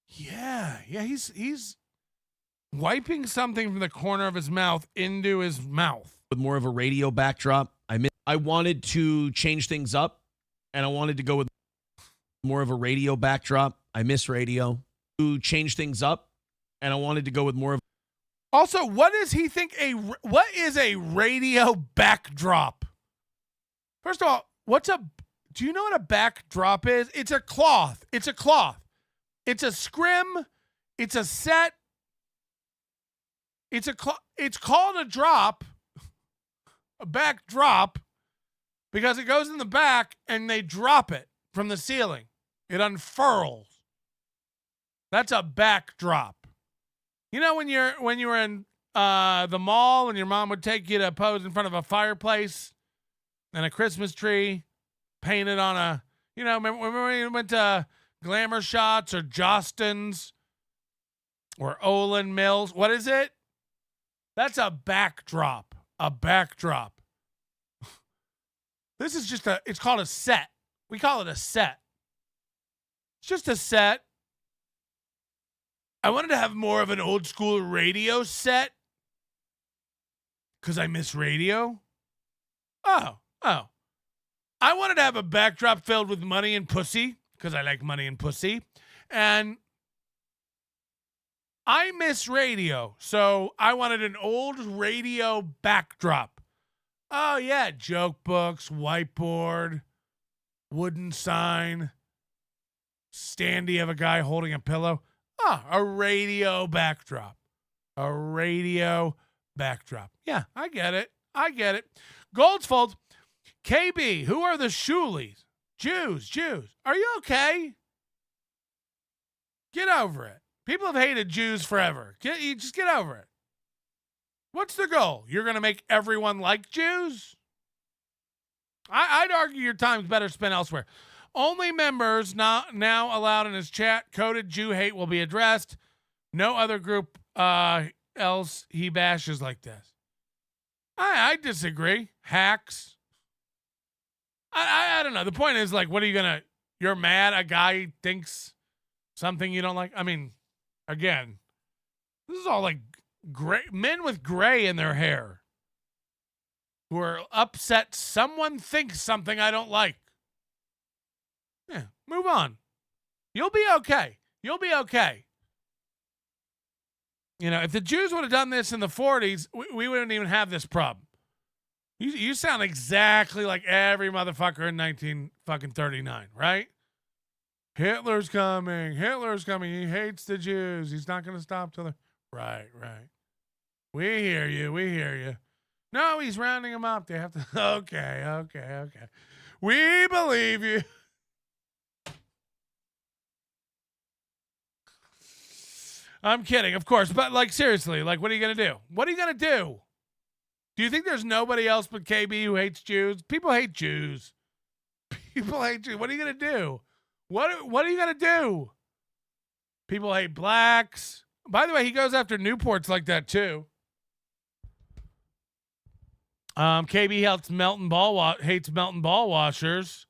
Yeah, he's wiping something from the corner of his mouth into his mouth. With more of a radio backdrop. I wanted to change things up, and I wanted to go with more of a radio backdrop. I miss radio. To change things up, and I wanted to go with more of. Also, what does he think what is a radio backdrop? First of all, do you know what a backdrop is? It's a cloth. It's a cloth. It's a scrim. It's a set. It's called a drop, a backdrop, because it goes in the back and they drop it from the ceiling. It unfurls. That's a backdrop. You know when you were in the mall and your mom would take you to pose in front of a fireplace and a Christmas tree painted on a, remember when you went to Glamour Shots or Jostens or Olin Mills? What is it? That's a backdrop. A backdrop. This is just it's called a set. We call it a set. It's just a set. I wanted to have more of an old school radio set because I miss radio. Oh. I wanted to have a backdrop filled with money and pussy because I like money and pussy. And I miss radio, so I wanted an old radio backdrop. Oh, yeah, joke books, whiteboard, wooden sign, standee of a guy holding a pillow. A radio backdrop. A radio backdrop. Yeah, I get it. Goldsfold, KB, who are the Shuleys? Jews. Are you okay? Get over it. People have hated Jews forever. Just get over it. What's the goal? You're going to make everyone like Jews? I'd argue your time's better spent elsewhere. Only members now allowed in his chat. Coded Jew hate will be addressed. No other group else he bashes like this. I disagree. Hacks. I don't know. The point is, like, what are you going to... You're mad a guy thinks something you don't like? I mean, again, this is all like gray men with gray in their hair who are upset someone thinks something I don't like. Yeah, move on. You'll be okay. If the Jews would have done this in the 40s, we wouldn't even have this problem. You sound exactly like every motherfucker in 1939, right? Hitler's coming. He hates the Jews. He's not going to stop till the... Right. We hear you. No, he's rounding them up. They have to... Okay. We believe you. I'm kidding, of course. But, like, seriously, like, what are you going to do? Do you think there's nobody else but KB who hates Jews? People hate Jews. What are you going to do? What are you going to do? People hate blacks. By the way, he goes after Newports like that, too. KB hates melting ball washers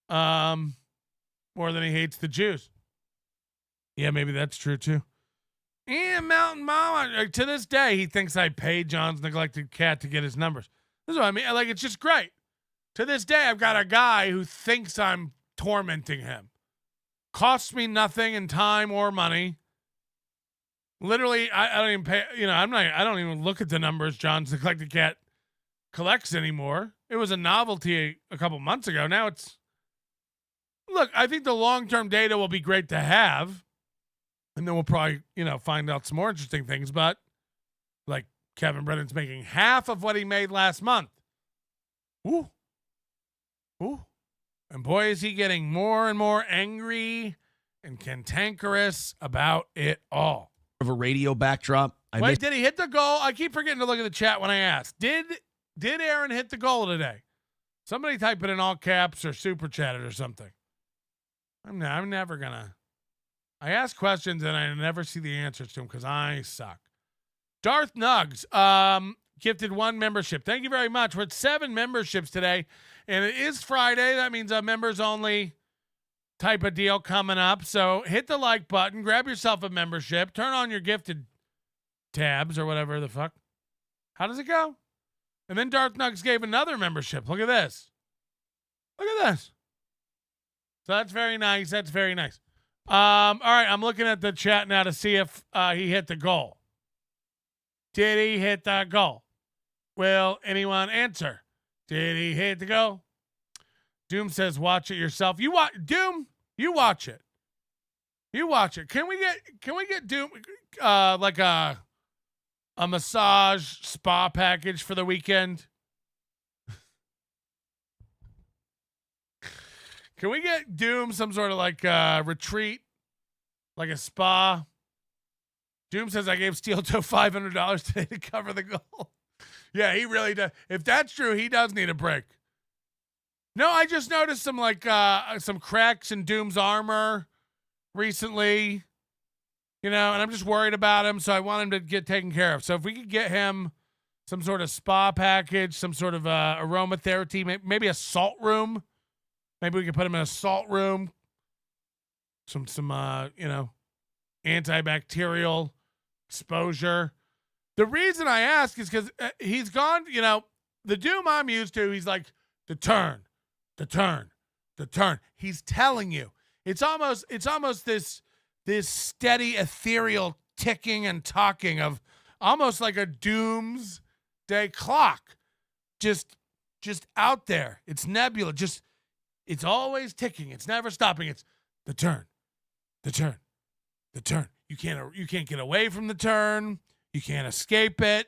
more than he hates the Jews. Yeah, maybe that's true, too. Yeah, Mountain Mama. To this day, he thinks I paid John's neglected cat to get his numbers. This is what I mean. Like, it's just great. To this day, I've got a guy who thinks I'm tormenting him. Costs me nothing in time or money. Literally, I don't even pay. I don't even look at the numbers John's Eclectic Cat collects anymore. It was a novelty a couple months ago. Now it's. Look, I think the long-term data will be great to have, and then we'll probably, find out some more interesting things. But like Kevin Brennan's making half of what he made last month. Ooh. And boy, is he getting more and more angry and cantankerous about it all. Of a radio backdrop. Wait, did he hit the goal? I keep forgetting to look at the chat when I ask. Did Aaron hit the goal today? Somebody type it in all caps or super chat it or something. I'm never gonna. I ask questions and I never see the answers to them because I suck. Darth Nugs gifted 1 membership. Thank you very much. We're at 7 memberships today, and it is Friday. That means a members only type of deal coming up. So hit the like button, grab yourself a membership, turn on your gifted tabs or whatever the fuck. How does it go? And then Darth Nugs gave another membership. Look at this. Look at this. So that's very nice. That's very nice. All right, I'm looking at the chat now to see if he hit the goal. Did he hit the goal? Will anyone answer? Did he hit the goal? Doom says, watch it yourself. You watch Doom. You watch it. You watch it. Can we get Doom like a massage spa package for the weekend? Can we get Doom some sort of like retreat, like a spa? Doom says I gave Steel Toe $500 today to cover the goal. Yeah, he really does. If that's true, he does need a break. No, I just noticed some some cracks in Doom's armor recently, and I'm just worried about him, so I want him to get taken care of. So if we could get him some sort of spa package, some sort of aromatherapy, maybe a salt room. Maybe we could put him in a salt room. Some antibacterial exposure. The reason I ask is because he's gone, the Doom I'm used to, he's like, the turn. He's telling you. It's almost this steady ethereal ticking and talking of almost like a doomsday clock. Just out there. It's nebula. It's always ticking. It's never stopping. It's the turn. You can't get away from the turn. You can't escape it.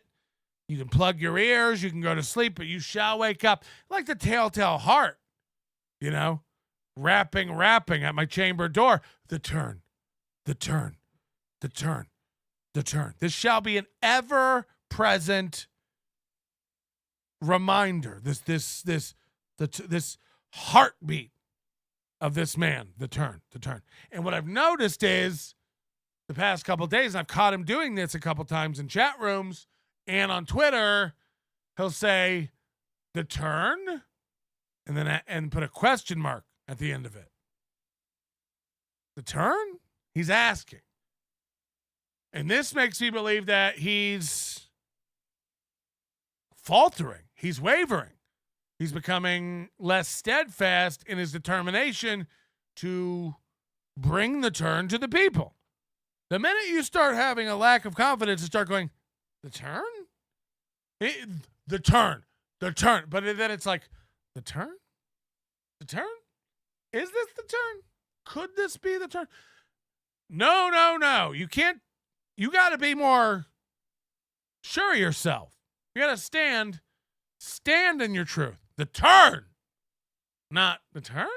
You can plug your ears. You can go to sleep, but you shall wake up like the telltale heart, rapping at my chamber door. The turn. This shall be an ever-present reminder. This heartbeat of this man, the turn. And what I've noticed is the past couple of days, and I've caught him doing this a couple times in chat rooms and on Twitter, he'll say the turn and put a question mark at the end of it. The turn? He's asking. And this makes me believe that he's faltering. He's wavering. He's becoming less steadfast in his determination to bring the turn to the people. The minute you start having a lack of confidence and start going, the turn? The turn. But then it's like, the turn? The turn? Is this the turn? Could this be the turn? No. You can't. You got to be more sure of yourself. You got to stand in your truth. The turn, not the turn.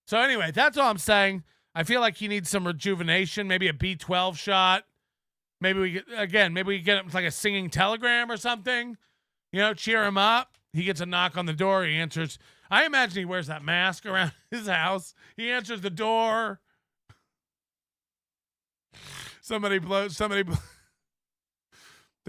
So anyway, that's all I'm saying. I feel like he needs some rejuvenation, maybe a B12 shot. Maybe we get him like a singing telegram or something. Cheer him up. He gets a knock on the door. He answers. I imagine he wears that mask around his house. He answers the door. Somebody blows. They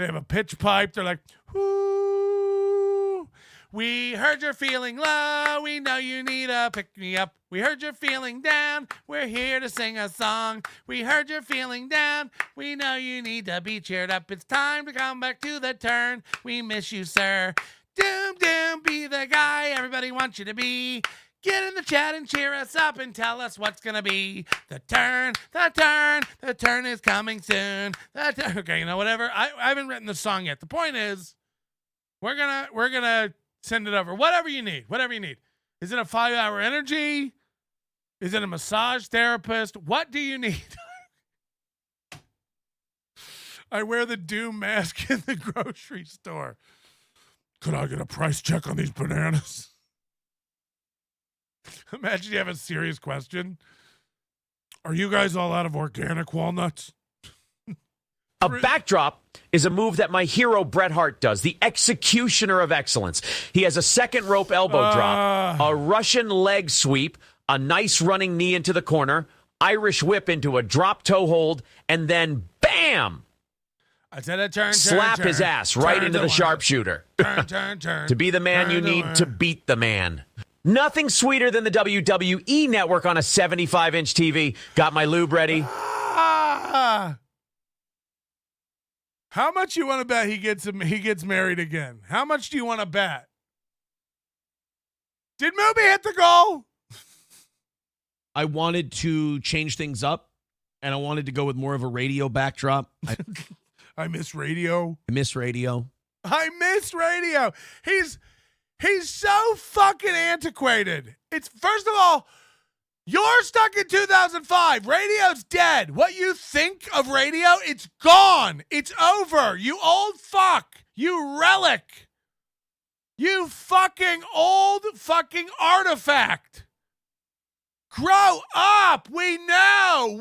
have a pitch pipe. They're like, "Whoo, we heard you're feeling low. We know you need a pick-me-up. We heard you're feeling down. We're here to sing a song. We heard you're feeling down. We know you need to be cheered up. It's time to come back to the turn. We miss you, sir. Doom, be the guy everybody wants you to be. Get in the chat and cheer us up and tell us what's going to be. The turn is coming soon. Okay, whatever. I haven't written the song yet. The point is, we're gonna send it over. Whatever you need. Is it a 5-hour energy? Is it a massage therapist? What do you need? I wear the Doom mask in the grocery store. Could I get a price check on these bananas? Imagine you have a serious question. Are you guys all out of organic walnuts? A backdrop is a move that my hero Bret Hart does, the executioner of excellence. He has a second rope elbow drop, a Russian leg sweep, a nice running knee into the corner, Irish whip into a drop toe hold, and then bam! I said a turn. Slap his ass right into the sharpshooter. Turn. To be the man you need to beat the man. Nothing sweeter than the WWE Network on a 75-inch TV. Got my lube ready. How much you want to bet he gets married again? How much do you want to bet? Did Moby hit the goal? I wanted to change things up, and I wanted to go with more of a radio backdrop. I miss radio. Miss radio. He's so fucking antiquated. It's, first of all, you're stuck in 2005. Radio's dead. What you think of radio, it's gone. It's over. You old fuck. You relic. You fucking old fucking artifact. Grow up. We know.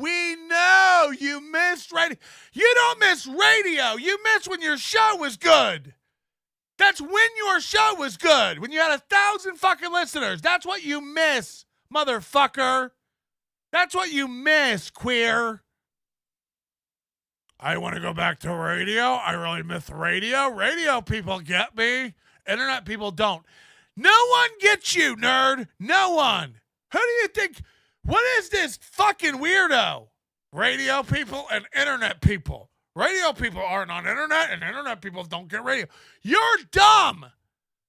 You missed radio. You don't miss radio. You miss when your show was good. That's when your show was good. When you had 1,000 fucking listeners. That's what you miss, motherfucker. That's what you miss, queer. I want to go back to radio. I really miss radio. Radio people get me. Internet people don't. No one gets you, nerd. No one. Who do you think? What is this fucking weirdo? Radio people and internet people. Radio people aren't on internet, and internet people don't get radio. You're dumb.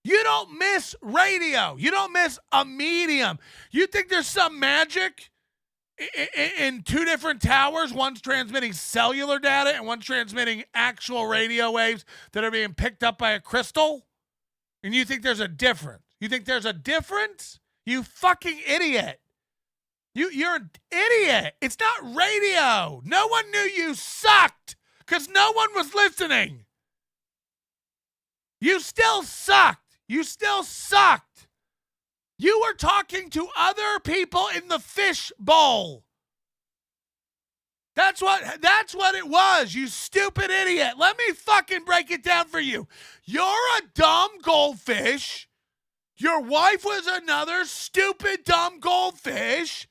You don't miss radio. You don't miss a medium. You think there's some magic in two different towers? One's transmitting cellular data, and one's transmitting actual radio waves that are being picked up by a crystal? And you think there's a difference? You think there's a difference? You fucking idiot. You're an idiot. It's not radio. No one knew you sucked because no one was listening. You still sucked. You were talking to other people in the fish bowl. That's what it was, you stupid idiot. Let me fucking break it down for you. You're a dumb goldfish. Your wife was another stupid, dumb goldfish.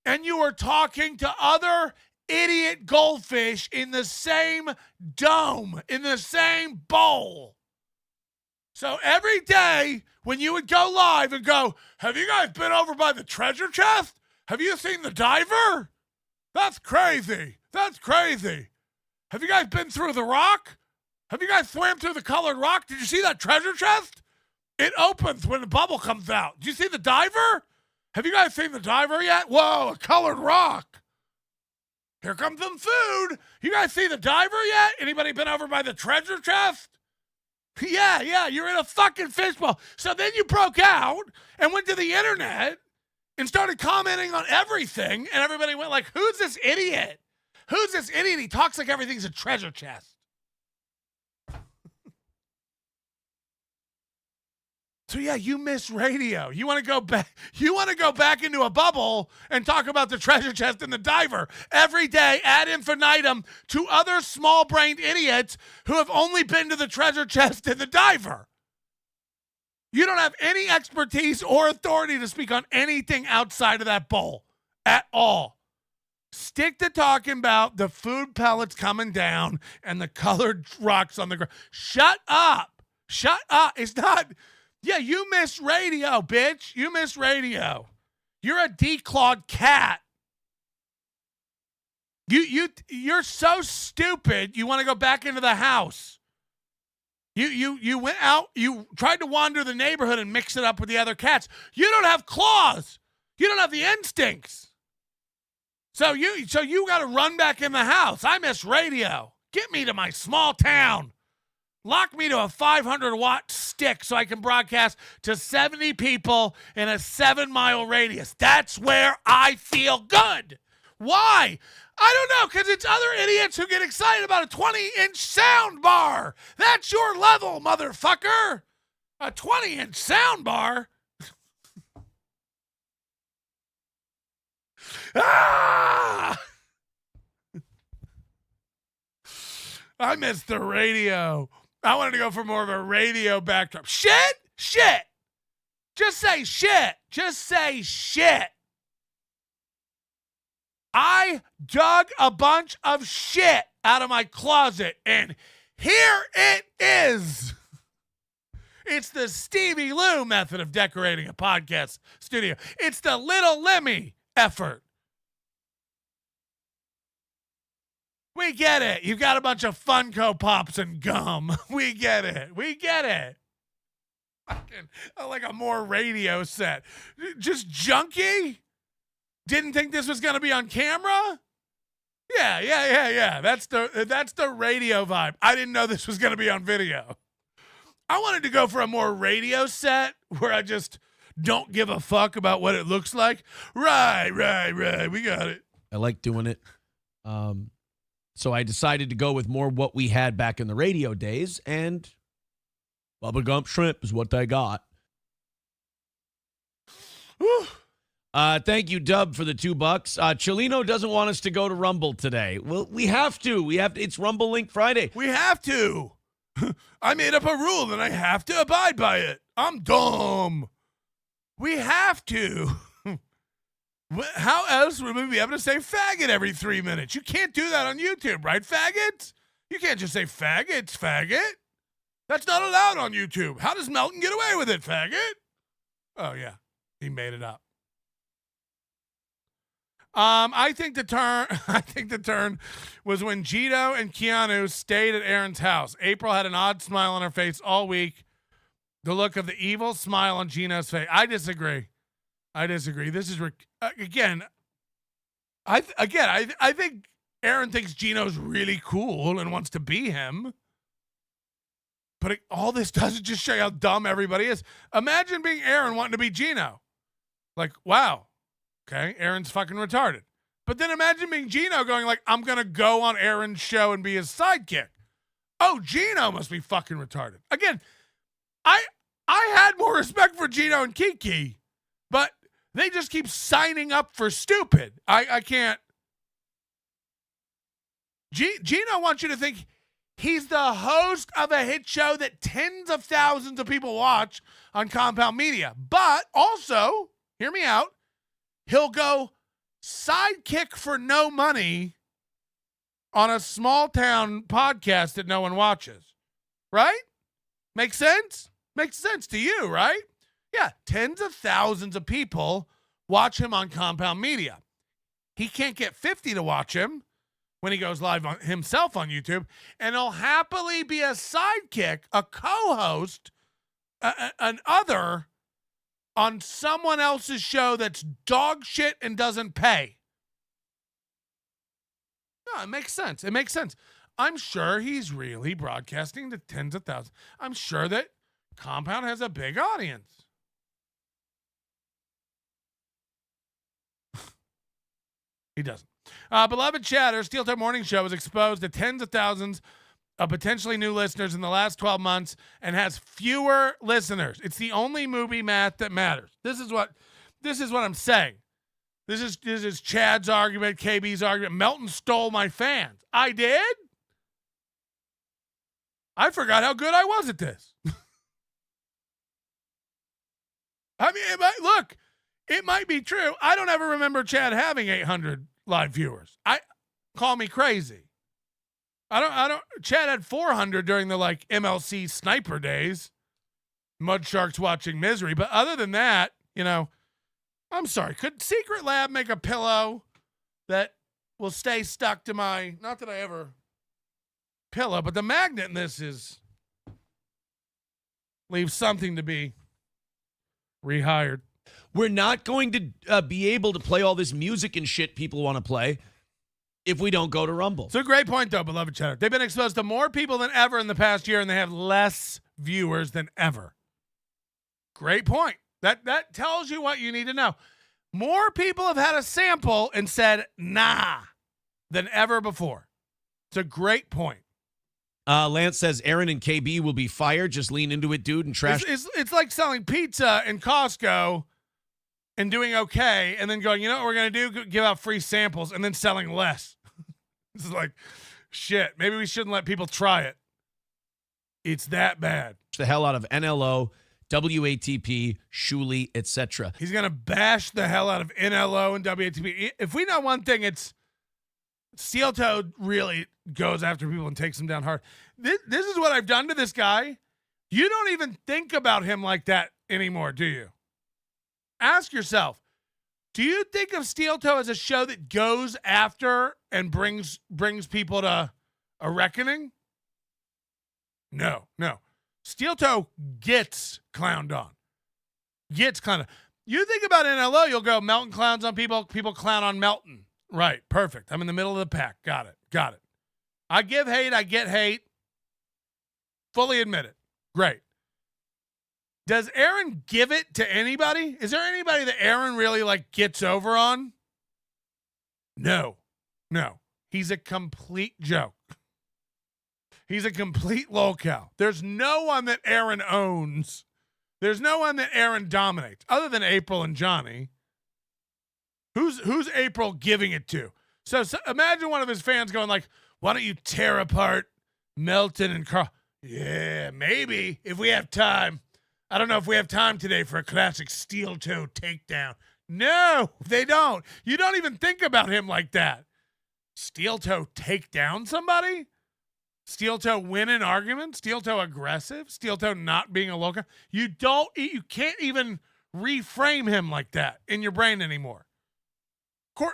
And you were talking to other idiot goldfish in the same dome, in the same bowl. So every day when you would go live and go, have you guys been over by the treasure chest? Have you seen the diver? That's crazy. Have you guys been through the rock? Have you guys swam through the colored rock? Did you see that treasure chest? It opens when the bubble comes out. Did you see the diver? Have you guys seen the diver yet? Whoa, a colored rock. Here comes some food. You guys see the diver yet? Anybody been over by the treasure chest? Yeah, you're in a fucking fishbowl. So then you broke out and went to the internet and started commenting on everything, and everybody went like, who's this idiot? He talks like everything's a treasure chest. So yeah, you miss radio. You want to go back into a bubble and talk about the treasure chest and the diver every day ad infinitum to other small-brained idiots who have only been to the treasure chest and the diver. You don't have any expertise or authority to speak on anything outside of that bowl at all. Stick to talking about the food pellets coming down and the colored rocks on the ground. Shut up. It's not... Yeah, you miss radio, bitch. You miss radio. You're a declawed cat. You're so stupid, you want to go back into the house. You went out, you tried to wander the neighborhood and mix it up with the other cats. You don't have claws. You don't have the instincts. So you got to run back in the house. I miss radio. Get me to my small town. Lock me to a 500-watt stick so I can broadcast to 70 people in a 7-mile radius. That's where I feel good. Why? I don't know, because it's other idiots who get excited about a 20-inch sound bar. That's your level, motherfucker. A 20-inch sound bar? Ah! I miss the radio. I wanted to go for more of a radio backdrop. Shit. Just say shit. Just say shit. I dug a bunch of shit out of my closet, and here it is. It's the Stevie Lou method of decorating a podcast studio. It's the Little Lemmy effort. We get it. You've got a bunch of Funko Pops and gum. We get it. Fucking, like a more radio set. Just junky? Didn't think this was going to be on camera? Yeah. That's the radio vibe. I didn't know this was going to be on video. I wanted to go for a more radio set where I just don't give a fuck about what it looks like. Right. We got it. I like doing it. So I decided to go with more what we had back in the radio days, and Bubba Gump Shrimp is what I got. Whew. Thank you, Dub, for the $2. Chelino doesn't want us to go to Rumble today. Well, we have to. It's Rumble Link Friday. We have to. I made up a rule and I have to abide by it. I'm dumb. We have to. How else would we be able to say faggot every 3 minutes? You can't do that on YouTube, right, faggots? You can't just say faggots, faggot. That's not allowed on YouTube. How does Melton get away with it, faggot? Oh, yeah. He made it up. I think the turn was when Gito and Keanu stayed at Aaron's house. April had an odd smile on her face all week. The look of the evil smile on Gino's face. I disagree. This is again. I think Aaron thinks Gino's really cool and wants to be him. But all this does is just show you how dumb everybody is. Imagine being Aaron wanting to be Gino. Like, wow. Okay, Aaron's fucking retarded. But then imagine being Gino going like, I'm going to go on Aaron's show and be his sidekick. Oh, Gino must be fucking retarded. Again, I had more respect for Gino and Kiki, but they just keep signing up for stupid. I can't. Gino wants you to think he's the host of a hit show that tens of thousands of people watch on Compound Media. But also, hear me out, he'll go sidekick for no money on a small town podcast that no one watches. Right? Makes sense? Makes sense to you, right? Yeah, tens of thousands of people watch him on Compound Media. He can't get 50 to watch him when he goes live on himself on YouTube, and he'll happily be a sidekick, a co-host, an other on someone else's show that's dog shit and doesn't pay. No, it makes sense. It makes sense. I'm sure he's really broadcasting to tens of thousands. I'm sure that Compound has a big audience. He doesn't. Beloved chatter, Steel Toe Morning Show was exposed to tens of thousands of potentially new listeners in the last 12 months and has fewer listeners. It's the only movie math that matters. This is what I'm saying. This is Chad's argument, KB's argument. Melton stole my fans. I did? I forgot how good I was at this. I mean, it might be true. I don't ever remember Chad having 800 live viewers. Call me crazy. Chad had 400 during the MLC sniper days. Mud Sharks watching Misery. But other than that, I'm sorry. Could Secret Lab make a pillow that will stay stuck to my, not that I ever pillow, but the magnet in this is Leave something to be rehired. We're not going to be able to play all this music and shit people want to play if we don't go to Rumble. It's a great point, though, beloved chatter. They've been exposed to more people than ever in the past year, and they have less viewers than ever. Great point. That tells you what you need to know. More people have had a sample and said, nah, than ever before. It's a great point. Lance says Aaron and KB will be fired. Just lean into it, dude, and trash. It's like selling pizza in Costco and doing okay, and then going, you know what we're going to do? Give out free samples, and then selling less. This is like, shit, maybe we shouldn't let people try it. It's that bad. The hell out of NLO, WATP, Shuli, etc. He's going to bash the hell out of NLO and WATP. If we know one thing, it's Steel Toe really goes after people and takes them down hard. This is what I've done to this guy. You don't even think about him like that anymore, do you? Ask yourself, do you think of Steel Toe as a show that goes after and brings people to a reckoning? No. Steel Toe gets clowned on. Gets clowned on. You think about NLO, you'll go Melton clowns on people clown on Melton. Right, perfect. I'm in the middle of the pack. Got it. I give hate, I get hate. Fully admit it. Great. Does Aaron give it to anybody? Is there anybody that Aaron really gets over on? No. He's a complete joke. He's a complete lolcow. There's no one that Aaron owns. There's no one that Aaron dominates other than April and Johnny. Who's April giving it to? So imagine one of his fans going like, why don't you tear apart Melton and Carl? Yeah, maybe if we have time. I don't know if we have time today for a classic Steel Toe takedown. No, they don't. You don't even think about him like that. Steel Toe take down somebody? Steel Toe win an argument? Steel Toe aggressive? Steel Toe not being a local? You can't even reframe him like that in your brain anymore.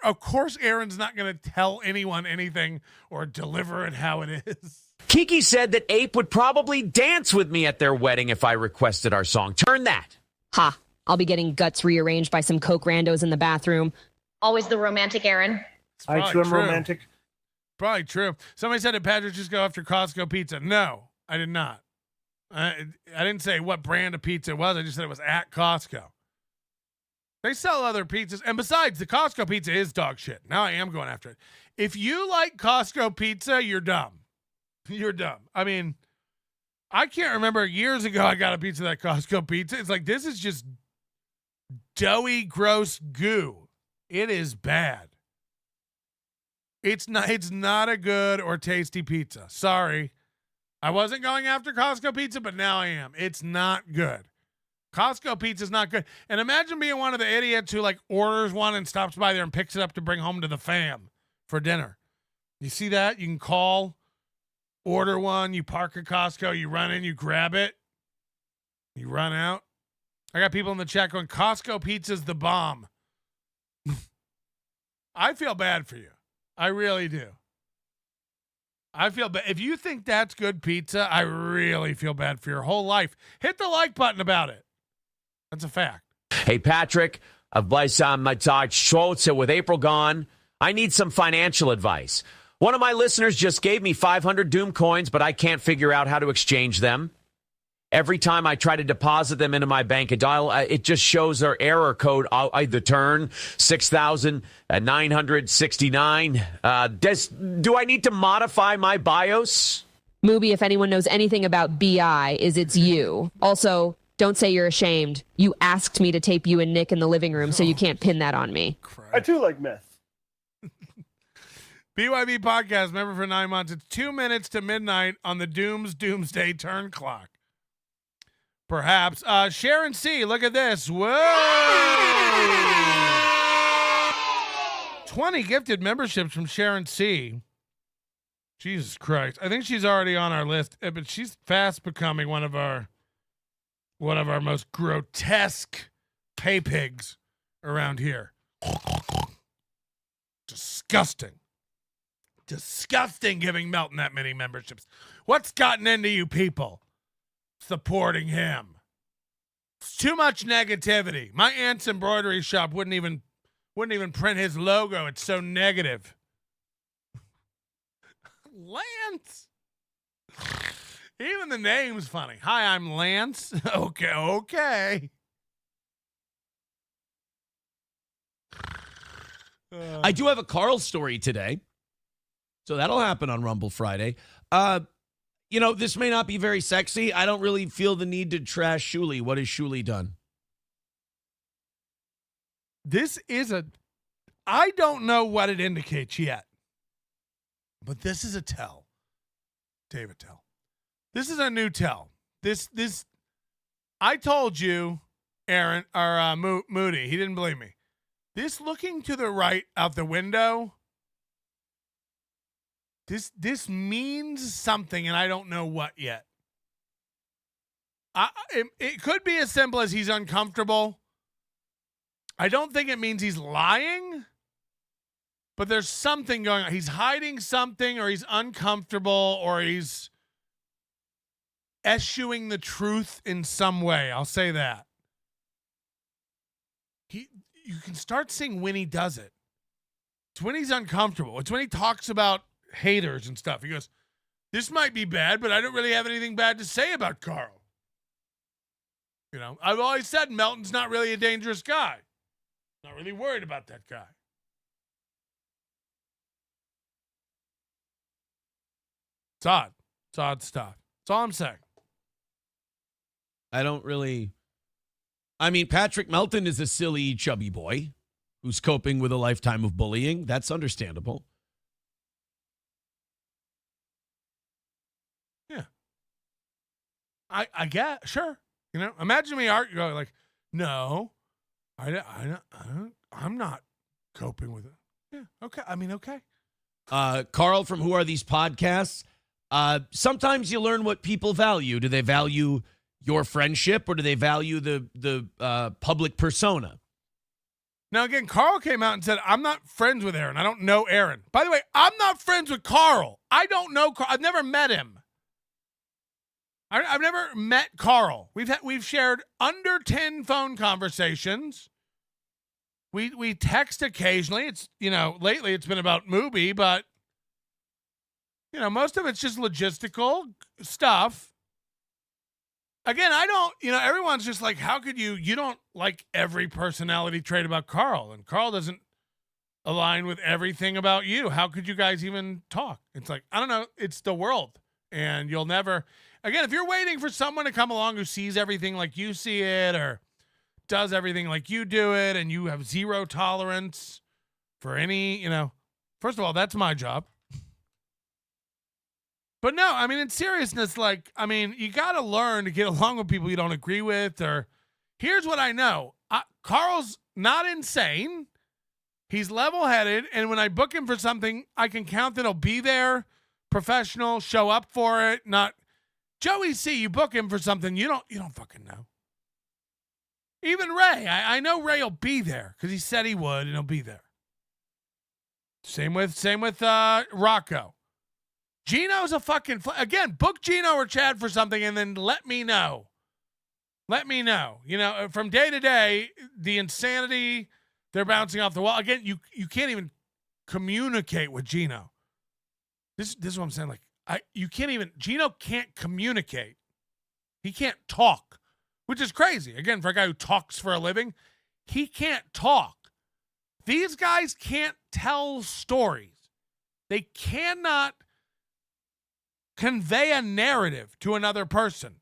Of course, Aaron's not going to tell anyone anything or deliver it how it is. Kiki said that Ape would probably dance with me at their wedding if I requested our song. Turn that. Ha. I'll be getting guts rearranged by some coke randos in the bathroom. Always the romantic Aaron. I too am romantic. Probably true. Somebody said, did Patrick just go after Costco pizza? No, I did not. I didn't say what brand of pizza it was. I just said it was at Costco. They sell other pizzas. And besides, the Costco pizza is dog shit. Now I am going after it. If you like Costco pizza, you're dumb. You're dumb. I mean, I can't remember years ago I got a pizza that Costco pizza. It's like, this is just doughy, gross goo. It is bad. It's not a good or tasty pizza. Sorry. I wasn't going after Costco pizza, but now I am. It's not good. Costco pizza is not good. And imagine being one of the idiots who orders one and stops by there and picks it up to bring home to the fam for dinner. You see that? You can call, order one, you park at Costco, you run in, you grab it, you run out. I got people in the chat going, Costco pizza's the bomb. I feel bad for you. I really do. I feel bad. If you think that's good pizza, I really feel bad for your whole life. Hit the like button about it. That's a fact. Hey, Patrick, with April gone, I need some financial advice. One of my listeners just gave me 500 Doom coins, but I can't figure out how to exchange them. Every time I try to deposit them into my bank, it just shows their error code. The turn 6,969. Do I need to modify my BIOS? Mooby, if anyone knows anything about BI, it's you. Also, don't say you're ashamed. You asked me to tape you and Nick in the living room, so you can't pin that on me. I too like meth. BYB podcast, member for 9 months. It's 2 minutes to midnight on the Doomsday turn clock. Perhaps. Sharon C., look at this. Whoa! 20 gifted memberships from Sharon C. Jesus Christ. I think she's already on our list, but she's fast becoming one of our most grotesque pay pigs around here. Disgusting. Disgusting giving Melton that many memberships. What's gotten into you people? supporting him. It's too much negativity. My aunt's embroidery shop wouldn't even print his logo. It's so negative. Lance. Even the name's funny. Hi, I'm Lance. Okay. I do have a Carl story today. So that'll happen on Rumble Friday. This may not be very sexy. I don't really feel the need to trash Shuli. What has Shuli done? I don't know what it indicates yet, but this is a tell. David tell. This is a new tell. I told you, Aaron, or Moody, he didn't believe me. This looking to the right out the window, this means something, and I don't know what yet. It could be as simple as he's uncomfortable. I don't think it means he's lying, but there's something going on. He's hiding something, or he's uncomfortable, or he's eschewing the truth in some way. I'll say that. You can start seeing when he does it. It's when he's uncomfortable. It's when he talks about haters and stuff. He goes, this might be bad, but I don't really have anything bad to say about Carl. I've always said Melton's not really a dangerous guy. Not really worried about that guy. It's odd. It's odd stuff. That's all I'm saying. Patrick Melton is a silly, chubby boy who's coping with a lifetime of bullying. That's understandable. Yeah. I get, sure. Imagine me going like, no, I'm not coping with it. Yeah, okay. Okay. Carl from Who Are These Podcasts? Sometimes you learn what people value. Do they value your friendship, or do they value the public persona? Now, again, Carl came out and said, I'm not friends with Aaron. I don't know Aaron. By the way, I'm not friends with Carl. I don't know Carl. I've never met him. I've never met Carl. We've shared under 10 phone conversations. We text occasionally. It's, lately it's been about Mubi, but, most of it's just logistical stuff. Again, I don't, everyone's just like, how could you don't like every personality trait about Carl, and Carl doesn't align with everything about you. How could you guys even talk? It's like, I don't know. It's the world, and you'll never, again, if you're waiting for someone to come along who sees everything like you see it, or does everything like you do it, and you have zero tolerance for any, first of all, that's my job. But no, in seriousness, you got to learn to get along with people you don't agree with. Or here's what I know. Carl's not insane. He's level-headed. And when I book him for something, I can count that he'll be there, professional, show up for it. Not Joey C, you book him for something, you don't fucking know. Even Ray, I know Ray will be there because he said he would, and he'll be there. Same with Rocco. Gino's a fucking... Again, book Gino or Chad for something, and then let me know. Let me know. From day to day, the insanity, they're bouncing off the wall. Again, you can't even communicate with Gino. This is what I'm saying. Gino can't communicate. He can't talk, which is crazy. Again, for a guy who talks for a living, he can't talk. These guys can't tell stories. They cannot convey a narrative to another person.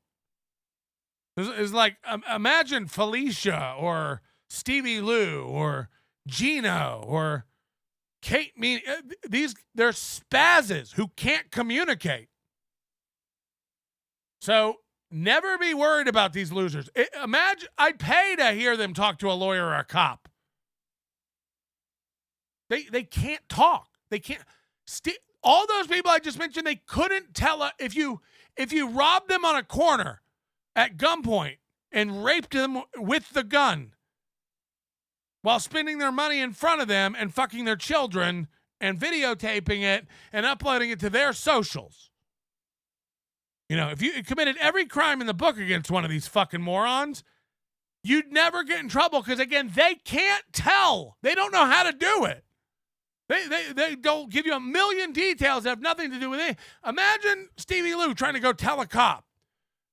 It's like, imagine Felicia or Stevie Lou or Gino or Kate. They're spazzes who can't communicate. So never be worried about these losers. Imagine, I'd pay to hear them talk to a lawyer or a cop. They can't talk. They can't. All those people I just mentioned, they couldn't tell if you robbed them on a corner at gunpoint and raped them with the gun while spending their money in front of them and fucking their children and videotaping it and uploading it to their socials. You know, if you committed every crime in the book against one of these fucking morons, you'd never get in trouble because, again, they can't tell. They don't know how to do it. They don't give you a million details that have nothing to do with it. Imagine Stevie Lou trying to go tell a cop.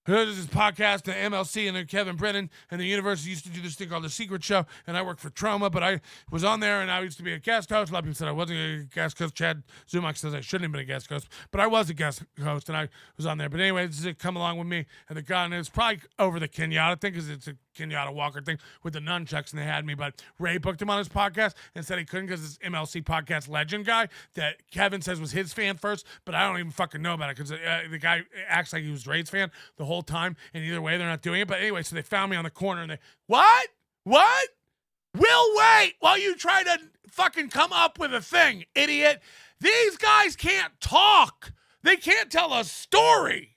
There's this podcast, the MLC and Kevin Brennan and the university used to do this thing called The Secret Show, and I worked for Trauma, but I was on there, and I used to be a guest host. A lot of people said I wasn't a guest host. Chad Zumach says I shouldn't have been a guest host, but I was a guest host, and I was on there. But anyway, this is it. Come along with me, and the guy, and it's probably over the Kenyatta thing, because it's a Kenyatta Walker thing with the nunchucks, and they had me, but Ray booked him on his podcast and said he couldn't because this MLC podcast legend guy that Kevin says was his fan first, but I don't even fucking know about it because the guy acts like he was Ray's fan the whole time, and either way, they're not doing it. But anyway, so they found me on the corner, and they, what? We'll wait while you try to fucking come up with a thing, idiot. These guys can't talk. They can't tell a story.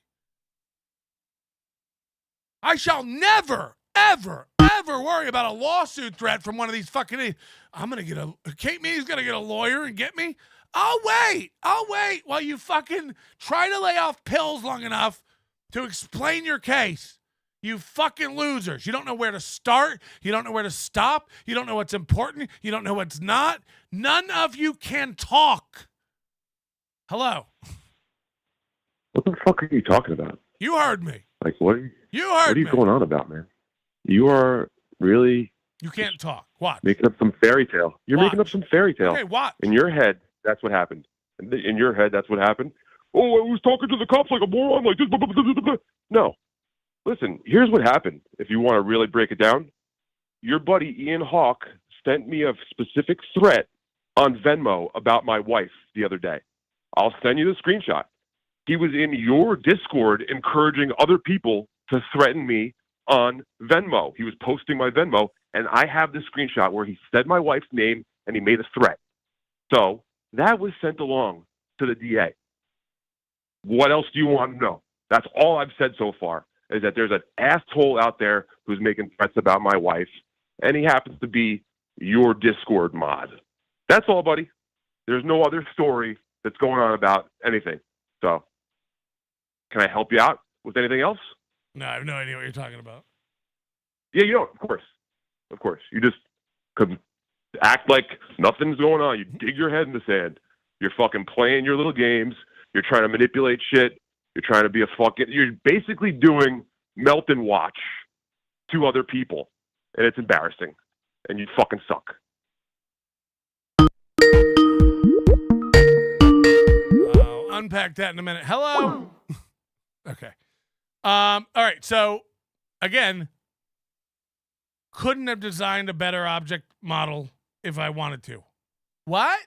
I shall never, ever worry about a lawsuit threat from one of these fucking... Kate Meany's going to get a lawyer and get me? I'll wait while you fucking try to lay off pills long enough to explain your case. You fucking losers. You don't know where to start. You don't know where to stop. You don't know what's important. You don't know what's not. None of you can talk. Hello. What the fuck are you talking about? You heard me. Like, what are you me. going on about, man? You are really... You can't talk. What? Making up some fairy tale. You're making up some fairy tale. Okay, what? In your head, that's what happened. In your head, that's what happened. Oh, I was talking to the cops like a moron, like this. Blah, blah, blah, blah, blah. No. Listen, here's what happened. If you want to really break it down, your buddy Ian Hawk sent me a specific threat on Venmo about my wife the other day. I'll send you the screenshot. He was in your Discord encouraging other people to threaten me on Venmo. He was posting my Venmo, and I have the screenshot where he said my wife's name and he made a threat. So that was sent along to the DA. What else do you want to know? That's all I've said so far, is that there's an asshole out there who's making threats about my wife, and he happens to be your Discord mod. That's all, buddy. There's no other story that's going on about anything. So, can I help you out with anything else? No, I have no idea what you're talking about. Yeah, you don't. Of course. You just could act like nothing's going on. You dig your head in the sand. You're fucking playing your little games. You're trying to manipulate shit. You're trying to be you're basically doing melt and watch to other people. And it's embarrassing. And you fucking suck. I'll unpack that in a minute. Hello? Okay. All right. So, again, couldn't have designed a better object model if I wanted to. What?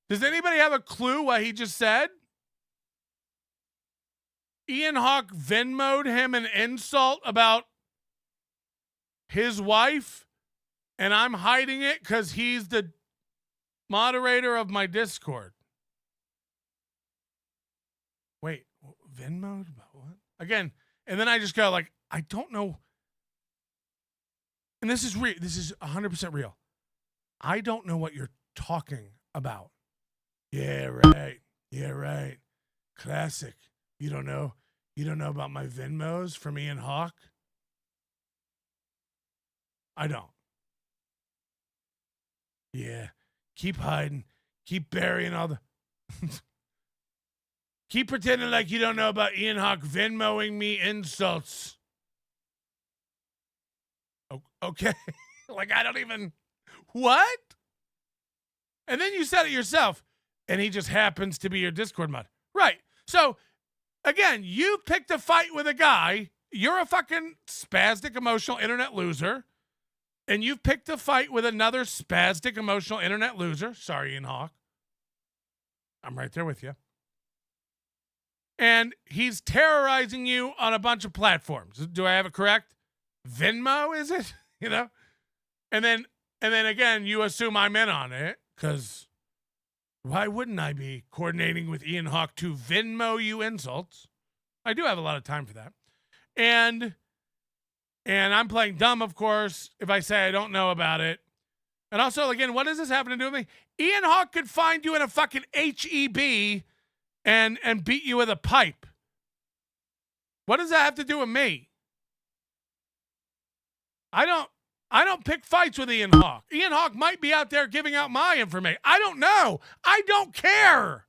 Does anybody have a clue what he just said? Ian Hawk Venmo'd him an insult about his wife, and I'm hiding it because he's the moderator of my Discord. Wait, Venmo'd about what? Again, and then I just go like, I don't know. And this is real. This is 100% real. I don't know what you're talking about. Yeah, right. Classic. You don't know about my Venmos from Ian Hawk? I don't. Yeah. Keep hiding. Keep burying all the... Keep pretending like you don't know about Ian Hawk Venmoing me insults. Okay. Like, I don't even... What? And then you said it yourself, and he just happens to be your Discord mod. Right. So, again, you picked a fight with a guy. You're a fucking spastic, emotional internet loser, and you've picked a fight with another spastic, emotional internet loser. Sorry, Ian Hawk. I'm right there with you. And he's terrorizing you on a bunch of platforms. Do I have it correct? Venmo, is it? You know? And then again, you assume I'm in on it, because why wouldn't I be coordinating with Ian Hawk to Venmo you insults? I do have a lot of time for that. And I'm playing dumb, of course, if I say I don't know about it. And also, again, what does this happen to do with me? Ian Hawk could find you in a fucking HEB and beat you with a pipe. What does that have to do with me? I don't pick fights with Ian Hawk. Ian Hawk might be out there giving out my information. I don't know. I don't care.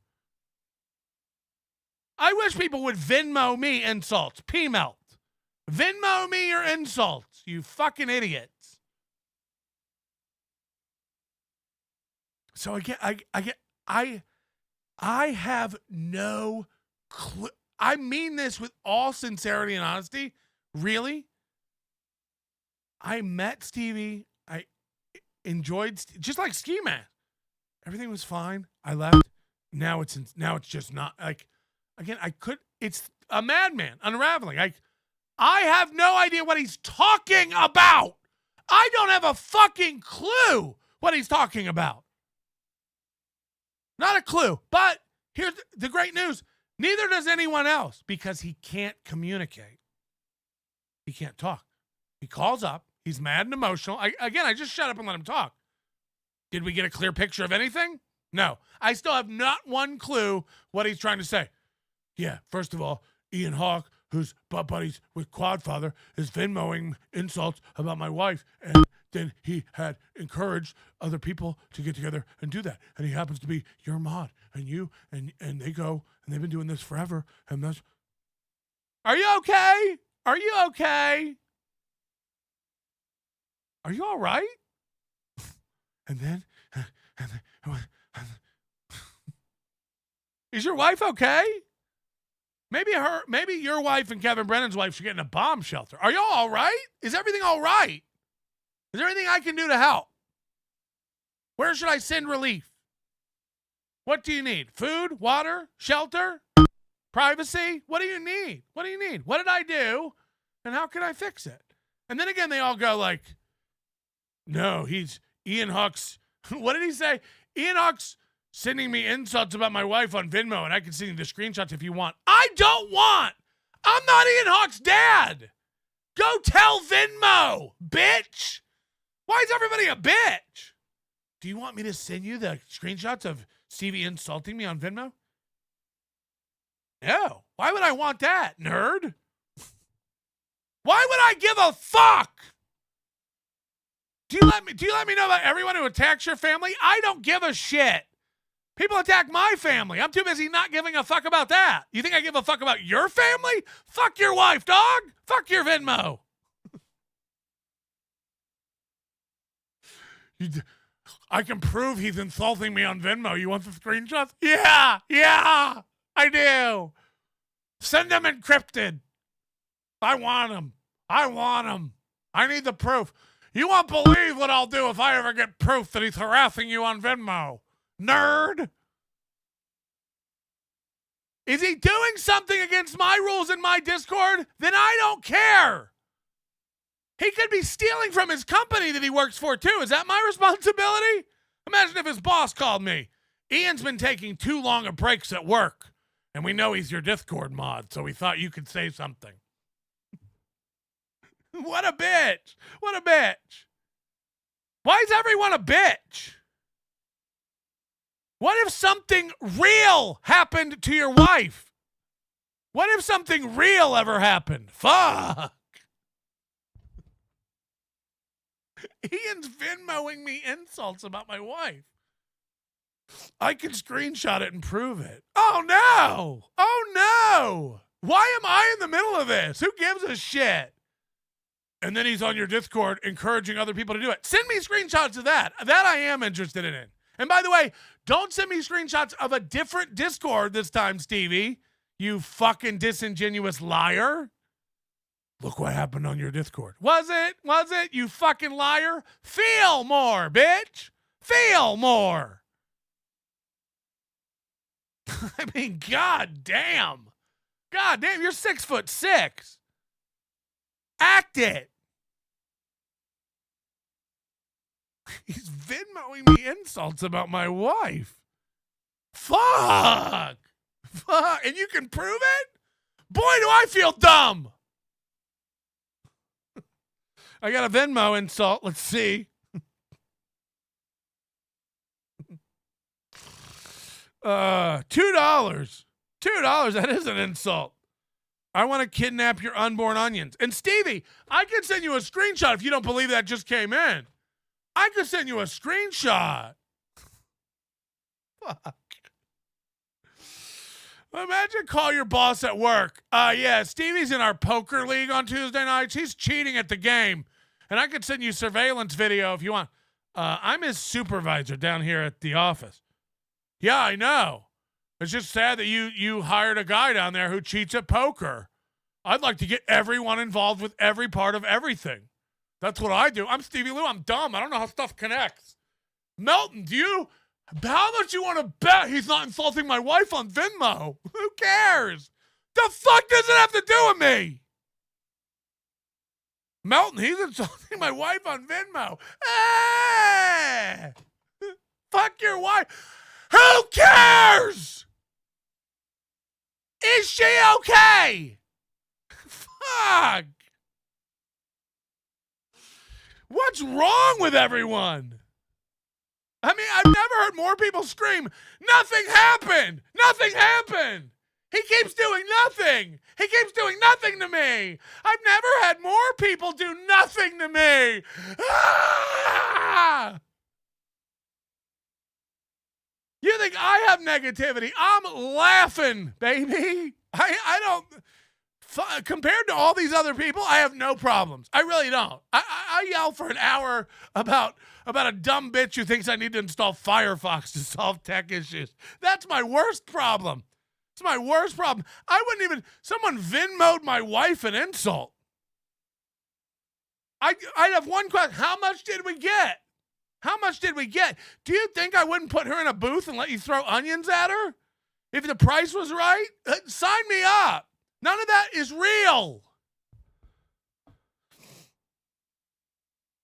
I wish people would Venmo me insults. P-melt. Venmo me your insults, you fucking idiots. So I have no clue. I mean this with all sincerity and honesty. Really? I met Stevie. I enjoyed just like Ski Mask. Everything was fine. I left. Now it's just not like. Again, it's a madman unraveling. I have no idea what he's talking about. I don't have a fucking clue what he's talking about. Not a clue. But here's the great news. Neither does anyone else because he can't communicate. He can't talk. He calls up. He's mad and emotional. I just shut up and let him talk. Did we get a clear picture of anything? No. I still have not one clue what he's trying to say. Yeah, first of all, Ian Hawk, who's butt buddies with Quadfather, is Venmoing insults about my wife. And then he had encouraged other people to get together and do that. And he happens to be your mod. And you, and they go, and they've been doing this forever. And that's... Are you okay? Are you okay? Are you all right? And then is your wife okay? Maybe your wife and Kevin Brennan's wife should get in a bomb shelter. Are y'all all right? Is everything all right? Is there anything I can do to help? Where should I send relief? What do you need? Food, water, shelter, privacy? What do you need? What do you need? What did I do? And how can I fix it? And then again, they all go like, no, he's Ian Hawk's. What did he say? Ian Hawk's sending me insults about my wife on Venmo, and I can send you the screenshots if you want. I don't want. I'm not Ian Hawk's dad. Go tell Venmo, bitch. Why is everybody a bitch? Do you want me to send you the screenshots of Stevie insulting me on Venmo? No. Why would I want that, nerd? Why would I give a fuck? Do you let me know about everyone who attacks your family? I don't give a shit. People attack my family. I'm too busy not giving a fuck about that. You think I give a fuck about your family? Fuck your wife, dog. Fuck your Venmo. I can prove he's insulting me on Venmo. You want the screenshots? Yeah, I do. Send them encrypted. I want them. I need the proof. You won't believe what I'll do if I ever get proof that he's harassing you on Venmo. Nerd. Is he doing something against my rules in my Discord? Then I don't care. He could be stealing from his company that he works for, too. Is that my responsibility? Imagine if his boss called me. Ian's been taking too long of breaks at work, and we know he's your Discord mod, so we thought you could say something. What a bitch. What a bitch. Why is everyone a bitch? What if something real happened to your wife? What if something real ever happened? Fuck. Ian's Venmoing me insults about my wife. I can screenshot it and prove it. Oh, no. Oh, no. Why am I in the middle of this? Who gives a shit? And then he's on your Discord encouraging other people to do it. Send me screenshots of that. That I am interested in. And by the way, don't send me screenshots of a different Discord this time, Stevie. You fucking disingenuous liar. Look what happened on your Discord. Was it? You fucking liar? Feel more, bitch. Feel more. I mean, God damn, you're 6'6". Act it. He's Venmoing me insults about my wife. Fuck. And you can prove it? Boy, do I feel dumb. I got a Venmo insult. Let's see. $2. $2. That is an insult. I want to kidnap your unborn onions. And Stevie, I can send you a screenshot if you don't believe that just came in. I could send you a screenshot. Fuck. Imagine call your boss at work. Yeah, Stevie's in our poker league on Tuesday nights. He's cheating at the game. And I could send you surveillance video if you want. I'm his supervisor down here at the office. Yeah, I know. It's just sad that you hired a guy down there who cheats at poker. I'd like to get everyone involved with every part of everything. That's what I do. I'm Stevie Lou. I'm dumb. I don't know how stuff connects. Melton, how much you want to bet he's not insulting my wife on Venmo? Who cares? The fuck does it have to do with me? Melton, he's insulting my wife on Venmo. Hey! Fuck your wife. Who cares? Is she okay? Fuck. What's wrong with everyone? I mean, I've never heard more people scream, nothing happened! Nothing happened! He keeps doing nothing! He keeps doing nothing to me! I've never had more people do nothing to me! Ah! You think I have negativity? I'm laughing, baby! I don't... Compared to all these other people, I have no problems. I really don't. I yell for an hour about a dumb bitch who thinks I need to install Firefox to solve tech issues. That's my worst problem. It's my worst problem. Someone Venmo'd my wife an insult. I'd have one question. How much did we get? How much did we get? Do you think I wouldn't put her in a booth and let you throw onions at her? If the price was right, sign me up. None of that is real.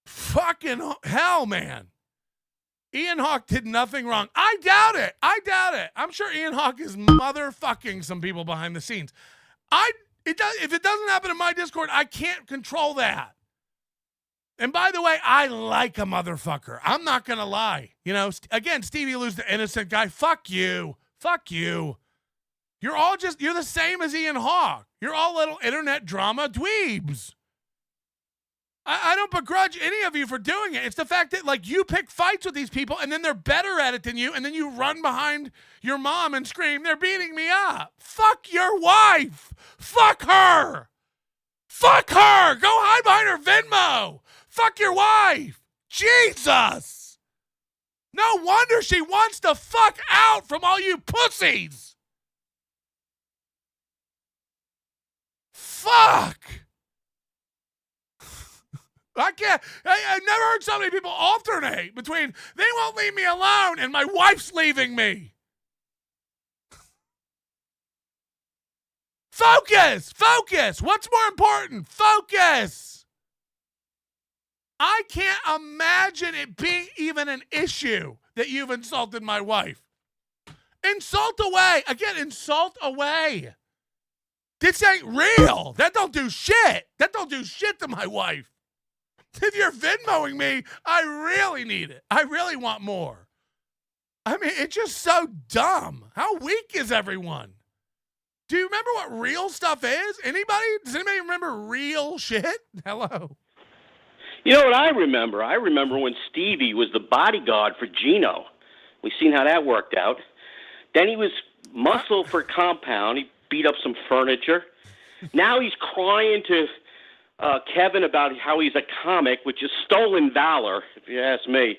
Fucking hell, man. Ian Hawke did nothing wrong. I doubt it. I'm sure Ian Hawke is motherfucking some people behind the scenes. If it doesn't happen in my Discord, I can't control that. And by the way, I like a motherfucker. I'm not going to lie. Again, Stevie Lou's the innocent guy. Fuck you. Fuck you. You're the same as Ian Hawke. You're all little internet drama dweebs. I don't begrudge any of you for doing it. It's the fact that, you pick fights with these people, and then they're better at it than you, and then you run behind your mom and scream, they're beating me up. Fuck your wife. Fuck her. Fuck her. Go hide behind her Venmo. Fuck your wife. Jesus. No wonder she wants to fuck out from all you pussies. Fuck! I can't. I've never heard so many people alternate between they won't leave me alone and my wife's leaving me. Focus! Focus! What's more important? Focus! I can't imagine it being even an issue that you've insulted my wife. Insult away. Again, insult away. This ain't real. That don't do shit. That don't do shit to my wife. If you're Venmoing me, I really need it. I really want more. I mean, it's just so dumb. How weak is everyone? Do you remember what real stuff is? Anybody? Does anybody remember real shit? Hello. You know what I remember? I remember when Stevie was the bodyguard for Gino. We seen how that worked out. Then he was muscle for Compound. He beat up some furniture. Now he's crying to Kevin about how he's a comic, which is stolen valor, if you ask me.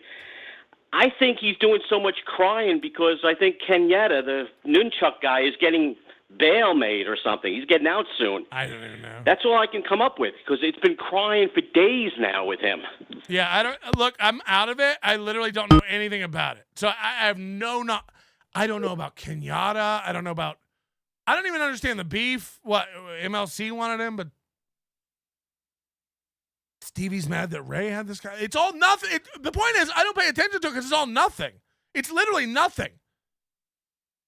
I think he's doing so much crying because I think Kenyatta, the nunchuck guy, is getting bail made or something. He's getting out soon. I don't even know. That's all I can come up with because it's been crying for days now with him. Yeah, I'm out of it. I literally don't know anything about it. So I have I don't know about Kenyatta. I don't even understand the beef. What MLC wanted him, but Stevie's mad that Ray had this guy. It's all nothing. The point is, I don't pay attention to it because it's all nothing. It's literally nothing.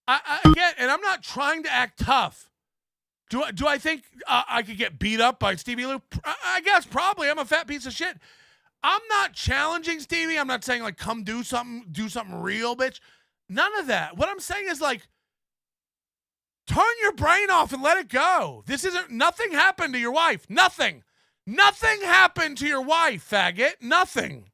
Again, and I'm not trying to act tough. Do I think I could get beat up by Stevie Lou? I guess probably. I'm a fat piece of shit. I'm not challenging Stevie. I'm not saying come do something real, bitch. None of that. What I'm saying is like, turn your brain off and let it go. Nothing happened to your wife. Nothing. Nothing happened to your wife, faggot. Nothing.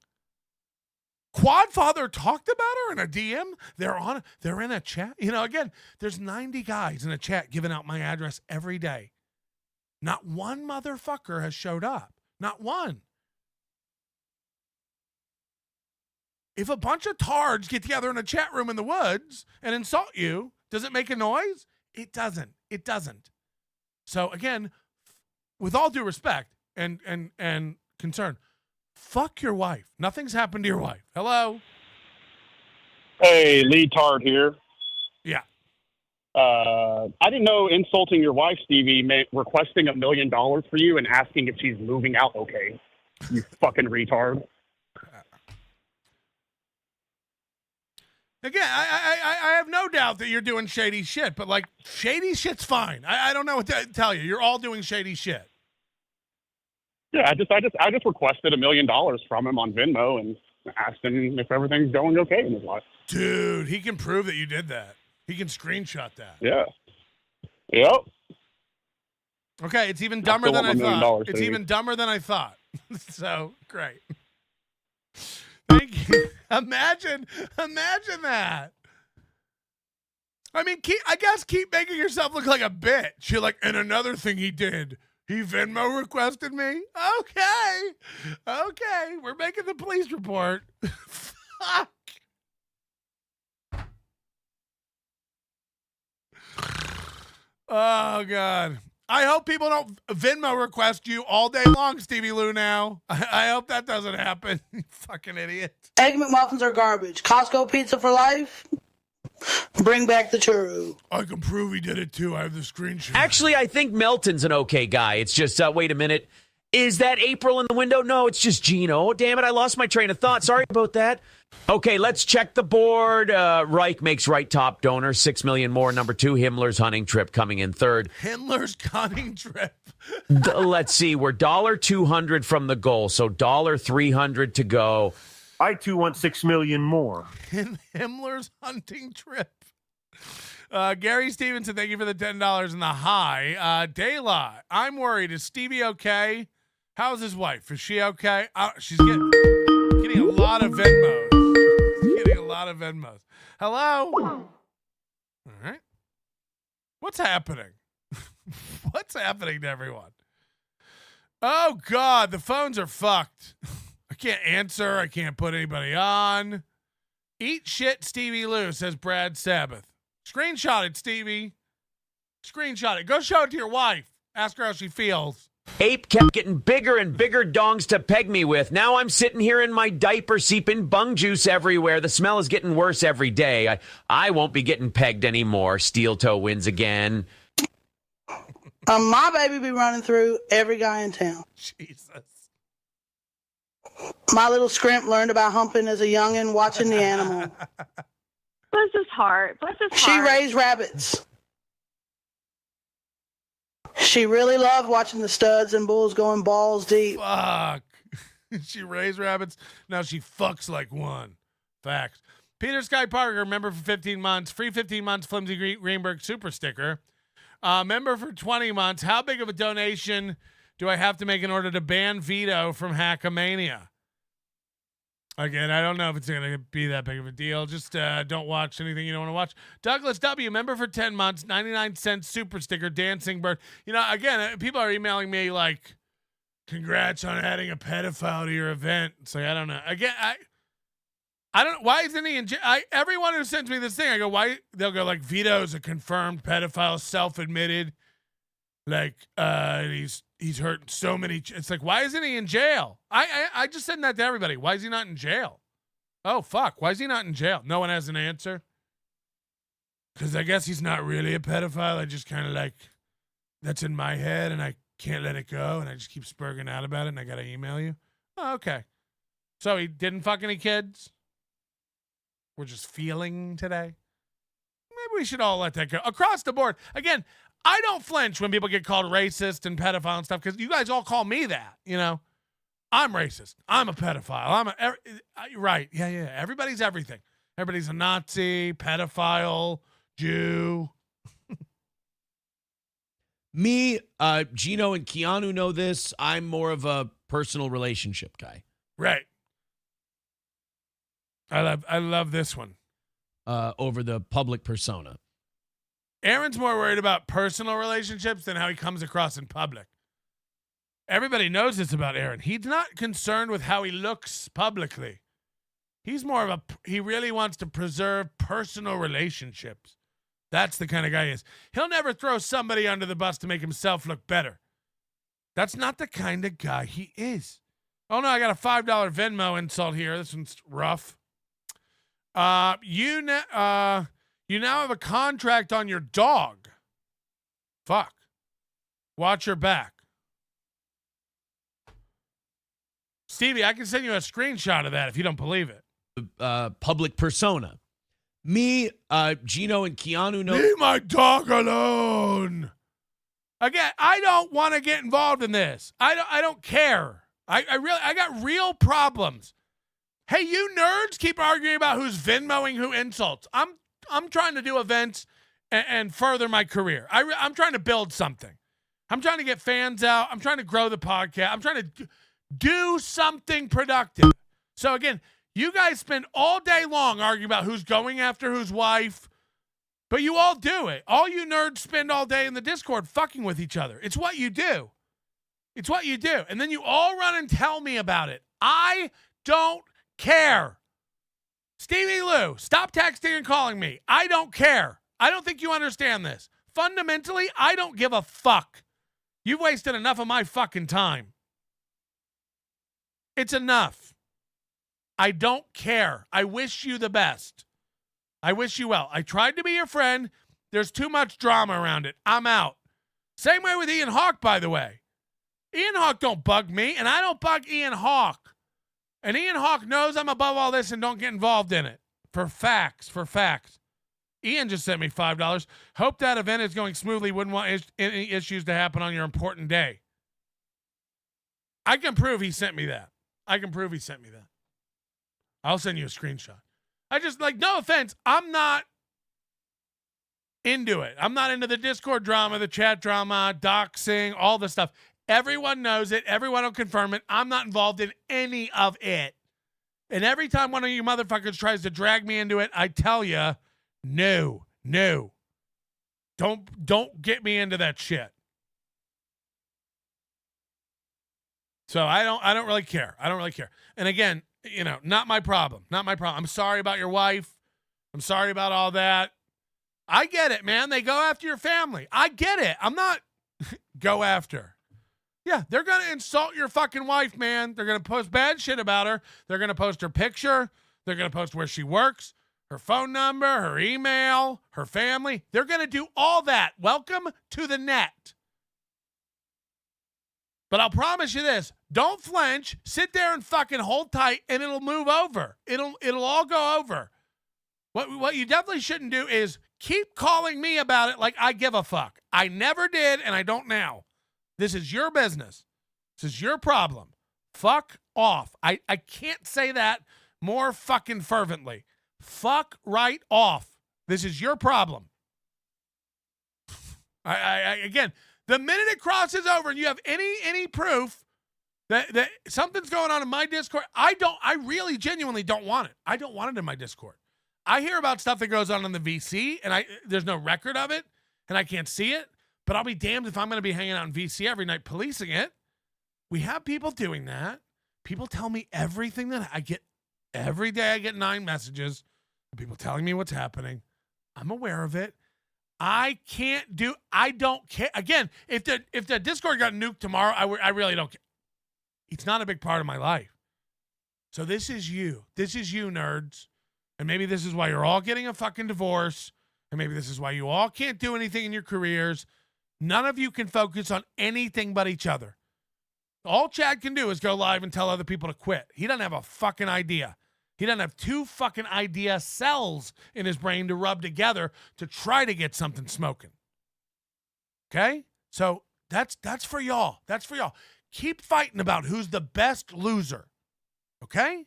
Quadfather talked about her in a DM. They're in a chat. Again, there's 90 guys in a chat giving out my address every day. Not one motherfucker has showed up. Not one. If a bunch of tards get together in a chat room in the woods and insult you, does it make a noise? It doesn't. It doesn't. So again, with all due respect and concern, fuck your wife. Nothing's happened to your wife. Hello? Hey, Lee Tard here. Yeah. I didn't know insulting your wife, Stevie, meant requesting $1 million for you and asking if she's moving out okay. You fucking retard. Again, I have no doubt that you're doing shady shit, but like shady shit's fine. I don't know what to tell you. You're all doing shady shit. Yeah, I just requested $1 million from him on Venmo and asked him if everything's going okay in his life. Dude, he can prove that you did that. He can screenshot that. Yeah. Yep. Okay, it's even dumber than I thought. It's even dumber than I thought. So great. Thank you. Imagine that. I mean, keep making yourself look like a bitch. You're like, and another thing he did, he Venmo requested me. Okay, we're making the police report. Fuck. Oh God. I hope people don't Venmo request you all day long, Stevie Lou now. I hope that doesn't happen. You fucking idiot. Egg McMuffins are garbage. Costco pizza for life. Bring back the churro. I can prove he did it too. I have the screenshot. Actually, I think Melton's an okay guy. It's just, wait a minute. Is that April in the window? No, it's just Gino. Oh, damn it. I lost my train of thought. Sorry about that. Okay, let's check the board. Reich makes right top donor, $6 million more. Number 2, Himmler's hunting trip coming in third. Himmler's hunting trip. Let's see. We're $200 from the goal, so $300 to go. I too want $6 million more. Himmler's hunting trip. Gary Stevenson, thank you for the $10 in the high. Daylight, I'm worried. Is Stevie okay? How's his wife? Is she okay? She's getting a lot of Venmos. Getting a lot of Venmos. Hello? All right. What's happening? What's happening to everyone? Oh, God, the phones are fucked. I can't answer. I can't put anybody on. Eat shit, Stevie Lou, says Brad Sabbath. Screenshot it, Stevie. Screenshot it. Go show it to your wife. Ask her how she feels. Ape kept getting bigger and bigger dongs to peg me with. Now I'm sitting here in my diaper seeping bung juice everywhere. The smell is getting worse every day. I won't be getting pegged anymore. Steel toe wins again. My baby be running through every guy in town. Jesus. My little scrimp learned about humping as a youngin' watching the animal. Bless his heart. Bless his She heart. raised rabbits. She really loved watching the studs and bulls going balls deep. Fuck. She raised rabbits. Now she fucks like one. Facts. Peter Sky Parker, member for 15 months. Free 15 months, Flimsy Greenberg super sticker. Member for 20 months. How big of a donation do I have to make in order to ban Vito from Hackamania? Again, I don't know if it's going to be that big of a deal. Just don't watch anything you don't want to watch. Douglas W., member for 10 months, 99-cent super sticker, Dancing Bird. Again, people are emailing me like, congrats on adding a pedophile to your event. It's like, I don't know. Again, I don't know. Why isn't he in jail? Everyone who sends me this thing, I go, why? They'll go like, Vito's a confirmed pedophile, self-admitted. Like, he's hurt so many. It's like, why isn't he in jail? I just said that to everybody. Why is he not in jail? Oh, fuck. Why is he not in jail? No one has an answer. Because I guess he's not really a pedophile. I just kind of like, that's in my head and I can't let it go. And I just keep spurging out about it and I got to email you. Oh, okay. So he didn't fuck any kids? We're just feeling today? Maybe we should all let that go. Across the board. Again, I don't flinch when people get called racist and pedophile and stuff because you guys all call me that, I'm racist. I'm a pedophile. Right. Yeah. Everybody's everything. Everybody's a Nazi, pedophile, Jew. Me, Gino and Keanu know this. I'm more of a personal relationship guy. Right. I love this one. Over the public persona. Aaron's more worried about personal relationships than how he comes across in public. Everybody knows this about Aaron. He's not concerned with how he looks publicly. He's more of he really wants to preserve personal relationships. That's the kind of guy he is. He'll never throw somebody under the bus to make himself look better. That's not the kind of guy he is. Oh, no, I got a $5 Venmo insult here. This one's rough. You now have a contract on your dog. Fuck. Watch your back. Stevie, I can send you a screenshot of that if you don't believe it. Public persona. Me, Gino, and Keanu know. Leave my dog alone. Again, I don't want to get involved in this. I don't care. I got real problems. Hey, you nerds keep arguing about who's Venmoing who insults. I'm trying to do events and further my career. I'm trying to build something. I'm trying to get fans out. I'm trying to grow the podcast. I'm trying to do something productive. So again, you guys spend all day long arguing about who's going after whose wife, but you all do it. All you nerds spend all day in the Discord fucking with each other. It's what you do. It's what you do. And then you all run and tell me about it. I don't care. Stevie Lou, stop texting and calling me. I don't care. I don't think you understand this. Fundamentally, I don't give a fuck. You've wasted enough of my fucking time. It's enough. I don't care. I wish you the best. I wish you well. I tried to be your friend. There's too much drama around it. I'm out. Same way with Ian Hawk, by the way. Ian Hawk don't bug me, and I don't bug Ian Hawk. And Ian Hawk knows I'm above all this and don't get involved in it. For facts. Ian just sent me $5. Hope that event is going smoothly. Wouldn't want any issues to happen on your important day. I can prove he sent me that. I'll send you a screenshot. I just, no offense, I'm not into it. I'm not into the Discord drama, the chat drama, doxing, all the stuff. Everyone knows it. Everyone will confirm it. I'm not involved in any of it. And every time one of you motherfuckers tries to drag me into it, I tell you, no. Don't get me into that shit. So I don't really care. And again, not my problem. I'm sorry about your wife. I'm sorry about all that. I get it, man. They go after your family. I get it. I'm not go after. Yeah, they're going to insult your fucking wife, man. They're going to post bad shit about her. They're going to post her picture. They're going to post where she works, her phone number, her email, her family. They're going to do all that. Welcome to the net. But I'll promise you this. Don't flinch. Sit there and fucking hold tight, and it'll move over. It'll all go over. What you definitely shouldn't do is keep calling me about it like I give a fuck. I never did, and I don't now. This is your business. This is your problem. Fuck off. I can't say that more fucking fervently. Fuck right off. This is your problem. Again, the minute it crosses over and you have any proof that something's going on in my Discord, I really genuinely don't want it. I don't want it in my Discord. I hear about stuff that goes on in the VC, and there's no record of it, and I can't see it. But I'll be damned if I'm going to be hanging out in VC every night policing it. We have people doing that. People tell me everything that I get. Every day I get 9 messages of people telling me what's happening. I'm aware of it. I don't care. Again, if the Discord got nuked tomorrow, I really don't care. It's not a big part of my life. So this is you. This is you, nerds. And maybe this is why you're all getting a fucking divorce. And maybe this is why you all can't do anything in your careers. None of you can focus on anything but each other. All Chad can do is go live and tell other people to quit. He doesn't have a fucking idea. He doesn't have 2 fucking idea cells in his brain to rub together to try to get something smoking. Okay? So that's for y'all. That's for y'all. Keep fighting about who's the best loser. Okay?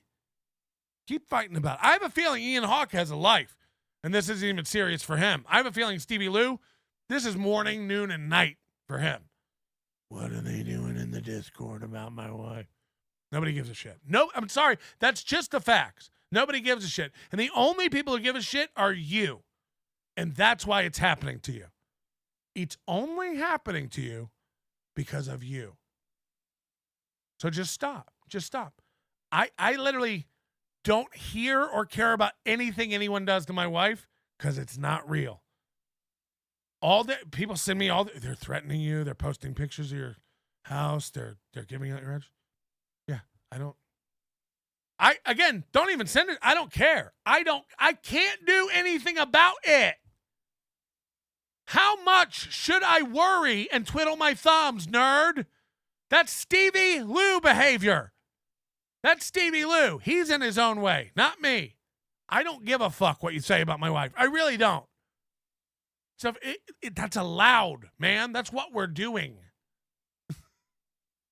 Keep fighting about it. I have a feeling Ian Hawk has a life, and this isn't even serious for him. I have a feeling Stevie Lou, this is morning, noon, and night for him. What are they doing in the Discord about my wife? Nobody gives a shit. No, I'm sorry. That's just the facts. Nobody gives a shit. And the only people who give a shit are you. And that's why it's happening to you. It's only happening to you because of you. So just stop. Just stop. I literally don't hear or care about anything anyone does to my wife because it's not real. All that people send me they're threatening you, they're posting pictures of your house, they're giving out your edge. Yeah, don't even send it. I don't care. I can't do anything about it. How much should I worry and twiddle my thumbs, nerd? That's Stevie Lou behavior. That's Stevie Lou. He's in his own way, not me. I don't give a fuck what you say about my wife. I really don't. So that's allowed, man. That's what we're doing.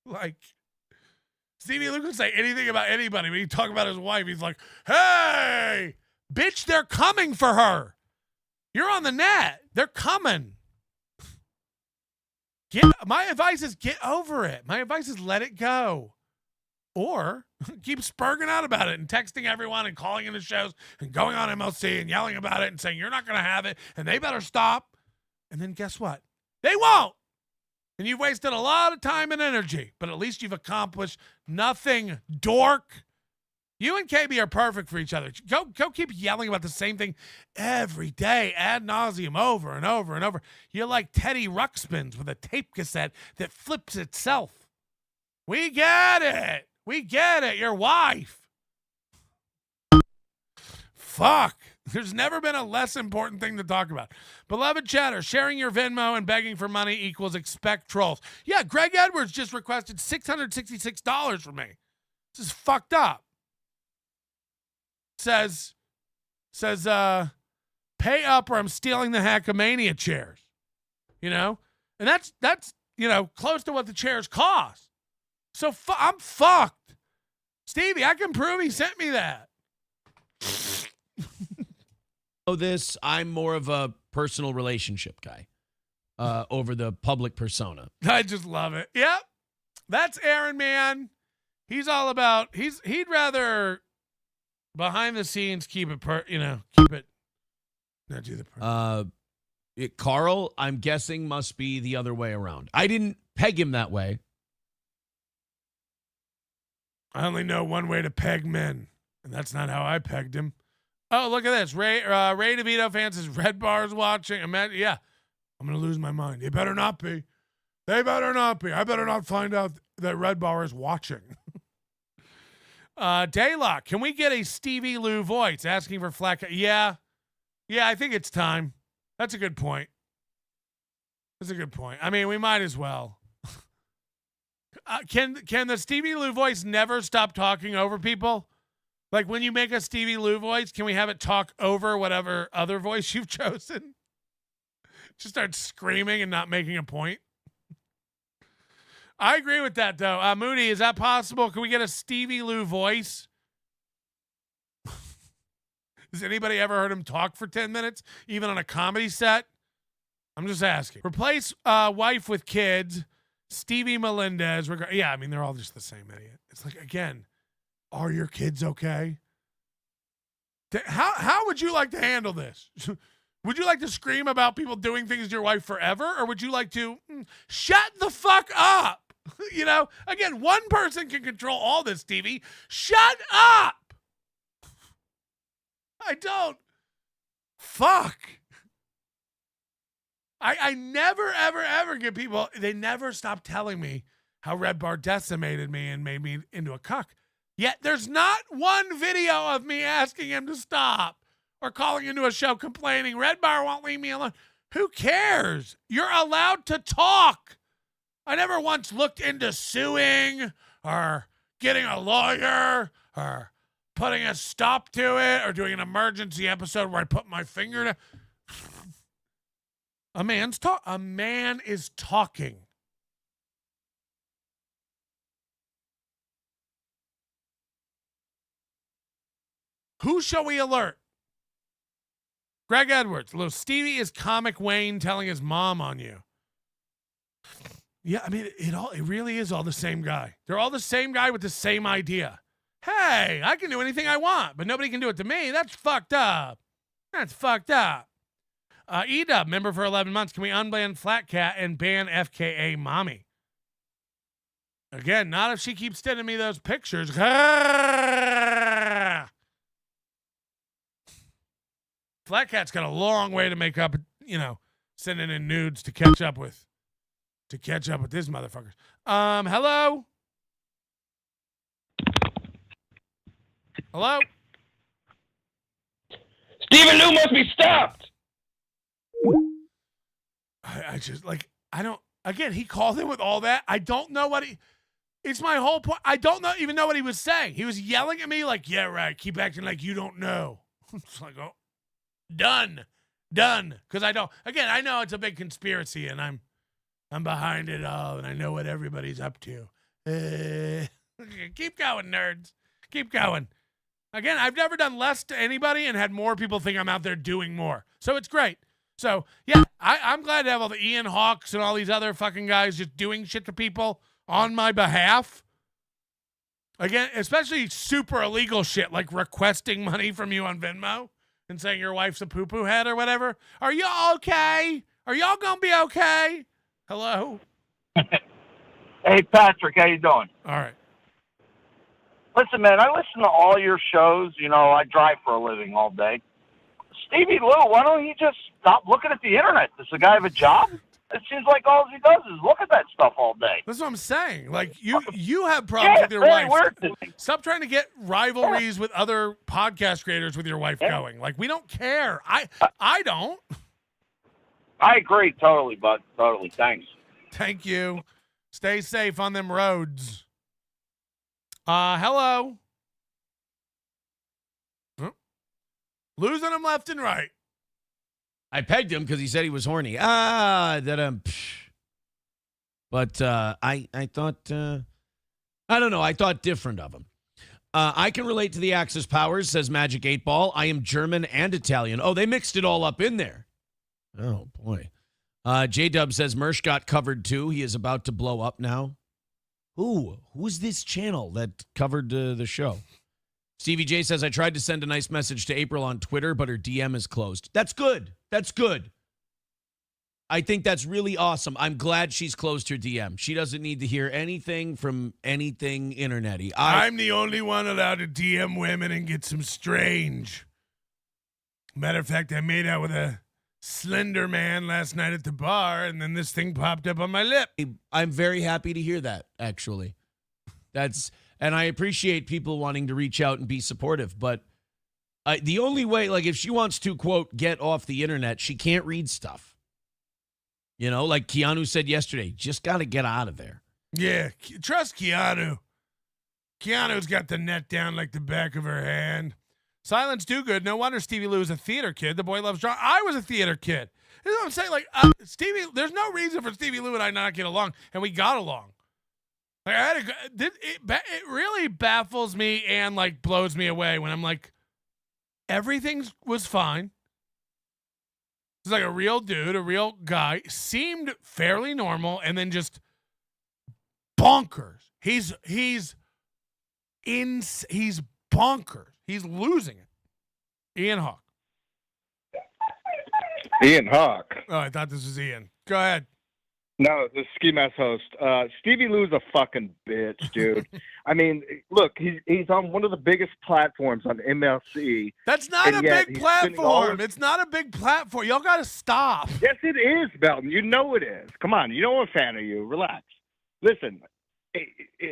Like, Stevie Lou can say anything about anybody. When you talk about his wife, he's like, hey, bitch, they're coming for her. You're on the net. They're coming. My advice is get over it. My advice is let it go. Or keep spurging out about it and texting everyone and calling into shows and going on MLC and yelling about it and saying you're not going to have it and they better stop. And then guess what? They won't. And you've wasted a lot of time and energy, but at least you've accomplished nothing, dork. You and KB are perfect for each other. Go keep yelling about the same thing every day, ad nauseum, over and over and over. You're like Teddy Ruxpins with a tape cassette that flips itself. We get it. We get it. Your wife. Fuck. There's never been a less important thing to talk about. Beloved chatter, sharing your Venmo and begging for money equals expect trolls. Yeah, Greg Edwards just requested $666 from me. This is fucked up. Says, pay up or I'm stealing the Hackamania chairs. You know? And that's close to what the chairs cost. So I'm fucked. Stevie, I can prove he sent me that. I'm more of a personal relationship guy over the public persona. I just love it. Yep. That's Aaron, man. He's all about, he'd rather behind the scenes keep it, not do the Carl, I'm guessing must be the other way around. I didn't peg him that way. I only know one way to peg men, and that's not how I pegged him. Oh, look at this. Ray DeVito fan says Red Bar's watching. Yeah, I'm going to lose my mind. They better not be. They better not be. I better not find out that Red Bar is watching. Daylock, can we get a Stevie Lou voice asking for flat? Yeah, I think it's time. That's a good point. I mean, we might as well. Can the Stevie Lou voice never stop talking over people? Like when you make a Stevie Lou voice, can we have it talk over whatever other voice you've chosen? Just start screaming and not making a point. I agree with that, though. Moody, is that possible? Can we get a Stevie Lou voice? Has anybody ever heard him talk for 10 minutes, even on a comedy set? I'm just asking. Replace wife with kids. Stevie Melendez. Yeah, I mean, they're all just the same idiot. It's like, again, are your kids okay? How would you like to handle this? Would you like to scream about people doing things to your wife forever? Or would you like to shut the fuck up? Again, one person can control all this, Stevie. Shut up! I don't. Fuck. I never, ever, ever get people, they never stop telling me how Red Bar decimated me and made me into a cuck. Yet there's not one video of me asking him to stop or calling into a show complaining, Red Bar won't leave me alone. Who cares? You're allowed to talk. I never once looked into suing or getting a lawyer or putting a stop to it or doing an emergency episode where I put my finger to... A man is talking. Who shall we alert? Greg Edwards. Little Stevie is Comic Wayne telling his mom on you. Yeah, I mean, it really is all the same guy. They're all the same guy with the same idea. Hey, I can do anything I want, but nobody can do it to me. That's fucked up. That's fucked up. E-Dub, member for 11 months. Can we unban Flat Cat and ban FKA Mommy? Again, not if she keeps sending me those pictures. Flat Cat's got a long way to make up, sending in nudes to catch up with this motherfuckers. Hello? Hello? Stephen Lou must be stopped. I just, again, he called in with all that. I don't know it's my whole point. I don't even know what he was saying. He was yelling at me like, yeah, right, keep acting like you don't know. It's like, oh, done. Because I know it's a big conspiracy, and I'm behind it all, and I know what everybody's up to. Keep going, nerds. Keep going. Again, I've never done less to anybody and had more people think I'm out there doing more. So it's great. So, yeah, I'm glad to have all the Ian Hawks and all these other fucking guys just doing shit to people on my behalf. Again, especially super illegal shit like requesting money from you on Venmo and saying your wife's a poo-poo head or whatever. Are you okay? Are y'all going to be okay? Hello? Hey, Patrick, how you doing? All right. Listen, man, I listen to all your shows. I drive for a living all day. Stevie Lou, why don't you just stop looking at the internet? Does the guy have a job? It seems like all he does is look at that stuff all day. That's what I'm saying. Like, you have problems with your wife. Stop trying to get rivalries with other podcast creators with your wife going. Like, we don't care. I don't. I agree totally, bud. Totally. Thanks. Thank you. Stay safe on them roads. Hello. Losing them left and right. I pegged him because he said he was horny. But I thought, I don't know. I thought different of him. I can relate to the Axis powers, says Magic 8 Ball. I am German and Italian. Oh, they mixed it all up in there. Oh, boy. J-Dub says Mersh got covered, too. He is about to blow up now. Who's this channel that covered the show? Stevie J says, I tried to send a nice message to April on Twitter, but her DM is closed. That's good. That's good. I think that's really awesome. I'm glad she's closed her DM. She doesn't need to hear anything from anything internet-y. I'm the only one allowed to DM women and get some strange. Matter of fact, I made out with a slender man last night at the bar, and then this thing popped up on my lip. I'm very happy to hear that, actually. And I appreciate people wanting to reach out and be supportive, but the only way, like if she wants to, quote, get off the internet, she can't read stuff. Like Keanu said yesterday, just got to get out of there. Yeah, trust Keanu. Keanu's got the net down like the back of her hand. Silence do good. No wonder Stevie Lou is a theater kid. The boy loves drama. I was a theater kid. This is what I'm saying. Like, Stevie, there's no reason for Stevie Lou and I not get along, and we got along. Like, it really baffles me and like blows me away when I'm like, everything was fine. He's like a real dude, a real guy, seemed fairly normal, and then just bonkers. He's bonkers. He's losing it. Ian Hawk. Ian Hawk. Oh, I thought this was Ian. Go ahead. No, the Ski Mask host. Stevie Lou's a fucking bitch, dude. I mean, look, he's on one of the biggest platforms on MLC. That's not a big platform. It's not a big platform. Y'all got to stop. Yes, it is, Belton. You know it is. Come on. You know I'm a fan of you. Relax. Listen,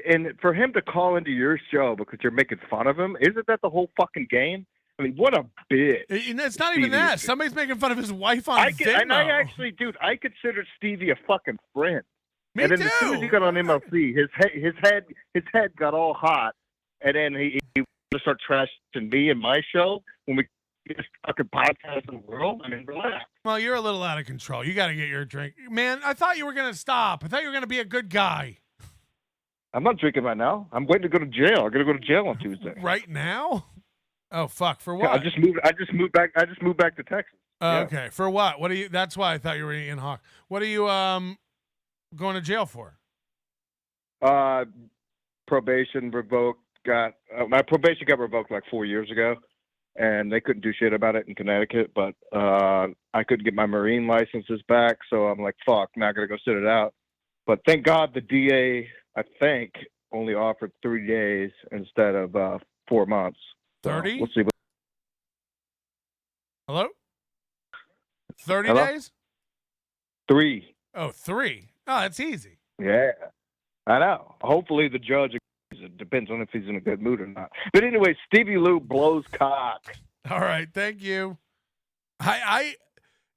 and for him to call into your show because you're making fun of him, isn't that the whole fucking game? I mean, what a bitch. It's not even that. Somebody's making fun of his wife on Venmo. And I actually, dude, I consider Stevie a fucking friend. Me and then too. As soon as he got on MLC, his head got all hot, and then he just started trashing me and my show when we biggest fucking podcast in the world. I mean, relax. Well, you're a little out of control. You got to get your drink. Man, I thought you were going to stop. I thought you were going to be a good guy. I'm not drinking right now. I'm waiting to go to jail. I'm going to go to jail on Tuesday. Right now? Oh fuck! For what? I just moved back to Texas. Yeah. Okay. For what? What are you? That's why I thought you were in Hawk. What are you going to jail for? Probation revoked. My probation got revoked like 4 years ago, and they couldn't do shit about it in Connecticut. But I couldn't get my Marine licenses back, so I'm like, fuck, not gonna go sit it out. But thank God the DA, I think, only offered 3 days instead of 4 months. 30? We'll see. Hello? 30 Hello? days? 3. Oh, 3. Oh, that's easy. Yeah, I know. Hopefully the judge agrees. It depends on if he's in a good mood or not. But anyway, Stevie Lou blows cock. All right, thank you.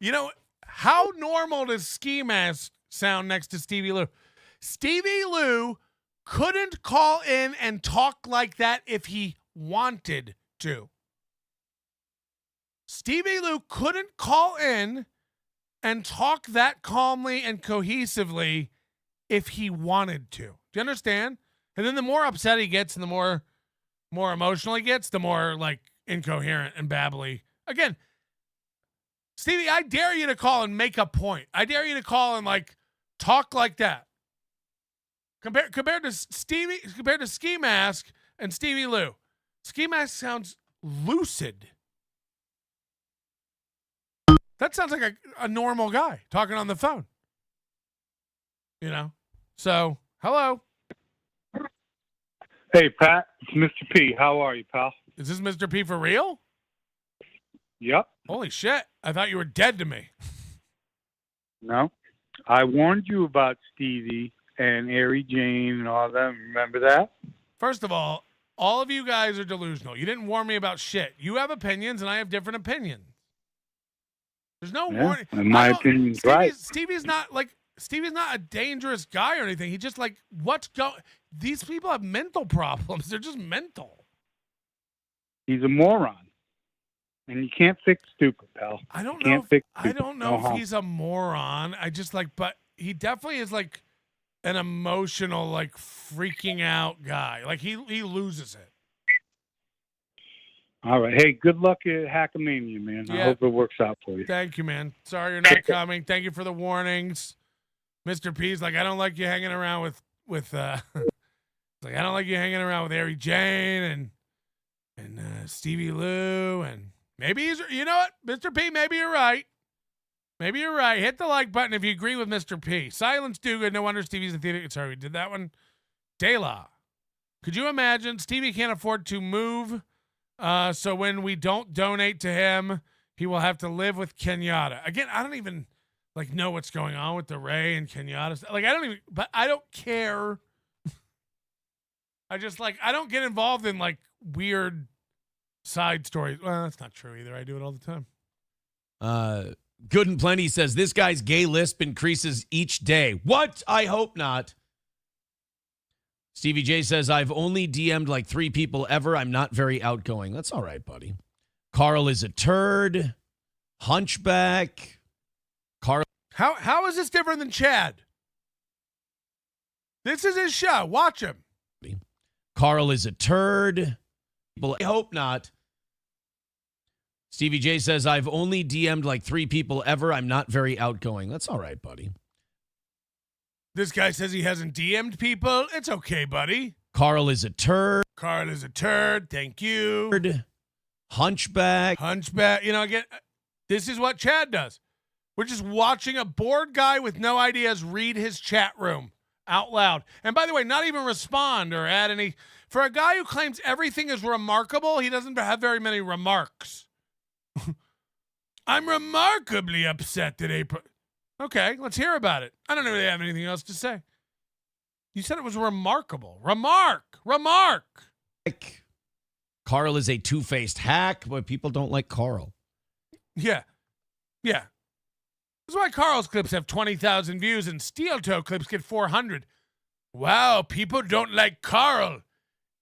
You know, how normal does Ski Mask sound next to Stevie Lou? Stevie Lou couldn't call in and talk like that if he wanted to. Stevie Lou couldn't call in and talk that calmly and cohesively if he wanted to. Do you understand? And then the more upset he gets and the more emotional he gets, the more like incoherent and babbly. Again, Stevie, I dare you to call and make a point. I dare you to call and like talk like that. Compared to Ski Mask and Stevie Lou. Ski Mask sounds lucid. That sounds like a normal guy talking on the phone. You know? So, hello. Hey, Pat, it's Mr. P. How are you, pal? Is this Mr. P for real? Yep. Holy shit. I thought you were dead to me. No. I warned you about Stevie and Ari Jane and all that. Remember that? First of all of you guys are delusional. You didn't warn me about shit. You have opinions, and I have different opinions. There's no warning. In my opinion's right. Stevie's not a dangerous guy or anything. He just like, these people have mental problems. They're just mental. He's a moron. And you can't fix stupid, pal. I don't know if he's a moron. I just like, but he definitely is like an emotional, like freaking out guy. Like he loses it. All right. Hey, good luck at Hackamania, man. Yeah. I hope it works out for you. Thank you, man. Sorry you're not coming. Thank you for the warnings. Mr. P's like, I don't like you hanging around with like, I don't like you hanging around with Ari Jane and Stevie Lou, and maybe you know what, Mr. P, maybe you're right. Maybe you're right. Hit the like button if you agree with Mr. P. Silence do good. No wonder Stevie's in theater. Sorry, we did that one. De La. Could you imagine Stevie can't afford to move? So when we don't donate to him, he will have to live with Kenyatta. Again, I don't even like know what's going on with the Ray and Kenyatta. Like but I don't care. I just like, I don't get involved in like weird side stories. Well, that's not true either. I do it all the time. Good and Plenty says this guy's gay lisp increases each day. What? I hope not. Stevie J says, I've only DM'd like 3 people ever. I'm not very outgoing. That's all right, buddy. Carl is a turd. Hunchback. Carl. How is this different than Chad? This is his show. Watch him. Carl is a turd. I hope not. Stevie J says, I've only DM'd like 3 people ever. I'm not very outgoing. That's all right, buddy. This guy says he hasn't DM'd people. It's okay, buddy. Carl is a turd. Carl is a turd. Thank you. Hunchback. You know, again, this is what Chad does. We're just watching a bored guy with no ideas read his chat room out loud. And by the way, not even respond or add any. For a guy who claims everything is remarkable, he doesn't have very many remarks. I'm remarkably upset that April. Okay, let's hear about it. I don't know if they have anything else to say. You said it was remarkable. Remark. Carl is a two-faced hack, but people don't like Carl. Yeah. This is why Carl's clips have 20,000 views and Steel Toe clips get 400. Wow, people don't like Carl.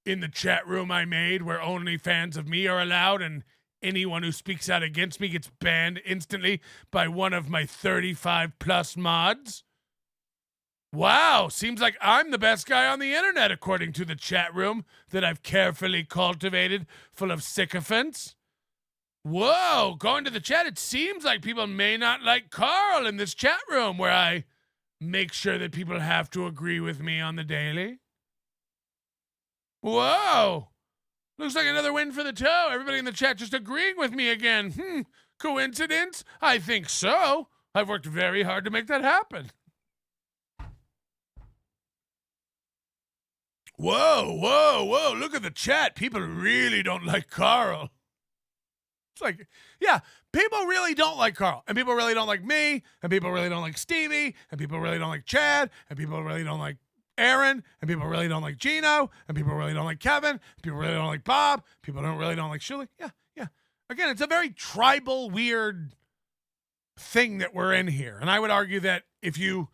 In the chat room I made where only fans of me are allowed and anyone who speaks out against me gets banned instantly by one of my 35 plus mods. Wow, seems like I'm the best guy on the internet, according to the chat room that I've carefully cultivated, full of sycophants. Whoa, going to the chat, it seems like people may not like Carl in this chat room where I make sure that people have to agree with me on the daily. Whoa, looks like another win for the toe. Everybody in the chat just agreeing with me again. Coincidence? I think so. I've worked very hard to make that happen. Whoa, look at the chat. People really don't like Carl. It's like, yeah, people really don't like Carl, and people really don't like me, and people really don't like Stevie, and people really don't like Chad, and people really don't like Aaron, and people really don't like Gino, and people really don't like Kevin, and people really don't like Bob, people really don't like Shuli. Yeah. Again, it's a very tribal, weird thing that we're in here, and I would argue that if you're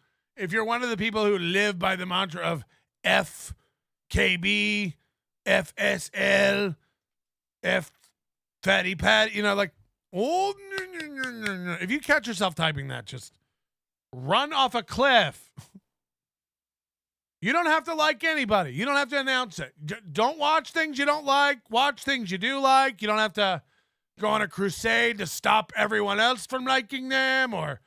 one of the people who live by the mantra of FKB, FSL, F Fatty Pat, like, oh, no. If you catch yourself typing that, just run off a cliff. You don't have to like anybody. You don't have to announce it. Don't watch things you don't like. Watch things you do like. You don't have to go on a crusade to stop everyone else from liking them or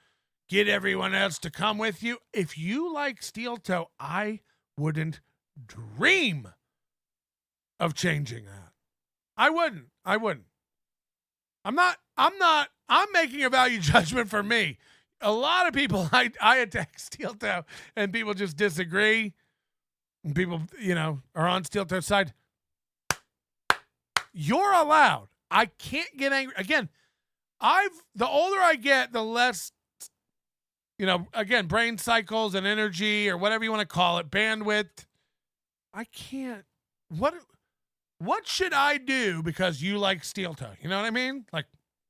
get everyone else to come with you. If you like Steel Toe, I wouldn't dream of changing that. I wouldn't. I'm making a value judgment for me. A lot of people, I attack Steel Toe and people just disagree. And people, are on Steel Toe's side. You're allowed. I can't get angry. Again, the older I get, the less, again, brain cycles and energy or whatever you want to call it, bandwidth. I can't. What should I do because you like Steel Toe? You know what I mean? Like,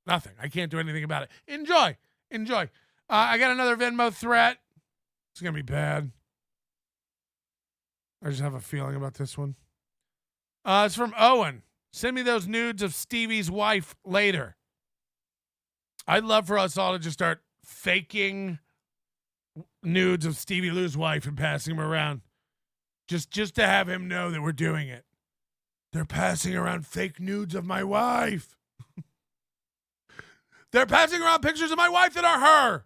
nothing. I can't do anything about it. Enjoy. I got another Venmo threat. It's going to be bad. I just have a feeling about this one. It's from Owen. Send me those nudes of Stevie's wife later. I'd love for us all to just start faking nudes of Stevie Lou's wife and passing them around. Just to have him know that we're doing it. They're passing around fake nudes of my wife. They're passing around pictures of my wife that are her.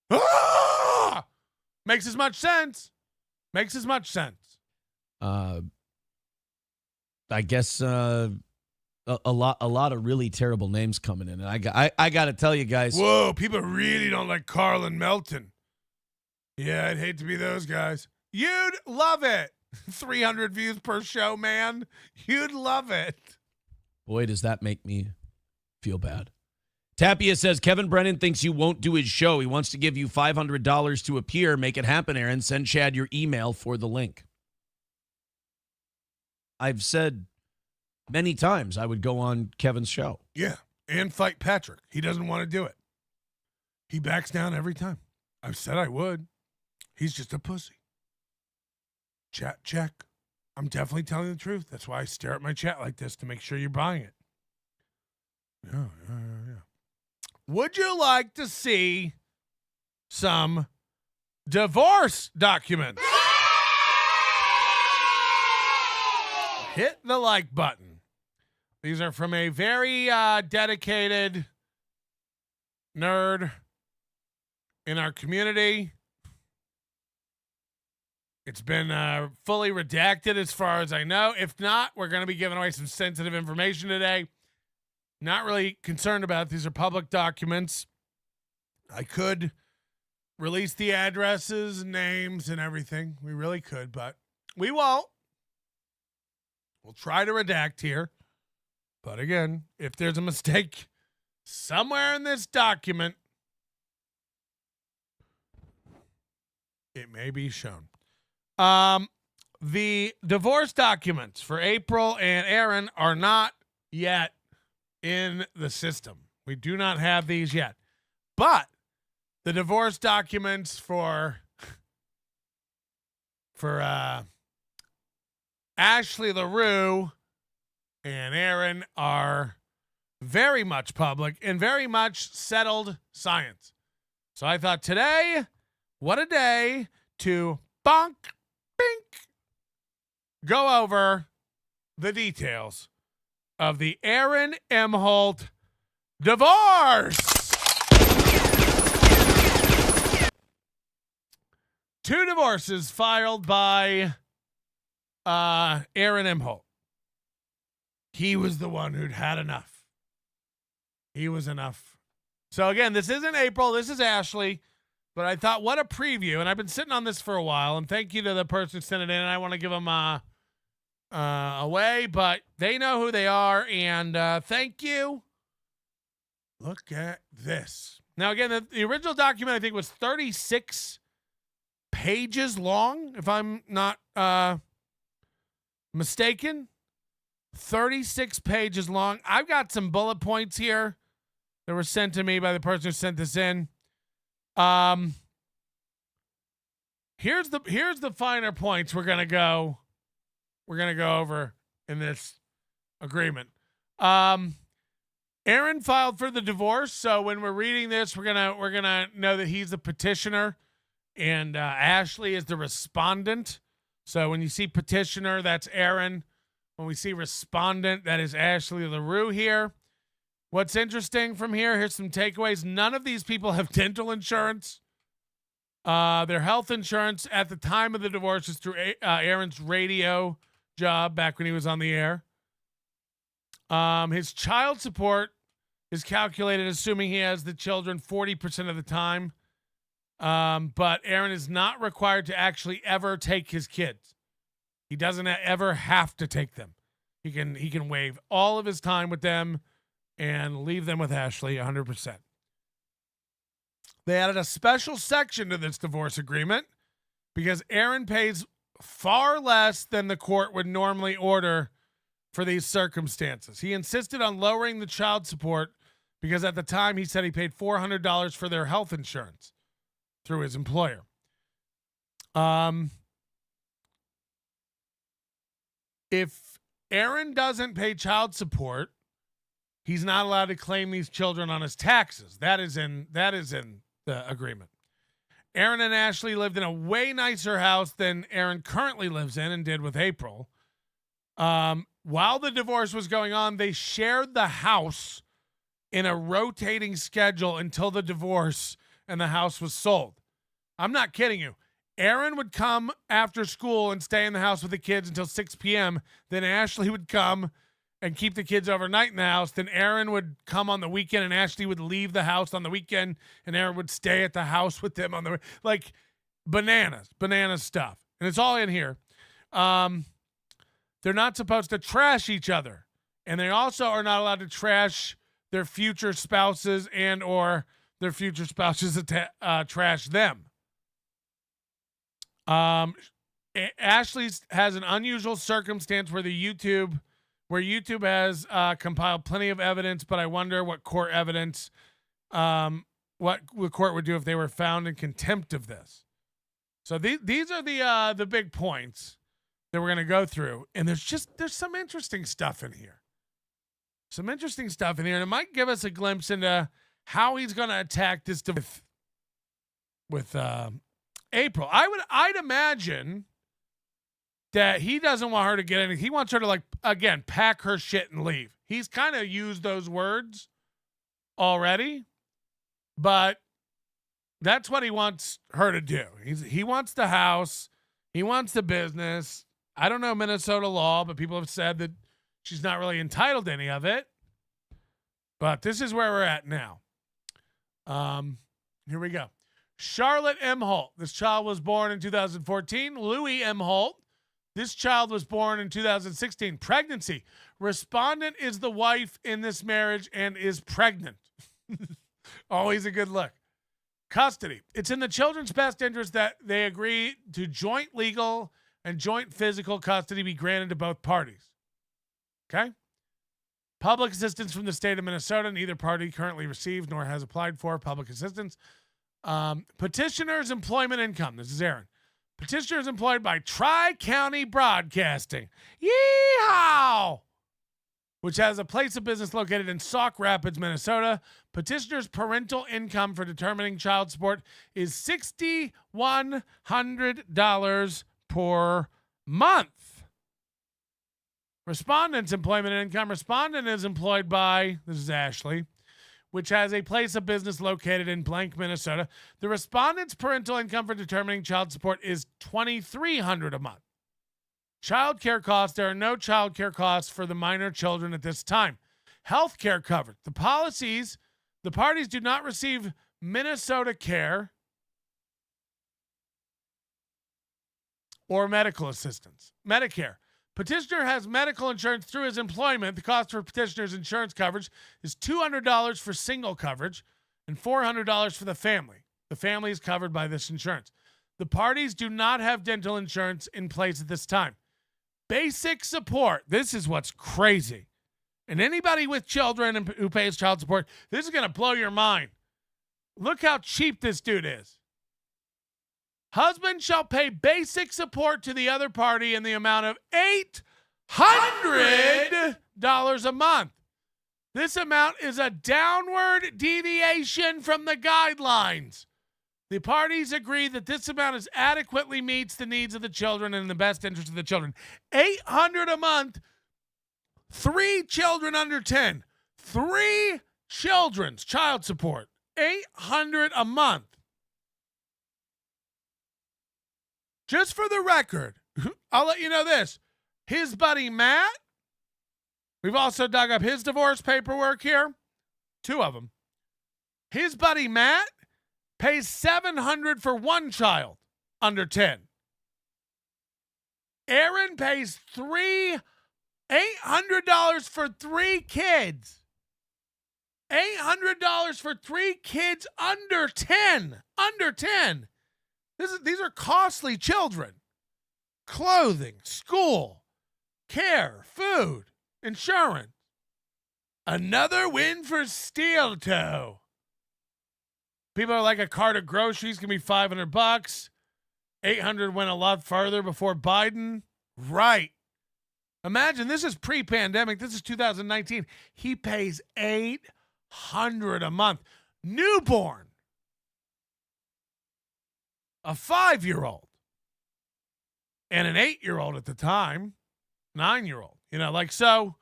Ah! Makes as much sense. I guess a lot of really terrible names coming in, and I got to tell you guys. Whoa, people really don't like Carl and Melton. Yeah, I'd hate to be those guys. You'd love it. 300 views per show, man. You'd love it. Boy, does that make me feel bad. Tapia says, Kevin Brennan thinks you won't do his show. He wants to give you $500 to appear. Make it happen, Aaron. Send Chad your email for the link. I've said many times I would go on Kevin's show. Yeah, and fight Patrick. He doesn't want to do it. He backs down every time. I've said I would. He's just a pussy. Chat check. I'm definitely telling the truth. That's why I stare at my chat like this to make sure you're buying it. Yeah. Would you like to see some divorce documents? Hit the like button. These are from a very dedicated nerd in our community. It's been fully redacted as far as I know. If not, we're going to be giving away some sensitive information today. Not really concerned about it. These are public documents. I could release the addresses, names, and everything. We really could, but we won't. We'll try to redact here. But again, if there's a mistake somewhere in this document, it may be shown. The divorce documents for April and Aaron are not yet in the system. We do not have these yet. But the divorce documents for Ashley LaRue and Aaron are very much public and very much settled science. So I thought today, what a day to bonk, bink, go over the details of the Aaron Imholte divorce. 2 divorces filed by Aaron Imholte. He was the one who'd had enough. He was enough. So again, this isn't April. This is Ashley. But I thought, what a preview. And I've been sitting on this for a while. And thank you to the person who sent it in. I want to give them away, but they know who they are. And thank you. Look at this. Now, again, the original document, I think, was 36 pages long, if I'm not mistaken. 36 pages long. I've got some bullet points here that were sent to me by the person who sent this in. Here's the finer points we're gonna go over in this agreement. Aaron filed for the divorce, so when we're reading this, we're gonna know that he's the petitioner, and Ashley is the respondent. So when you see petitioner, that's Aaron. When we see respondent, that is Ashley LaRue here. What's interesting from here's some takeaways. None of these people have dental insurance. Their health insurance at the time of the divorce is through Aaron's radio job back when he was on the air. His child support is calculated assuming he has the children 40% of the time. But Aaron is not required to actually ever take his kids. He doesn't ever have to take them. He can waive all of his time with them and leave them with Ashley 100%. They added a special section to this divorce agreement because Aaron pays far less than the court would normally order for these circumstances. He insisted on lowering the child support because at the time he said he paid $400 for their health insurance through his employer. If Aaron doesn't pay child support, he's not allowed to claim these children on his taxes. That is in the agreement. Aaron and Ashley lived in a way nicer house than Aaron currently lives in and did with April. While the divorce was going on, they shared the house in a rotating schedule until the divorce and the house was sold. I'm not kidding you. Aaron would come after school and stay in the house with the kids until 6 p.m. Then Ashley would come and keep the kids overnight in the house. Then Aaron would come on the weekend and Ashley would leave the house on the weekend and Aaron would stay at the house with them on the, like, bananas stuff. And it's all in here. They're not supposed to trash each other. And they also are not allowed to trash their future spouses and or their future spouses trash them. Ashley has an unusual circumstance where YouTube has compiled plenty of evidence, but I wonder what court evidence, what the court would do if they were found in contempt of this. So these are the big points that we're going to go through, and there's some interesting stuff in here. And it might give us a glimpse into how he's going to attack this with April. I'd imagine that he doesn't want her to get anything. He wants her to, like, again, pack her shit and leave. He's kind of used those words already, but that's what he wants her to do. He wants the house. He wants the business. I don't know Minesota law, but people have said that she's not really entitled to any of it. But this is where we're at now. Here we go. Charlotte Imholte. This child was born in 2014. Louis Imholte. This child was born in 2016. Pregnancy. Respondent is the wife in this marriage and is pregnant. Always a good look. Custody. It's in the children's best interest that they agree to joint legal and joint physical custody be granted to both parties. Okay? Public assistance from the state of Minesota. Neither party currently receives nor has applied for public assistance. Petitioner's employment income. This is Aaron. Petitioner is employed by Tri-County Broadcasting. Yeehaw! Which has a place of business located in Sauk Rapids, Minesota. Petitioner's parental income for determining child support is $6,100 per month. Respondent's employment and income. Respondent is employed by, this is Ashley, which has a place of business located in blank, Minnesota. The respondent's parental income for determining child support is $2,300 a month. Child care costs. There are no child care costs for the minor children at this time. Health care covered. The parties do not receive Minnesota care or medical assistance. Medicare. Petitioner has medical insurance through his employment. The cost for petitioner's insurance coverage is $200 for single coverage and $400 for the family. The family is covered by this insurance. The parties do not have dental insurance in place at this time. Basic support. This is what's crazy. And anybody with children who pays child support, this is going to blow your mind. Look how cheap this dude is. Husband shall pay basic support to the other party in the amount of $800 a month. This amount is a downward deviation from the guidelines. The parties agree that this amount adequately meets the needs of the children and in the best interest of the children. $800 a month, 3 children under 10, 3 children's child support, $800 a month. Just for the record, I'll let you know this. His buddy Matt, we've also dug up his divorce paperwork here, 2 of them. His buddy Matt pays $700 for 1 child under 10. Aaron pays $800 for 3 kids. $800 for 3 kids under 10. Under 10. These are costly children. Clothing, school, care, food, insurance. Another win for Steel Toe. People are like, a cart of groceries can be $500. 800 went a lot farther before Biden. Right. Imagine, this is pre-pandemic. This is 2019. He pays $800 a month. Newborn. A 5-year-old. And an 8-year-old at the time. 9-year-old. So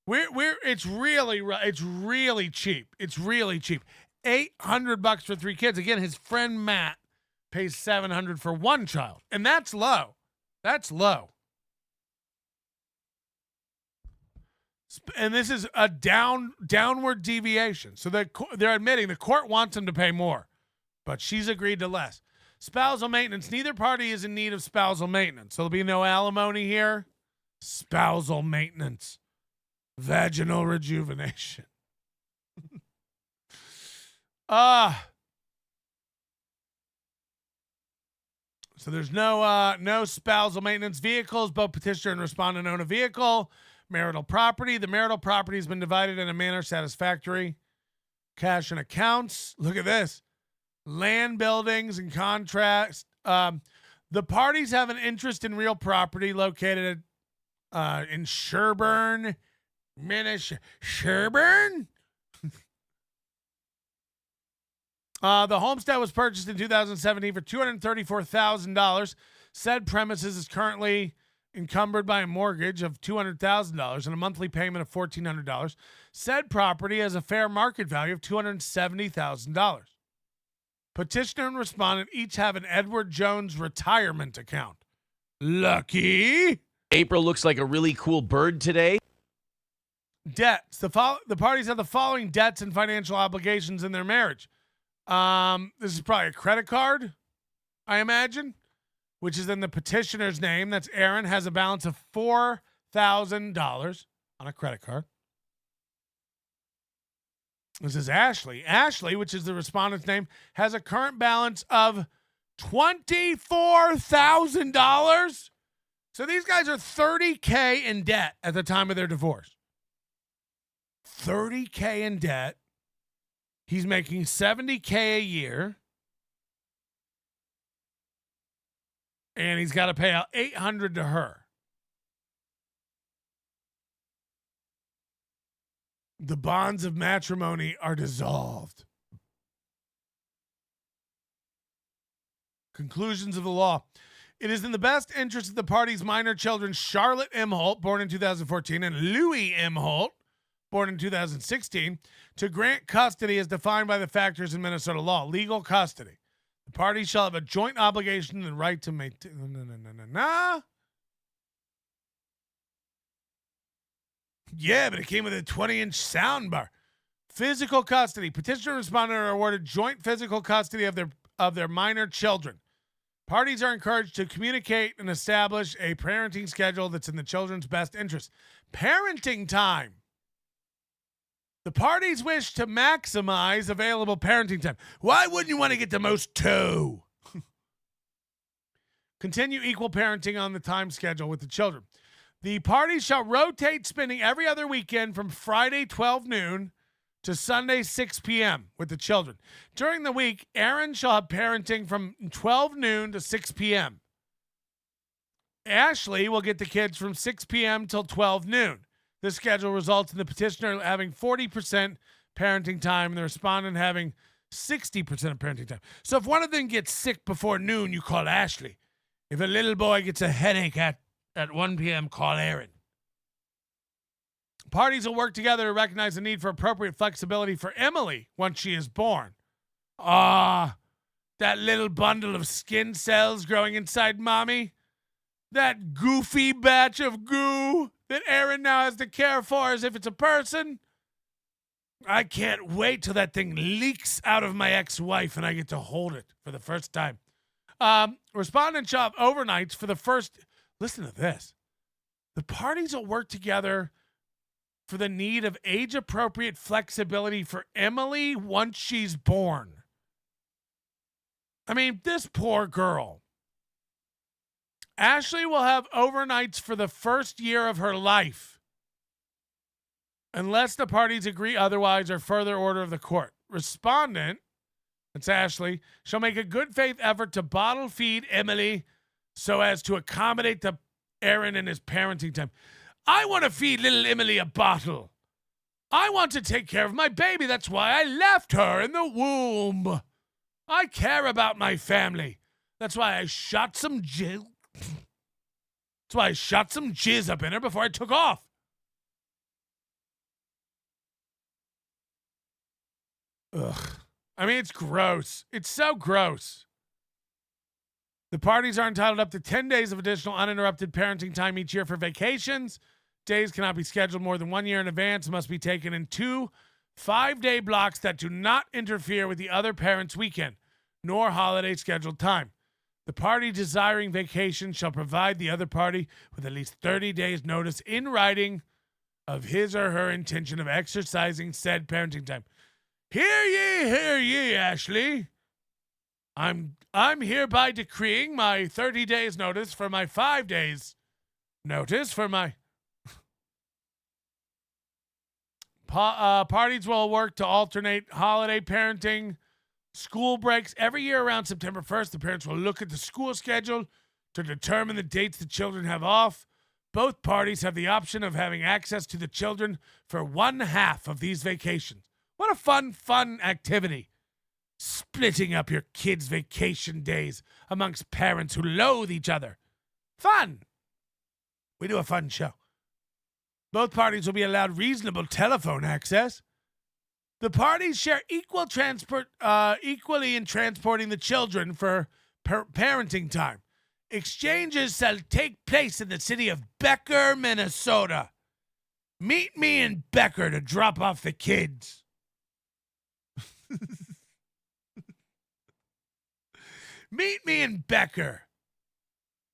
it's really cheap. It's really cheap. $800 for 3 kids. Again, his friend Matt pays $700 for 1 child. And that's low. That's low. And this is a downward deviation. So they're admitting the court wants him to pay more, but she's agreed to less. Spousal maintenance. Neither party is in need of spousal maintenance. So there'll be no alimony here. Spousal maintenance. Vaginal rejuvenation. So there's no spousal maintenance. Vehicles. Both petitioner and respondent own a vehicle. Marital property. The marital property has been divided in a manner satisfactory. Cash and accounts. Look at this. Land, buildings, and contracts. The parties have an interest in real property located in Sherburne, Minnesota. Sherburne? The homestead was purchased in 2017 for $234,000. Said premises is currently encumbered by a mortgage of $200,000 and a monthly payment of $1,400. Said property has a fair market value of $270,000. Petitioner and respondent each have an Edward Jones retirement account. Lucky. April looks like a really cool bird today. Debts. The parties have the following debts and financial obligations in their marriage. This is probably a credit card, I imagine, which is in the petitioner's name. That's Aaron, has a balance of $4,000 on a credit card. This is Ashley. Ashley, which is the respondent's name, has a current balance of $24,000. So these guys are $30K in debt at the time of their divorce. $30K in debt. He's making $70K a year. And he's got to pay out $800 to her. The bonds of matrimony are dissolved. Conclusions of the law. It is in the best interest of the parties' minor children, Charlotte Imholte, born in 2014, and Louis Imholte, born in 2016, to grant custody as defined by the factors in Minnesota law. Legal custody. The parties shall have a joint obligation and right to maintain. Yeah, but it came with a 20-inch sound bar. Physical custody. Petitioner and respondent are awarded joint physical custody of their minor children. Parties are encouraged to communicate and establish a parenting schedule that's in the children's best interest. Parenting time. The parties wish to maximize available parenting time. Why wouldn't you want to get the most two? Continue equal parenting on the time schedule with the children. The parties shall rotate spending every other weekend from Friday 12 noon to Sunday 6 p.m. with the children. During the week, Aaron shall have parenting from 12 noon to 6 p.m. Ashley will get the kids from 6 p.m. till 12 noon. This schedule results in the petitioner having 40% parenting time and the respondent having 60% of parenting time. So if one of them gets sick before noon, you call Ashley. If a little boy gets a headache at 1 p.m., call Aaron. Parties will work together to recognize the need for appropriate flexibility for Emily once she is born. That little bundle of skin cells growing inside mommy. That goofy batch of goo that Aaron now has to care for as if it's a person. I can't wait till that thing leaks out of my ex-wife and I get to hold it for the first time. Respondent shall have overnights for the first... Listen to this. The parties will work together for the need of age-appropriate flexibility for Emily once she's born. I mean, this poor girl. Ashley will have overnights for the first year of her life, unless the parties agree otherwise or further order of the court. Respondent, that's Ashley, shall make a good faith effort to bottle feed Emily so as to accommodate the Aaron and his parenting time. I want to feed little Emily a bottle. I want to take care of my baby. That's why I left her in the womb. I care about my family. That's why I shot some jizz. That's why I shot some jizz up in her before I took off. Ugh. I mean, it's gross. It's so gross. The parties are entitled up to 10 days of additional uninterrupted parenting time each year for vacations. Days cannot be scheduled more than 1 year in advance and must be taken in 2 5-day blocks that do not interfere with the other parent's weekend, nor holiday scheduled time. The party desiring vacation shall provide the other party with at least 30 days notice in writing of his or her intention of exercising said parenting time. Hear ye, Ashley. I'm hereby decreeing my 30 days notice for my 5 days notice for my... Parties will work to alternate holiday parenting, school breaks. Every year around September 1st, the parents will look at the school schedule to determine the dates the children have off. Both parties have the option of having access to the children for 1/2 of these vacations. What a fun activity. Splitting up your kids' vacation days amongst parents who loathe each other. Fun. We do a fun show. Both parties will be allowed reasonable telephone access. The parties share equally in transporting the children for parenting time. Exchanges shall take place in the city of Becker, Minnesota. Meet me in Becker to drop off the kids. Meet me in Becker.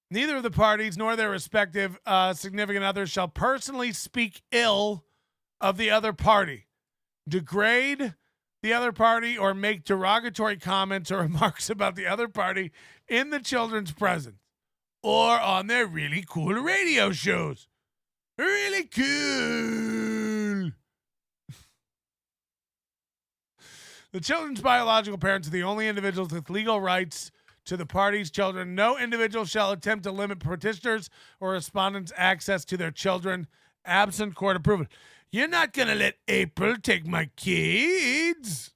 Neither of the parties nor their respective significant others shall personally speak ill of the other party, degrade the other party, or make derogatory comments or remarks about the other party in the children's presence or on their really cool radio shows. Really cool. The children's biological parents are the only individuals with legal rights to the parties' children. No individual shall attempt to limit petitioners or respondents' access to their children absent court approval. You're not going to let April take my kids.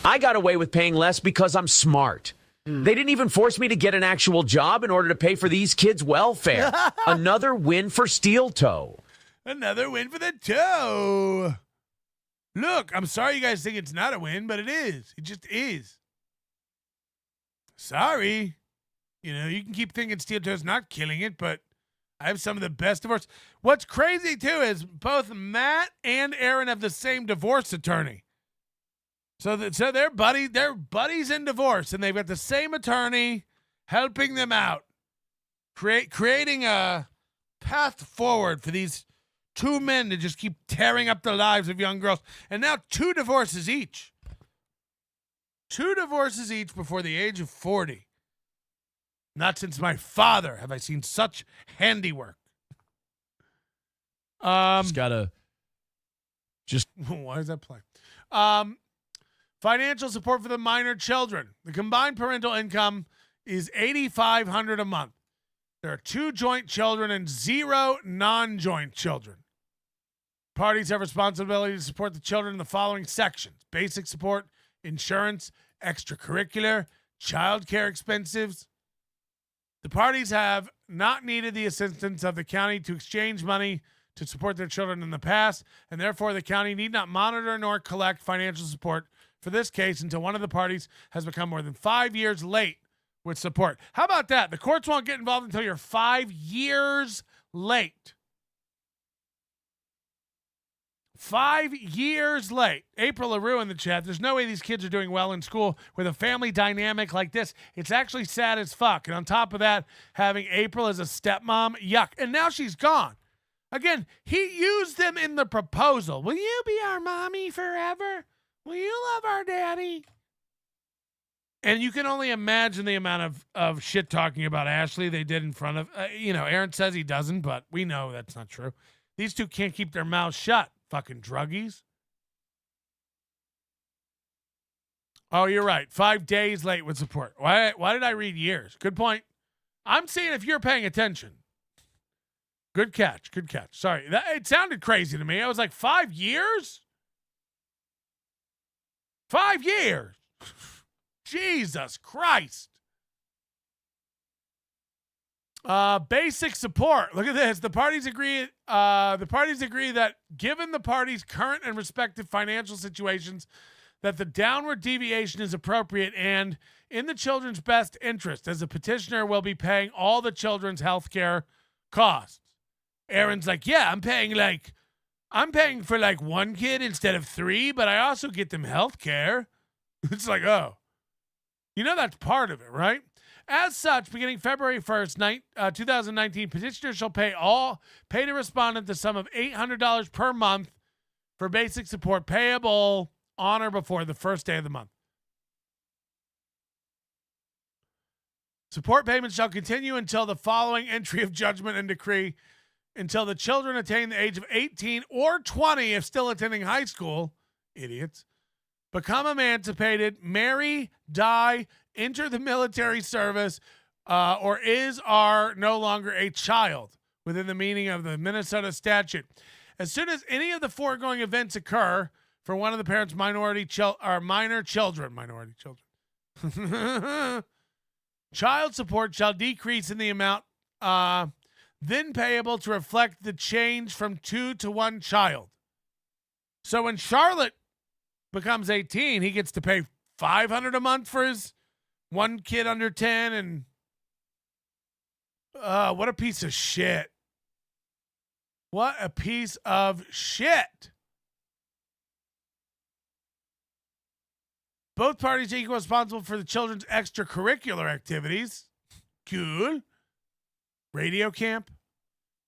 I got away with paying less because I'm smart. They didn't even force me to get an actual job in order to pay for these kids' welfare. Another win for Steel Toe. Another win for the toe. Look, I'm sorry you guys think it's not a win, but it is. It just is. Sorry. You know, you can keep thinking Steel Toe's not killing it, but I have some of the best divorce. What's crazy, too, is both Matt and Aaron have the same divorce attorney. So they're buddies in divorce, and they've got the same attorney helping them out, creating a path forward for these two men to just keep tearing up the lives of young girls. And now 2 divorces each. 2 divorces each before the age of 40. Not since my father have I seen such handiwork. Why is that playing? Financial support for the minor children. The combined parental income is $8,500 a month. There are 2 joint children and 0 non-joint children. Parties have responsibility to support the children in the following sections: basic support, insurance, extracurricular, child care expenses. The parties have not needed the assistance of the county to exchange money to support their children in the past, and therefore the county need not monitor nor collect financial support for this case until one of the parties has become more than 5 years late with support. How about that? The courts won't get involved until you're 5 years late. 5 years late. April LaRue in the chat. There's no way these kids are doing well in school with a family dynamic like this. It's actually sad as fuck. And on top of that, having April as a stepmom, yuck. And now she's gone. Again, he used them in the proposal. Will you be our mommy forever? Will you love our daddy? And you can only imagine the amount of shit talking about Ashley they did in front of, Aaron says he doesn't, but we know that's not true. These 2 can't keep their mouths shut. Fucking druggies. Oh, you're right. 5 days late with support. Why did I read years? Good point. I'm seeing if you're paying attention. Good catch. Good catch. Sorry. It sounded crazy to me. I was like, 5 years? 5 years. Jesus Christ. Basic support. Look at this. The parties agree that given the parties' current and respective financial situations, that the downward deviation is appropriate and in the children's best interest, as the petitioner will be paying all the children's health care costs. Aaron's like, yeah, I'm paying for like 1 kid instead of 3, but I also get them health care. It's like, oh, that's part of it, right? As such, beginning February 1st, 2019, petitioners shall pay the respondent the sum of $800 per month for basic support payable on or before the first day of the month. Support payments shall continue until the following entry of judgment and decree, until the children attain the age of 18 or 20 if still attending high school, idiots, become emancipated, marry, die, enter the military service, or are no longer a child within the meaning of the Minesota statute. As soon as any of the foregoing events occur for one of the parents' minor children, child support shall decrease in the amount then payable to reflect the change from 2 to 1 child. So when Charlotte becomes 18, he gets to pay $500 a month for his 1 kid under 10, and what a piece of shit. What a piece of shit. Both parties are equally responsible for the children's extracurricular activities. Cool. Radio camp.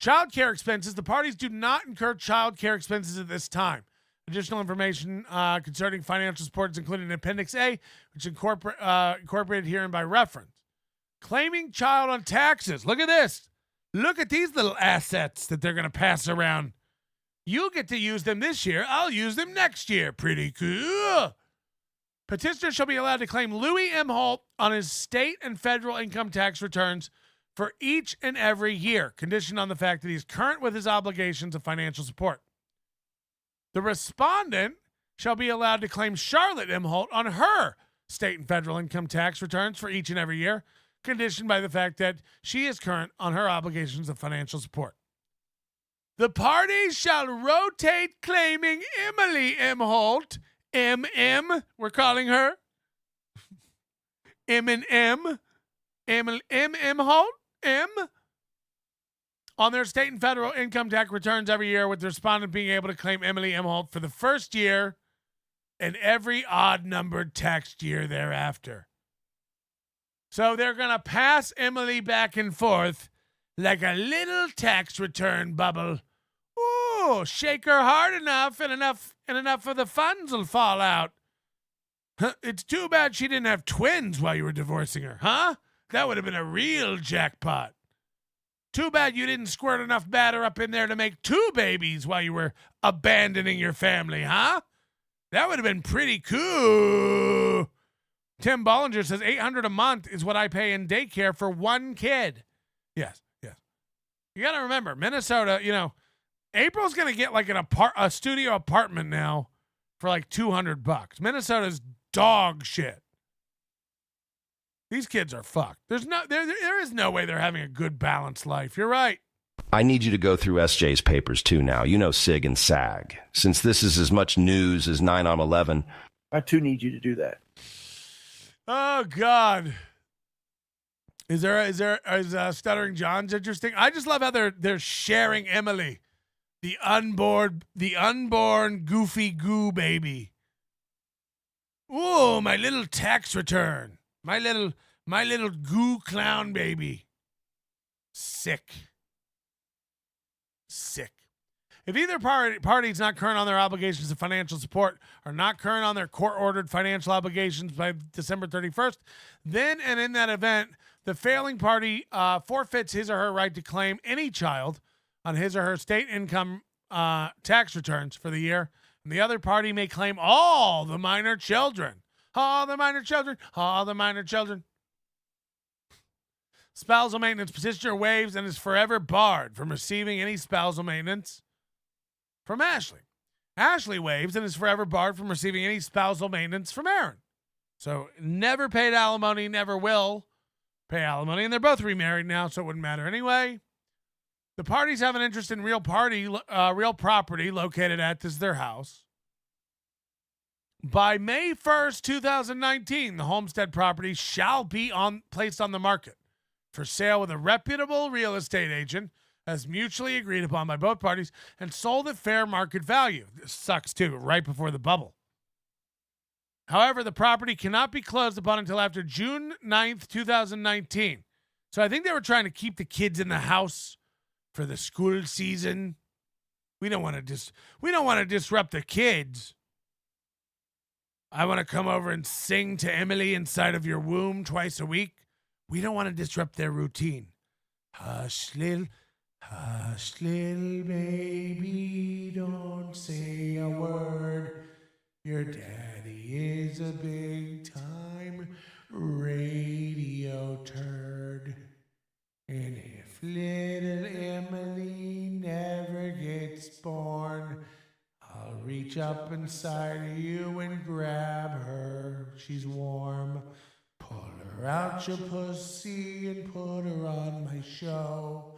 Child care expenses. The parties do not incur child care expenses at this time. Additional information concerning financial support is included in Appendix A, which incorporated herein by reference. Claiming child on taxes. Look at this. Look at these little assets that they're going to pass around. You get to use them this year. I'll use them next year. Pretty cool. Petitioner shall be allowed to claim Louis Imholte on his state and federal income tax returns for each and every year, conditioned on the fact that he's current with his obligations of financial support. The respondent shall be allowed to claim Charlotte Imholte on her state and federal income tax returns for each and every year, conditioned by the fact that she is current on her obligations of financial support. The parties shall rotate claiming Emily Imholte, we're calling her, M&M, Imholte, on their state and federal income tax returns every year, with the respondent being able to claim Emily Imholte for the first year and every odd-numbered tax year thereafter. So they're going to pass Emily back and forth like a little tax return bubble. Ooh, shake her hard enough and enough of the funds will fall out. It's too bad she didn't have twins while you were divorcing her, huh? That would have been a real jackpot. Too bad you didn't squirt enough batter up in there to make 2 babies while you were abandoning your family, huh? That would have been pretty cool. Tim Bollinger says $800 a month is what I pay in daycare for 1 kid. Yes. You got to remember, Minesota, April's going to get like a studio apartment now for like $200. Minesota's dog shit. These kids are fucked. There is no way they're having a good balanced life. You're right. I need you to go through SJ's papers too now. You know SIG and SAG. Since this is as much news as 9 on 11. I too need you to do that. Oh God. Is Stuttering John's interesting? I just love how they're sharing Emily, the unborn goofy goo baby. Ooh, my little tax return. My little goo clown baby. Sick. If either party is not current on their obligations of financial support or not current on their court-ordered financial obligations by December 31st, then and in that event, the failing party forfeits his or her right to claim any child on his or her state income tax returns for the year, and the other party may claim all the minor children. All the minor children. Spousal maintenance petitioner waives and is forever barred from receiving any spousal maintenance from Ashley. Ashley waives and is forever barred from receiving any spousal maintenance from Aaron. So never paid alimony, never will pay alimony, and they're both remarried now, so it wouldn't matter anyway. The parties have an interest in real property located at their house. By May 1st, 2019, the homestead property shall be placed on the market for sale with a reputable real estate agent, as mutually agreed upon by both parties, and sold at fair market value. This sucks too, right before the bubble. However, the property cannot be closed upon until after June 9th, 2019. So I think they were trying to keep the kids in the house for the school season. We don't want to disrupt the kids. I want to come over and sing to Emily inside of your womb twice a week. We don't want to disrupt their routine. Hush, little baby, don't say a word. Your daddy is a big-time radio turd. And if little Emily never gets born, I'll reach up inside of you and grab her. She's warm. Pull her out your pussy and put her on my show.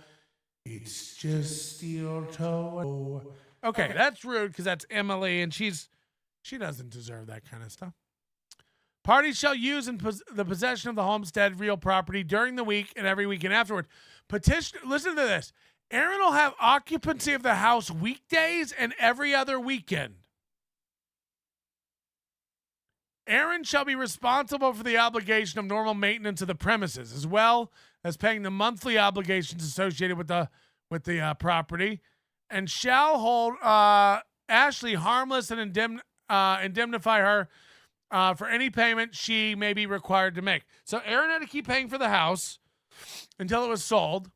It's just steel toe. Okay, that's rude because that's Emily, and she doesn't deserve that kind of stuff. Parties shall use in the possession of the homestead real property during the week and every weekend afterward. Listen to this. Aaron will have occupancy of the house weekdays and every other weekend. Aaron shall be responsible for the obligation of normal maintenance of the premises, as well as paying the monthly obligations associated with the property, and shall hold Ashley harmless and indemnify her for any payment she may be required to make. So Aaron had to keep paying for the house until it was sold.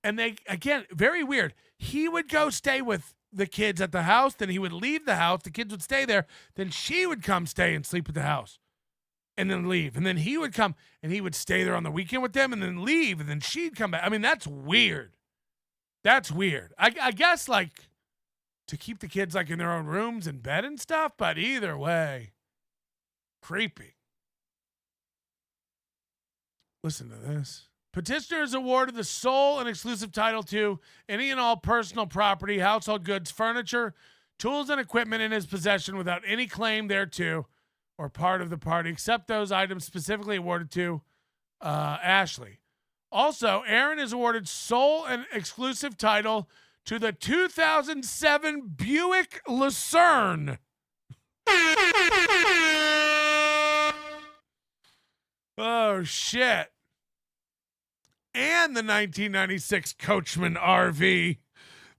And they, again, very weird. He would go stay with the kids at the house. Then he would leave the house. The kids would stay there. Then she would come stay and sleep at the house and then leave. And then he would come and he would stay there on the weekend with them and then leave. And then she'd come back. I mean, that's weird. That's weird. I guess, like, to keep the kids like in their own rooms and bed and stuff. But either way, creepy. Listen to this. Petitioner is awarded the sole and exclusive title to any and all personal property, household goods, furniture, tools, and equipment in his possession without any claim thereto or part of the party, except those items specifically awarded to Ashley. Also, Aaron is awarded sole and exclusive title to the 2007 Buick Lucerne. Oh, shit. And the 1996 Coachman RV.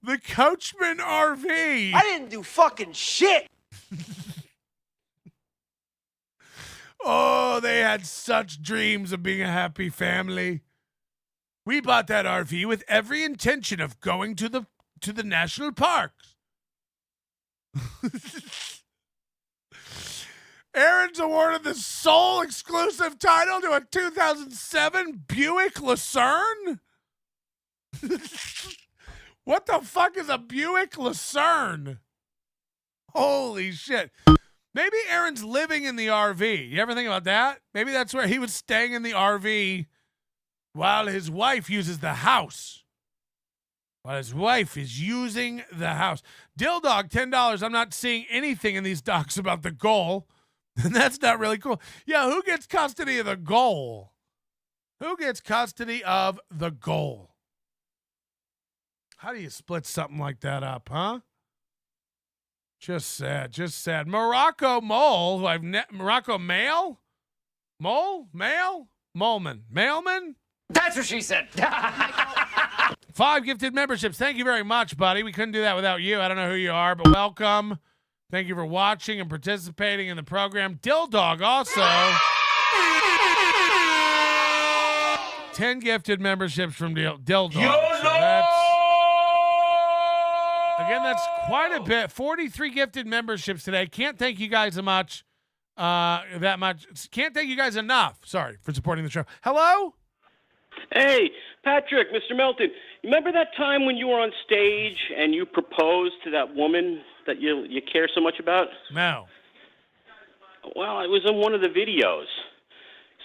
The Coachman RV. I didn't do fucking shit. Oh, they had such dreams of being a happy family. We bought that RV with every intention of going to the national parks. Aaron's awarded the sole exclusive title to a 2007 Buick Lucerne? What the fuck is a Buick Lucerne? Holy shit. Maybe Aaron's living in the RV. You ever think about that? Maybe that's where he was staying in the RV while his wife uses the house. While his wife is using the house. Dill Dog, $10. I'm not seeing anything in these docs about the goal. And that's not really cool. Yeah, who gets custody of the goal? Who gets custody of the goal? How do you split something like that up, huh? Just sad, just sad. Morocco Mole, who Morocco Male? Mole? Male? Moleman. Mailman? That's what she said. 5 gifted memberships. Thank you very much, buddy. We couldn't do that without you. I don't know who you are, but welcome. Thank you for watching and participating in the program. Dill Dog also. 10 gifted memberships from Dill Dog. Again, that's quite a bit. 43 gifted memberships today. Can't thank you guys much. That much. Can't thank you guys enough. Sorry for supporting the show. Hello? Hey, Patrick, Mr. Melton. Remember that time when you were on stage and you proposed to that woman that you care so much about? No. Well, it was in one of the videos.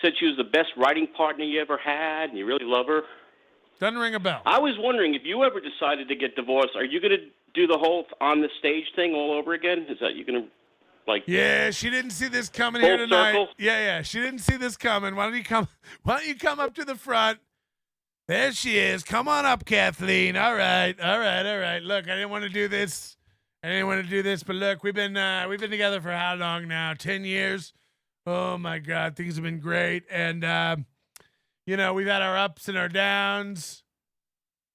Said she was the best writing partner you ever had, and you really love her. Doesn't ring a bell. I was wondering, if you ever decided to get divorced, are you going to do the whole on the stage thing all over again? Is that you going to, like... Yeah, she didn't see this coming full here tonight. circle? Yeah, she didn't see this coming. Why don't you come up to the front? There she is. Come on up, Kathleen. All right. Look, I didn't want to do this. But look, we've been together for how long now? 10 years. Oh my God, things have been great, and we've had our ups and our downs.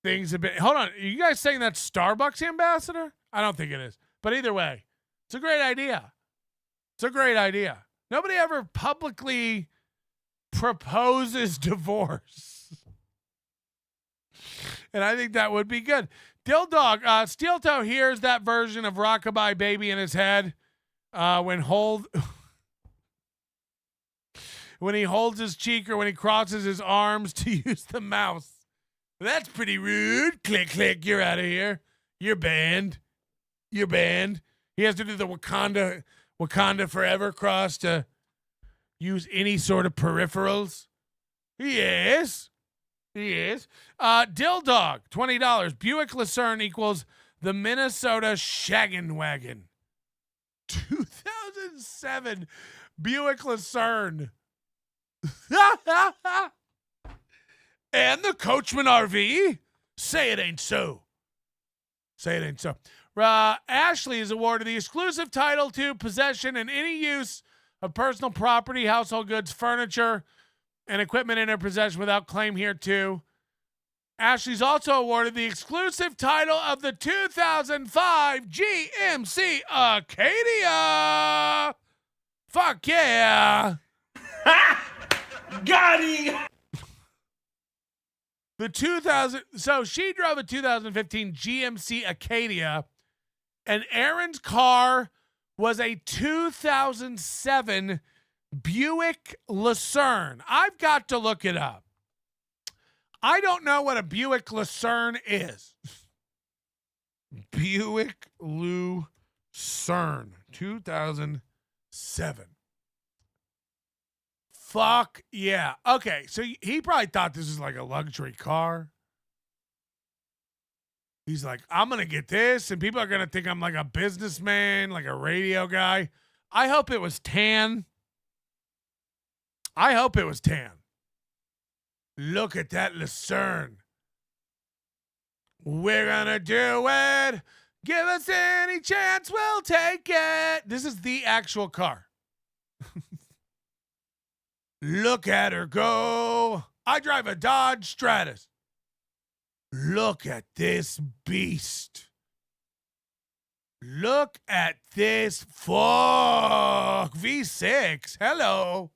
Things have been. Hold on, are you guys saying that's Starbucks ambassador? I don't think it is, but either way, it's a great idea. Nobody ever publicly proposes divorce. And I think that would be good. Dill Dog, Steel Toe hears that version of Rockabye Baby in his head when he holds his cheek or when he crosses his arms to use the mouse. That's pretty rude. Click, click, you're out of here. You're banned. He has to do the Wakanda Forever cross to use any sort of peripherals. Yes. He is. Dill Dog, $20. Buick Lucerne equals the Minesota Shaggin' Wagon. 2007 Buick Lucerne. And the Coachman RV. Say it ain't so. Ashley is awarded the exclusive title to possession and any use of personal property, household goods, furniture, and equipment in her possession without claim hereto. Ashley's also awarded the exclusive title of the 2005 GMC Acadia. Fuck yeah. Got him. So she drove a 2015 GMC Acadia, and Aaron's car was a 2007 Buick Lucerne. I've got to look it up. I don't know what a Buick Lucerne is. Buick Lucerne, 2007. Fuck yeah. Okay, so he probably thought this was like a luxury car. He's like, I'm going to get this, and people are going to think I'm like a businessman, like a radio guy. I hope it was tan. I hope it was tan. Look at that Lucerne. We're going to do it. Give us any chance, we'll take it. This is the actual car. Look at her go. I drive a Dodge Stratus. Look at this beast. Look at this. Fuck. V6. Hello.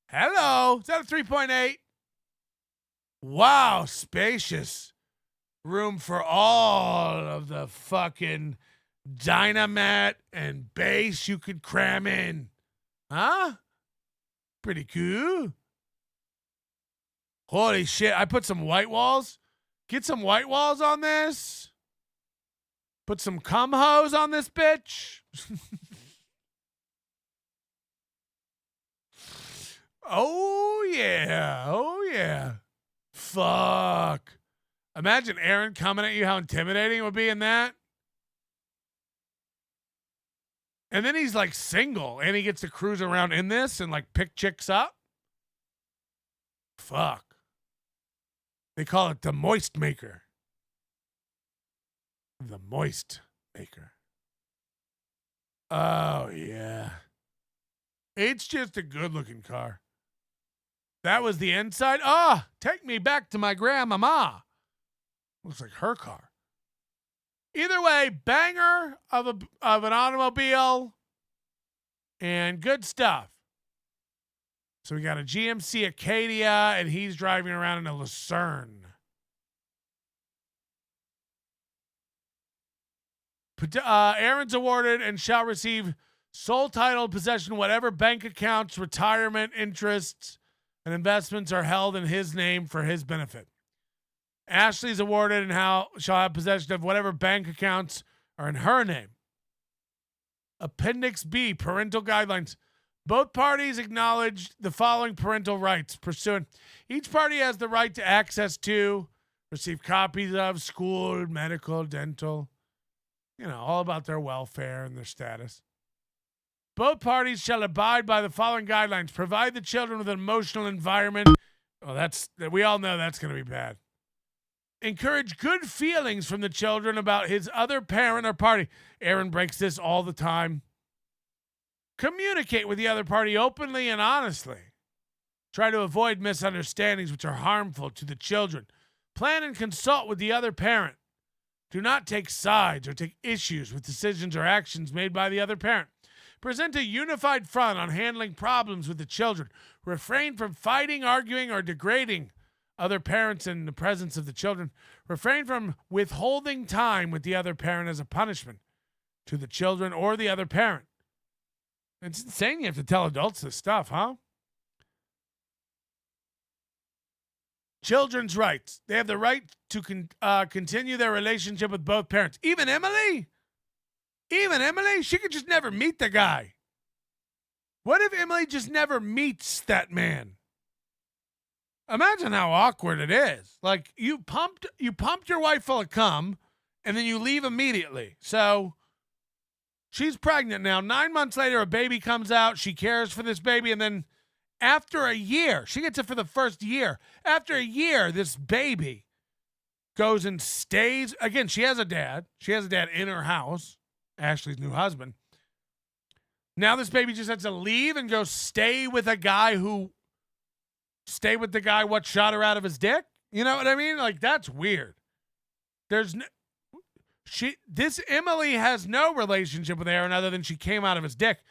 Hello. Is that a 3.8? Wow. Spacious. Room for all of the fucking dynamite and bass you could cram in. Huh? Pretty cool. Holy shit. I put some white walls. Get some white walls on this. Put some cum hose on this bitch. Oh, yeah. Oh, yeah. Fuck. Imagine Aaron coming at you, how intimidating it would be in that. And then he's like single and he gets to cruise around in this and like pick chicks up. Fuck. They call it the Moist Maker. The Moist Maker. Oh, yeah. It's just a good-looking car. That was the inside. Ah, take me back to my grandmama. Looks like her car. Either way, banger of an automobile and good stuff. So we got a GMC Acadia, and he's driving around in a Lucerne. Aaron's awarded and shall receive sole title possession whatever bank accounts, retirement interests, and investments are held in his name for his benefit. Ashley's awarded and shall have possession of whatever bank accounts are in her name. Appendix B, parental guidelines. Both parties acknowledge the following parental rights pursuant. Each party has the right to access to, receive copies of, school, medical, dental, all about their welfare and their status. Both parties shall abide by the following guidelines. Provide the children with an emotional environment. Oh, we all know that's going to be bad. Encourage good feelings from the children about his other parent or party. Aaron breaks this all the time. Communicate with the other party openly and honestly. Try to avoid misunderstandings which are harmful to the children. Plan and consult with the other parent. Do not take sides or take issues with decisions or actions made by the other parent. Present a unified front on handling problems with the children. Refrain from fighting, arguing, or degrading other parents in the presence of the children. Refrain from withholding time with the other parent as a punishment to the children or the other parent. It's insane you have to tell adults this stuff, huh? Children's rights. They have the right to continue their relationship with both parents. Even Emily? Even Emily? She could just never meet the guy. What if Emily just never meets that man? Imagine how awkward it is. Like, you pumped your wife full of cum, and then you leave immediately. So she's pregnant now. 9 months later, a baby comes out. She cares for this baby, and then after a year, she gets it for the first year. After a year, this baby goes and stays. Again, she has a dad. She has a dad in her house, Ashley's new husband. Now this baby just has to leave and go stay with the guy what shot her out of his dick. You know what I mean? Like, that's weird. This Emily has no relationship with Aaron other than she came out of his dick.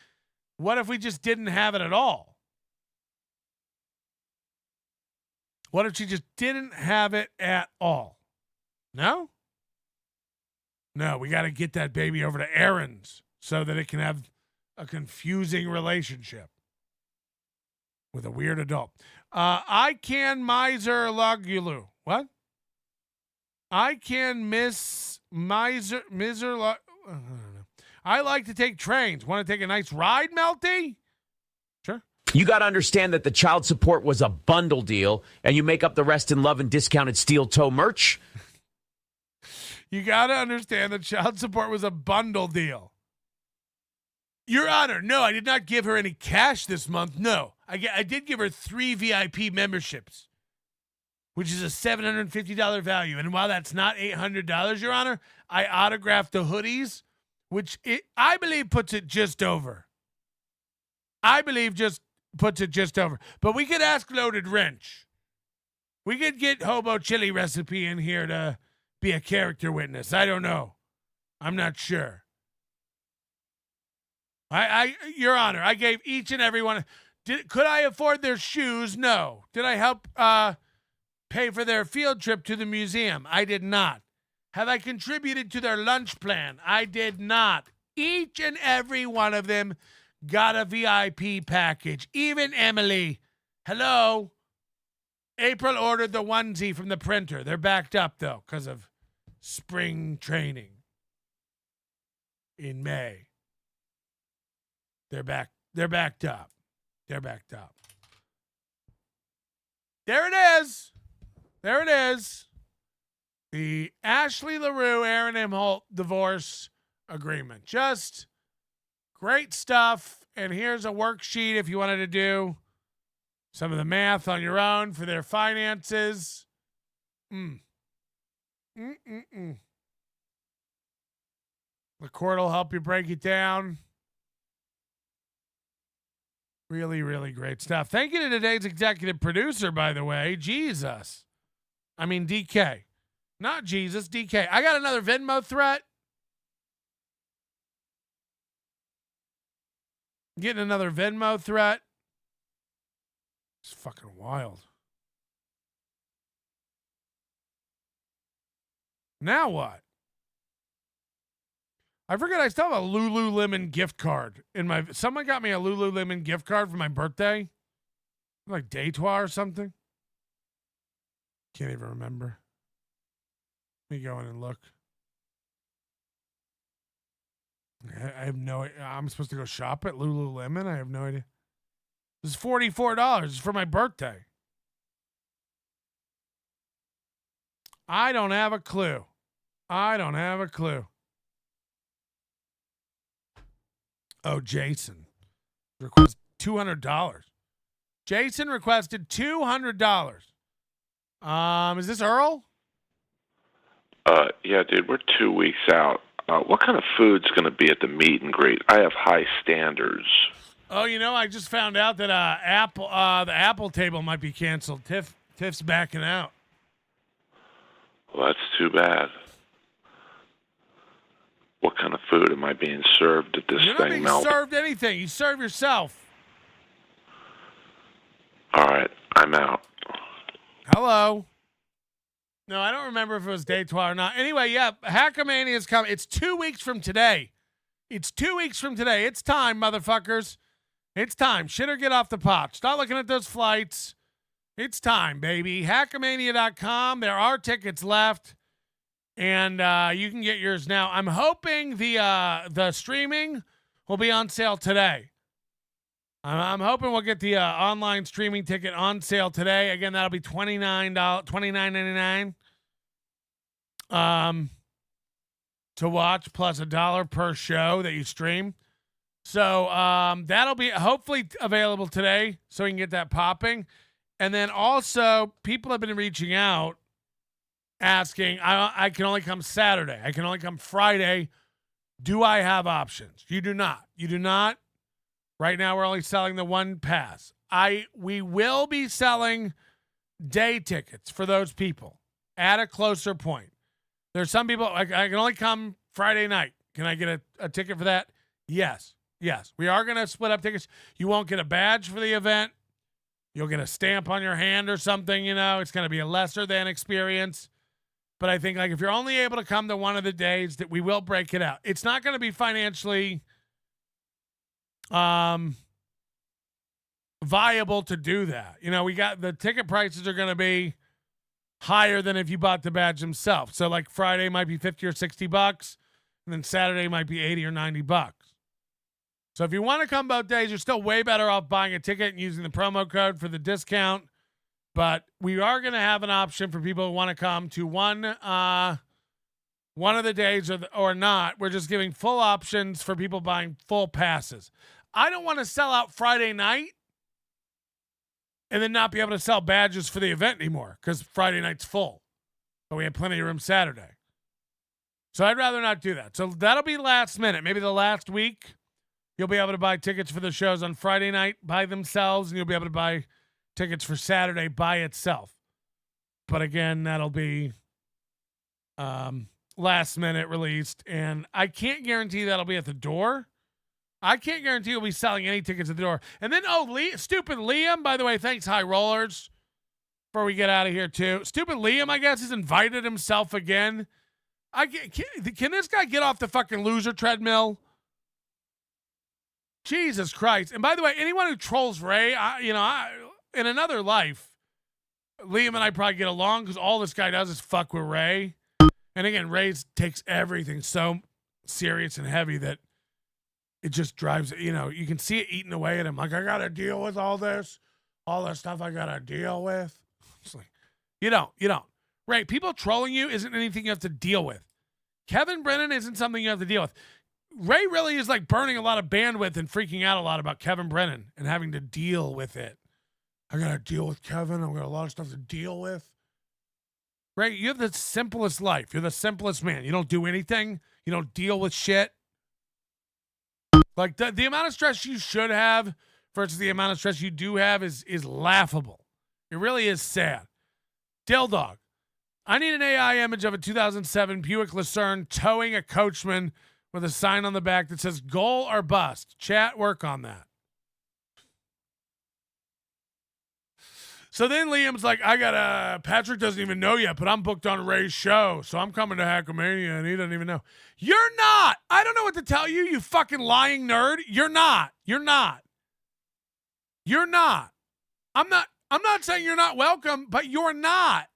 What if we just didn't have it at all? What if she just didn't have it at all? No? No, we got to get that baby over to Aaron's so that it can have a confusing relationship with a weird adult. I can miser logulu. What? I can miss miser. I don't know. I like to take trains. Want to take a nice ride, Melty? Sure. You got to understand that the child support was a bundle deal, and you make up the rest in love and discounted steel toe merch. You got to understand that child support was a bundle deal. Your Honor, no, I did not give her any cash this month. No, I did give her 3 VIP memberships, which is a $750 value. And while that's not $800, Your Honor, I autographed the hoodies, which I believe puts it just over. But we could ask Loaded Wrench. We could get Hobo Chili Recipe in here to be a character witness. I don't know. I'm not sure. Your Honor, I gave each and every one. Could I afford their shoes? No. Did I help pay for their field trip to the museum? I did not. Have I contributed to their lunch plan? I did not. Each and every one of them got a VIP package. Even Emily. Hello. April ordered the onesie from the printer. They're backed up, though, because of spring training in May. They're backed up. They're backed up. There it is. There it is. The Ashley LaRue, Aaron Imholte divorce agreement. Just great stuff. And here's a worksheet if you wanted to do some of the math on your own for their finances. The court will help you break it down. Really, really great stuff. Thank you to today's executive producer, by the way. Jesus. I mean, DK. Not Jesus, DK. I got another Venmo threat. Getting another Venmo threat. It's fucking wild. Now what? I forget I still have a Lululemon gift card in my. Someone got me a Lululemon gift card for my birthday, like Deitois or something. Can't even remember. Let me go in and look. I have no. I'm supposed to go shop at Lululemon. I have no idea. This is $44. It's for my birthday. I don't have a clue. Oh, Jason requested $200. Jason requested $200. Is this Earl? Yeah, dude, we're 2 weeks out. What kind of food's going to be at the meet and greet? I have high standards. Oh, I just found out that the Apple table might be canceled. Tiff's backing out. Well, that's too bad. What kind of food am I being served at this You're thing, not being served anything. You serve yourself. All right, I'm out. Hello. No, I don't remember if it was Deitois or not. Anyway, yeah, Hackamania is coming. It's 2 weeks from today. It's time, motherfuckers. It's time. Shit or get off the pot. Start looking at those flights. It's time, baby. Hackamania.com. There are tickets left. And you can get yours now. I'm hoping the streaming will be on sale today. I'm hoping we'll get the online streaming ticket on sale today. Again, that'll be $29.99 to watch, plus $1 per show that you stream. So that'll be hopefully available today, so we can get that popping. And then also, people have been reaching out asking, I can only come Saturday. I can only come Friday. Do I have options? You do not. You do not. Right now, we're only selling the one pass. We will be selling day tickets for those people at a closer point. There's some people, I can only come Friday night. Can I get a ticket for that? Yes. We are going to split up tickets. You won't get a badge for the event. You'll get a stamp on your hand or something, It's going to be a lesser than experience. But I think if you're only able to come to one of the days, that we will break it out. It's not going to be financially viable to do that. We got the ticket prices are going to be higher than if you bought the badge himself. So like Friday might be $50 or $60, and then Saturday might be $80 or $90. So if you want to come both days, you're still way better off buying a ticket and using the promo code for the discount. But we are going to have an option for people who want to come to one of the days or not. We're just giving full options for people buying full passes. I don't want to sell out Friday night and then not be able to sell badges for the event anymore because Friday night's full. But we have plenty of room Saturday. So I'd rather not do that. So that'll be last minute. Maybe the last week, you'll be able to buy tickets for the shows on Friday night by themselves, and you'll be able to buy tickets for Saturday by itself. But again, that'll be last minute released, and I can't guarantee that'll be at the door. I can't guarantee we'll be selling any tickets at the door. And then, stupid Liam, by the way, thanks, High Rollers, before we get out of here, too. Stupid Liam, I guess, has invited himself again. Can this guy get off the fucking loser treadmill? Jesus Christ. And by the way, anyone who trolls Ray, in another life, Liam and I probably get along because all this guy does is fuck with Ray. And again, Ray takes everything so serious and heavy that it just drives, you can see it eating away at him. Like, I got to deal with all this stuff I got to deal with. It's like, you don't. Ray, people trolling you isn't anything you have to deal with. Kevin Brennan isn't something you have to deal with. Ray really is like burning a lot of bandwidth and freaking out a lot about Kevin Brennan and having to deal with it. I got to deal with Kevin. I've got a lot of stuff to deal with. Ray, you have the simplest life. You're the simplest man. You don't do anything. You don't deal with shit. Like the amount of stress you should have versus the amount of stress you do have is laughable. It really is sad. Dill Dog. I need an AI image of a 2007 Buick Lucerne towing a coachman with a sign on the back that says goal or bust. Chat, work on that. So then Liam's like, Patrick doesn't even know yet, but I'm booked on Ray's show, so I'm coming to Hackamania, and he doesn't even know. You're not. I don't know what to tell you, you fucking lying nerd. You're not. I'm not saying you're not welcome, but you're not.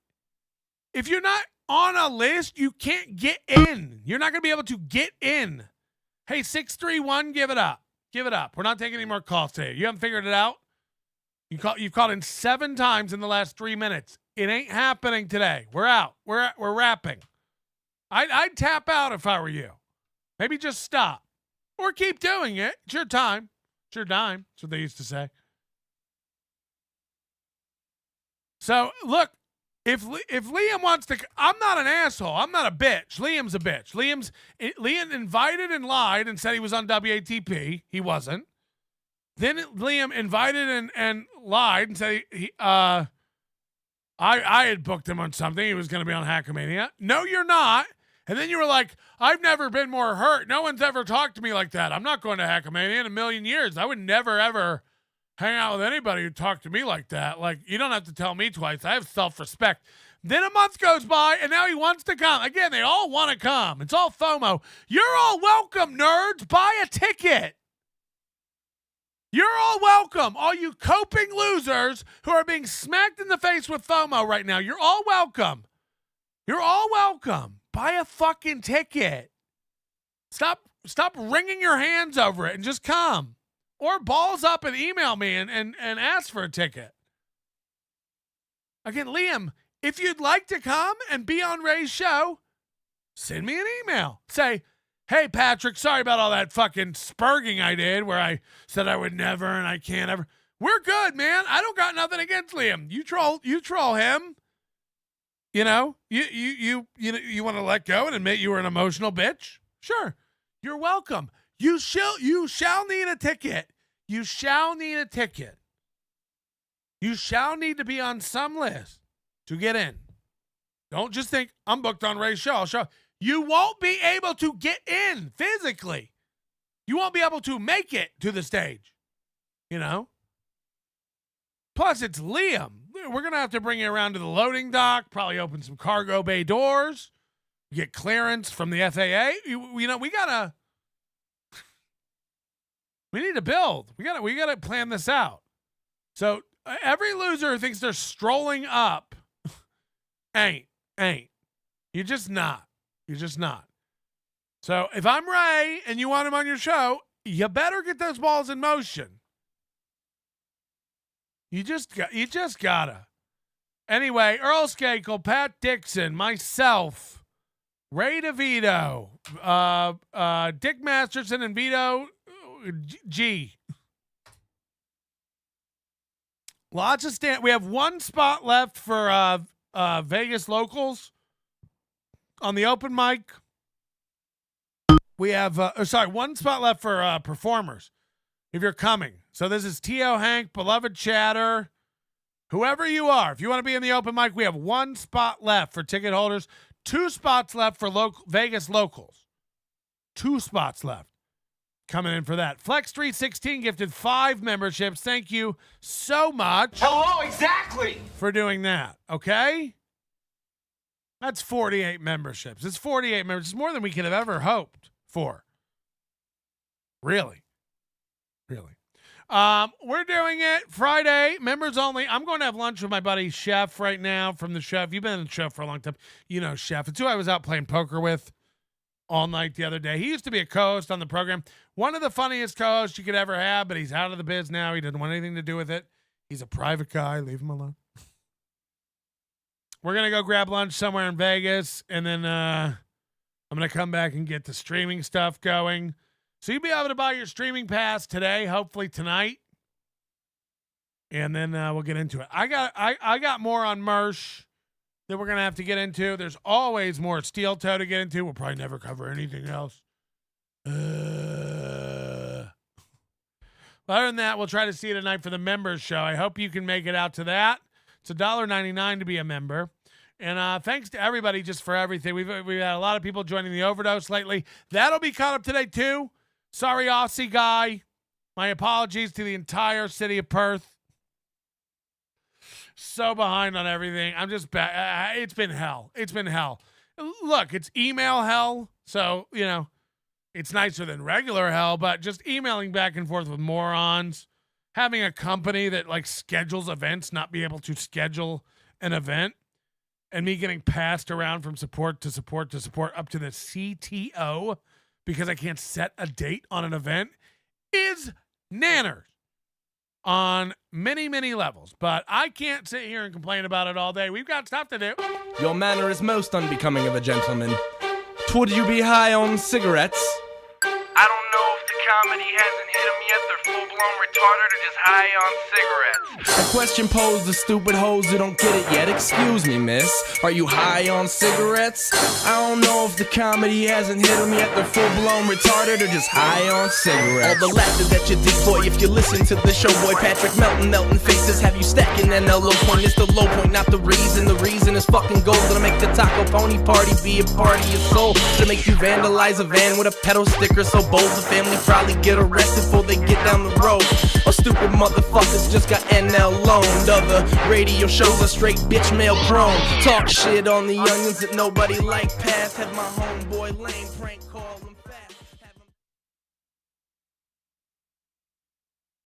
If you're not on a list, you can't get in. You're not going to be able to get in. Hey, 631, give it up. Give it up. We're not taking any more calls today. You haven't figured it out? You've called in 7 times in the last 3 minutes. It ain't happening today. We're out. We're wrapping. I'd tap out if I were you. Maybe just stop. Or keep doing it. It's your time. It's your dime. That's what they used to say. So, look, if Liam wants to, I'm not an asshole. I'm not a bitch. Liam's a bitch. Liam invited and lied and said he was on WATP. He wasn't. Then Liam invited and lied and said I had booked him on something. He was going to be on Hackamania. No, you're not. And then you were like, I've never been more hurt. No one's ever talked to me like that. I'm not going to Hackamania in a million years. I would never, ever hang out with anybody who talked to me like that. Like, you don't have to tell me twice. I have self-respect. Then a month goes by, and now he wants to come. Again, they all want to come. It's all FOMO. You're all welcome, nerds. Buy a ticket. You're all welcome. All you coping losers who are being smacked in the face with FOMO right now, you're all welcome. You're all welcome. Buy a fucking ticket. Stop wringing your hands over it and just come. Or balls up and email me and ask for a ticket. Again, Liam, if you'd like to come and be on Ray's show, send me an email. Say, hey, Patrick, sorry about all that fucking spurging I did where I said I would never and I can't ever. We're good, man. I don't got nothing against Liam. You troll him. You know, you want to let go and admit you were an emotional bitch? Sure. You're welcome. You shall need a ticket. You shall need a ticket. You shall need to be on some list to get in. Don't just think I'm booked on Ray's show. I'll show. You won't be able to get in physically. You won't be able to make it to the stage. You know? Plus, it's Liam. We're going to have to bring you around to the loading dock, probably open some cargo bay doors, get clearance from the FAA. We need to build. We got to plan this out. So every loser who thinks they're strolling up Ain't. You're just not. So if I'm Ray and you want him on your show, you better get those balls in motion. You just gotta. Anyway, Earl Skakel, Pat Dixon, myself, Ray DeVito, Dick Masterson, and Vito G. Lots of we have one spot left for Vegas locals on the open mic. We have one spot left for performers if you're coming. So this is T.O. Hank, Beloved Chatter, whoever you are. If you want to be in the open mic, we have one spot left for ticket holders, 2 spots left for Vegas locals. 2 spots left. Coming in for that. Flex 316 gifted 5 memberships. Thank you so much. Hello, exactly. For doing that. Okay? That's 48 memberships. It's 48 members. It's more than we could have ever hoped for. Really. We're doing it Friday, members only. I'm going to have lunch with my buddy Chef right now from the Chef. You've been in the Chef for a long time. You know Chef. It's who I was out playing poker with all night the other day. He used to be a co-host on the program. One of the funniest co-hosts you could ever have, but he's out of the biz now. He doesn't want anything to do with it. He's a private guy. Leave him alone. We're going to go grab lunch somewhere in Vegas, and then I'm going to come back and get the streaming stuff going. So you'll be able to buy your streaming pass today, hopefully tonight. And then we'll get into it. I got more on Mersh that we're going to have to get into. There's always more Steel Toe to get into. We'll probably never cover anything else. Other than that, we'll try to see you tonight for the members show. I hope you can make it out to that. It's $1.99 to be a member. And thanks to everybody just for everything. We've had a lot of people joining the Overdose lately. That'll be caught up today, too. Sorry, Aussie guy. My apologies to the entire city of Perth. So behind on everything. I'm just back. It's been hell. Look, it's email hell. So, it's nicer than regular hell, but just emailing back and forth with morons. Having a company that schedules events, not be able to schedule an event. And me getting passed around from support to support to support up to the CTO because I can't set a date on an event is nanners on many, many levels. But I can't sit here and complain about it all day. We've got stuff to do. Your manner is most unbecoming of a gentleman. Would you be high on cigarettes? I don't know if the comedy hasn't hit them yet. They're full-blown retarded or just high on cigarettes. A question posed to stupid hoes who don't get it yet. Excuse me, miss. Are you high on cigarettes? I don't know if the comedy hasn't hit them yet. They're full-blown retarded or just high on cigarettes. All the laughter that you did, boy, if you listen to the show, boy, Patrick melting faces. Have you stacking an low point? It's the low point, not the reason. The reason is fucking gold. Gonna make the taco pony party be a party of soul. Gonna make you vandalize a van with a pedal sticker so bold the family probably get arrested before they get down the road. Oh, stupid motherfuckers just got NL loaned. Other radio shows are straight bitch mail prone. Talk shit on the onions that nobody like past. Have my homeboy lame prank